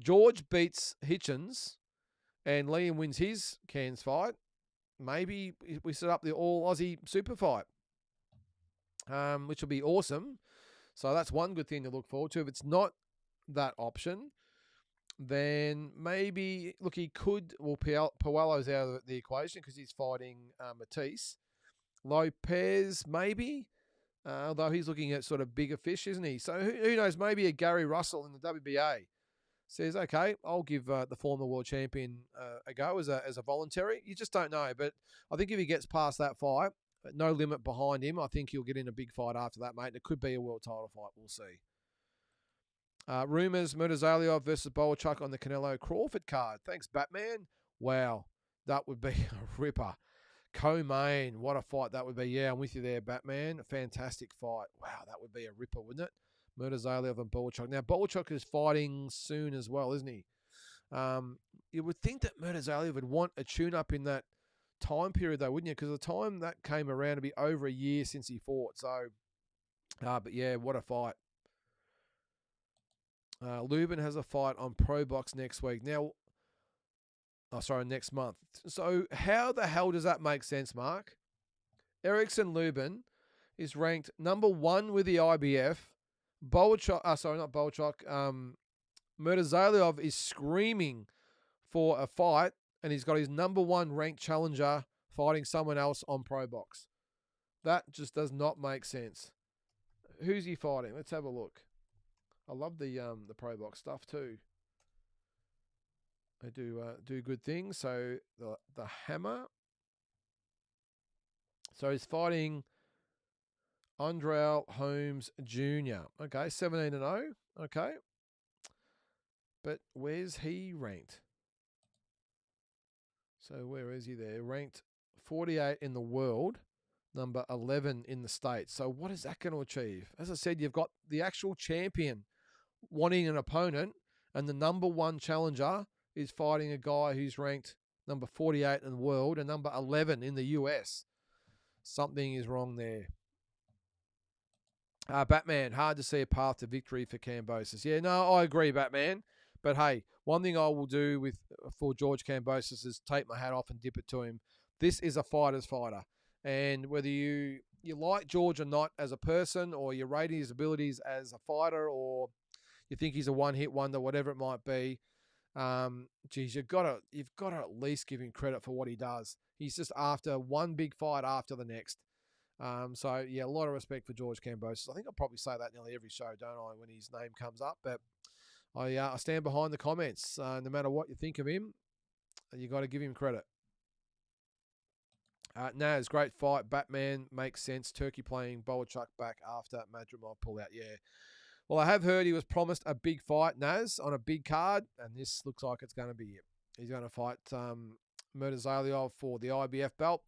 George beats Hitchens and Liam wins his Cairns fight, maybe we set up the all-Aussie super fight, which will be awesome. So that's one good thing to look forward to. If it's not that option, then maybe, look, he could, well, Puello's out of the equation because he's fighting Matisse. Lopez, maybe, although he's looking at sort of bigger fish, isn't he? So who knows, maybe a Gary Russell in the WBA says, okay, I'll give the former world champion a go as a voluntary. You just don't know. But I think if he gets past that fight, no limit behind him, I think he'll get in a big fight after that, mate. And it could be a world title fight. We'll see. Rumours, Murtazaliev versus Bowerchuk on the Canelo Crawford card. Thanks, Batman. Wow, that would be a ripper. Co-main, what a fight that would be. Yeah, I'm with you there, Batman. A fantastic fight. Wow, that would be a ripper, wouldn't it? Murtazaliev and Bowerchuk. Now, Bowerchuk is fighting soon as well, isn't he? You would think that Murtazaliev would want a tune-up in that time period, though, wouldn't you? Because the time that came around to be over a year since he fought. So, but yeah, what a fight. Lubin has a fight on Pro Box next week. Now, next month. So how the hell does that make sense, Mark? Erickson Lubin is ranked number 1 with the IBF. Murtazaliev is screaming for a fight, and he's got his number 1 ranked challenger fighting someone else on Pro Box. That just does not make sense. Who's he fighting? Let's have a look. I love the Pro Box stuff too. They do good things. So the Hammer. So he's fighting Andrell Holmes Jr. Okay, 17-0. Okay. But where's he ranked? So where is he there? Ranked 48 in the world, number 11 in the States. So what is that going to achieve? As I said, you've got the actual champion wanting an opponent, and the number 1 challenger is fighting a guy who's ranked number 48 in the world and number 11 in the US. Something is wrong there. Batman, hard to see a path to victory for Kambosos. Yeah, no, I agree, Batman. But hey, one thing I will do for George Kambosos is take my hat off and dip it to him. This is a fighter's fighter. And whether you like George or not as a person, or you're rating his abilities as a fighter, or you think he's a one-hit wonder, whatever it might be, you've got to at least give him credit for what he does. He's just after one big fight after the next. So, yeah, a lot of respect for George Kambosos. I think I'll probably say that nearly every show, don't I, when his name comes up. But I stand behind the comments. No matter what you think of him, you got to give him credit. Naz, great fight. Batman makes sense. Turkey playing Bolachuk back after Madrimov pull out. Yeah. Well, I have heard he was promised a big fight, Naz, on a big card, and this looks like it's going to be it. He's going to fight Murtazaliov for the IBF belt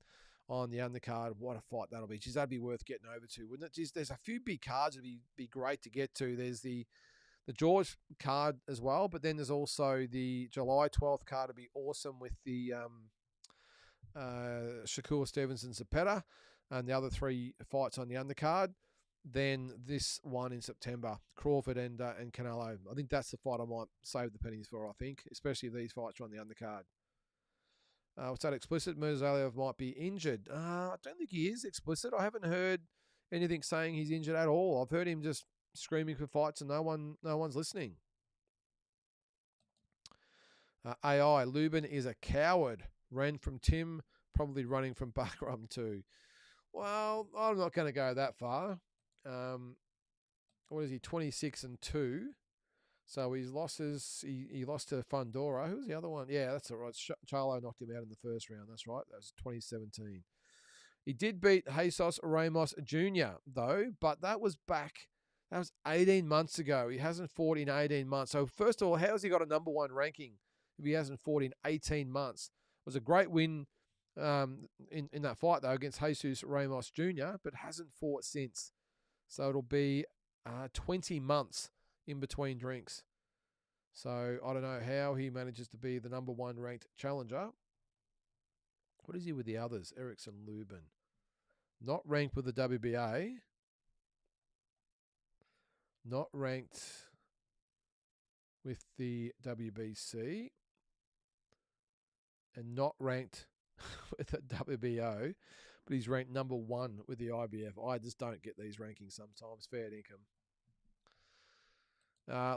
on the undercard. What a fight that'll be. Geez, that'd be worth getting over to, wouldn't it? Geez, there's a few big cards that'd be great to get to. There's the George card as well, but then there's also the July 12th card. Would be awesome with the Shakur Stevenson Zapata and the other 3 fights on the undercard. Then this one in September, Crawford and Canelo. I think that's the fight I might save the pennies for, I think, especially if these fights are on the undercard. What's that explicit? Murtazaliov might be injured. I don't think he is explicit. I haven't heard anything saying he's injured at all. I've heard him just screaming for fights and no one's listening. AI, Lubin is a coward. Ran from Tim, probably running from Buckram too. Well, I'm not going to go that far. What is he? 26-2. So his losses, he lost to Fundora. Who was the other one? Yeah, that's all right. Charlo knocked him out in the first round. That's right. That was 2017. He did beat Jesus Ramos Jr., though, but that was 18 months ago. He hasn't fought in 18 months. So first of all, how has he got a number 1 ranking if he hasn't fought in 18 months? It was a great win in that fight, though, against Jesus Ramos Jr., but hasn't fought since. So it'll be 20 months in between drinks. So I don't know how he manages to be the number 1 ranked challenger. What is he with the others? Erickson Lubin. Not ranked with the WBA. Not ranked with the WBC. And not ranked with the WBO. But he's ranked number 1 with the IBF. I just don't get these rankings sometimes. Fair income.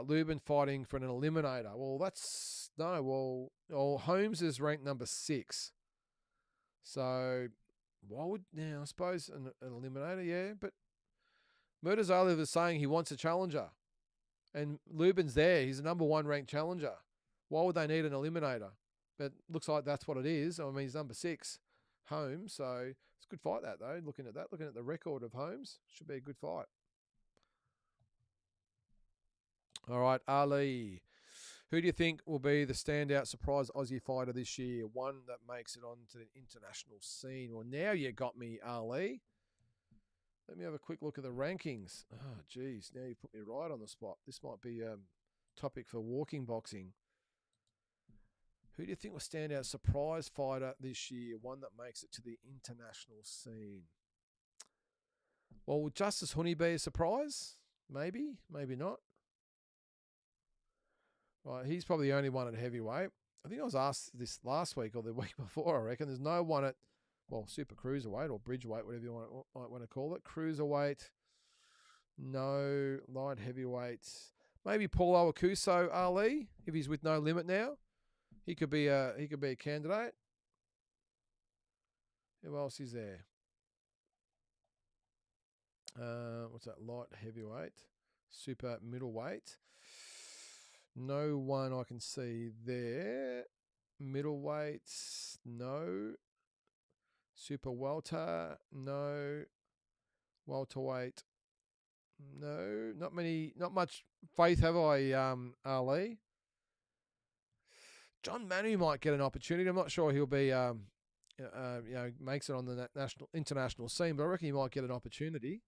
Lubin fighting for an eliminator. Well, Holmes is ranked number 6. So, why would, I suppose an eliminator, yeah. But Murtazaliov is saying he wants a challenger. And Lubin's there. He's a number 1 ranked challenger. Why would they need an eliminator? But looks like that's what it is. I mean, he's number 6, Holmes. So, it's a good fight, that, though. Looking at the record of Holmes, should be a good fight. All right, Ali. Who do you think will be the standout surprise Aussie fighter this year? One that makes it onto the international scene. Well, now you got me, Ali. Let me have a quick look at the rankings. Oh, geez. Now you put me right on the spot. This might be a topic for walking boxing. Who do you think will stand out surprise fighter this year? One that makes it to the international scene. Well, will Justice Honey be a surprise? Maybe, maybe not. Right, he's probably the only one at heavyweight. I think I was asked this last week or the week before, I reckon. There's no one at, super cruiserweight or bridgeweight, whatever you might want to call it. Cruiserweight, no. Light heavyweight. Maybe Paulo Akuso, Ali, if he's with no limit now. He could be a candidate. Who else is there? What's that? Light heavyweight. Super middleweight. No one I can see there. Middleweight, no. Super welter, no. Welterweight, no. Not many. Not much faith have I, Ali. John Manu might get an opportunity. I'm not sure he'll be, makes it on the international scene, but I reckon he might get an opportunity.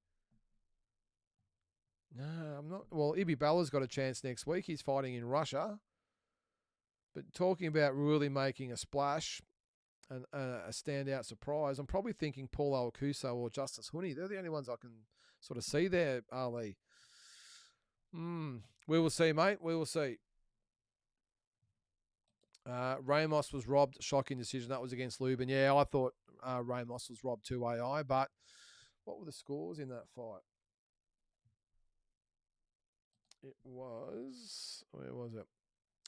No, I'm not. Well, Ibi Bella's got a chance next week. He's fighting in Russia. But talking about really making a splash and a standout surprise, I'm probably thinking Paulo Akuso or Justice Honey. They're the only ones I can sort of see there, Ali. We will see, mate. We will see. Ramos was robbed. Shocking decision. That was against Lubin. Yeah, I thought Ramos was robbed too, AI. But what were the scores in that fight? It was, where was it?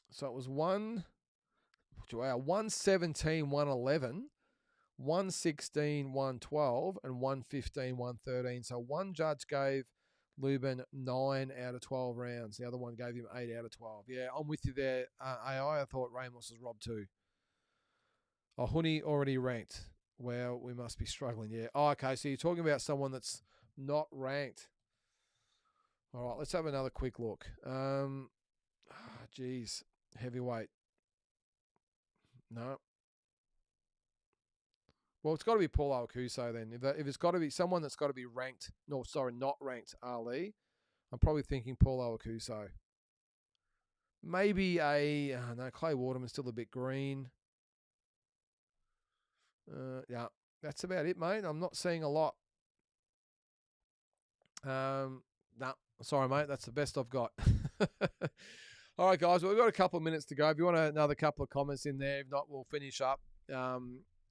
So it was 117, 111. 116, 112, and 115, 113. So one judge gave Lubin 9 out of 12 rounds. The other one gave him 8 out of 12. Yeah, I'm with you there. AI, I thought Ramos was robbed too. Oh, Huni already ranked. Well, we must be struggling. Yeah. Oh, okay, so you're talking about someone that's not ranked. All right, let's have another quick look. Geez, heavyweight. No. Well, it's got to be Paul Alcuso then. If it's got to be someone that's got to be ranked, not ranked Ali, I'm probably thinking Paul Alcuso. Maybe no, Clay Waterman's still a bit green. Yeah, that's about it, mate. I'm not seeing a lot. No, sorry, mate. That's the best I've got. All right, guys. Well, we've got a couple of minutes to go. If you want another couple of comments in there, if not, we'll finish up.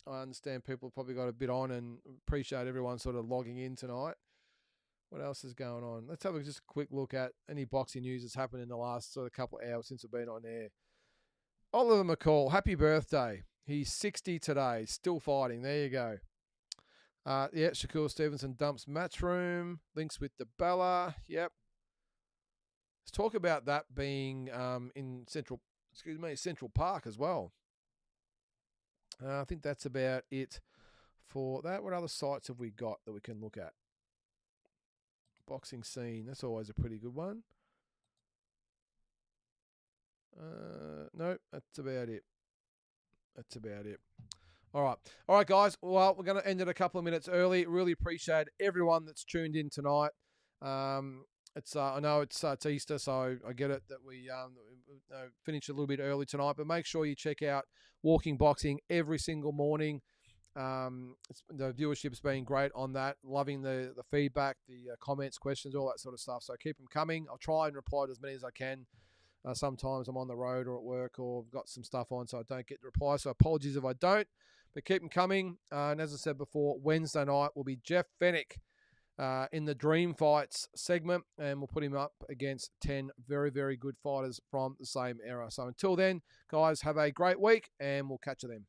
I understand people have probably got a bit on and appreciate everyone sort of logging in tonight. What else is going on? Let's have just a quick look at any boxing news that's happened in the last sort of couple of hours since I've been on air. Oliver McCall, happy birthday. He's 60 today, still fighting. There you go. Yeah, Shakur Stevenson dumps Matchroom. Links with DeBella. Yep. Let's talk about that being in Central Park as well. I think that's about it for that. What other sites have we got that we can look at? Boxing scene. That's always a pretty good one. No, that's about it. That's about it. All right, guys. Well, we're going to end it a couple of minutes early. Really appreciate everyone that's tuned in tonight. I know it's Easter, so I get it that we finish a little bit early tonight. But make sure you check out Walking Boxing every single morning. The viewership's been great on that. Loving the feedback, the comments, questions, all that sort of stuff. So keep them coming. I'll try and reply to as many as I can. Sometimes I'm on the road or at work or I've got some stuff on, so I don't get the reply. So apologies if I don't, but keep them coming. And as I said before, Wednesday night will be Jeff Fennick in the Dream Fights segment, and we'll put him up against 10 very, very good fighters from the same era. So until then, guys, have a great week, and we'll catch you then.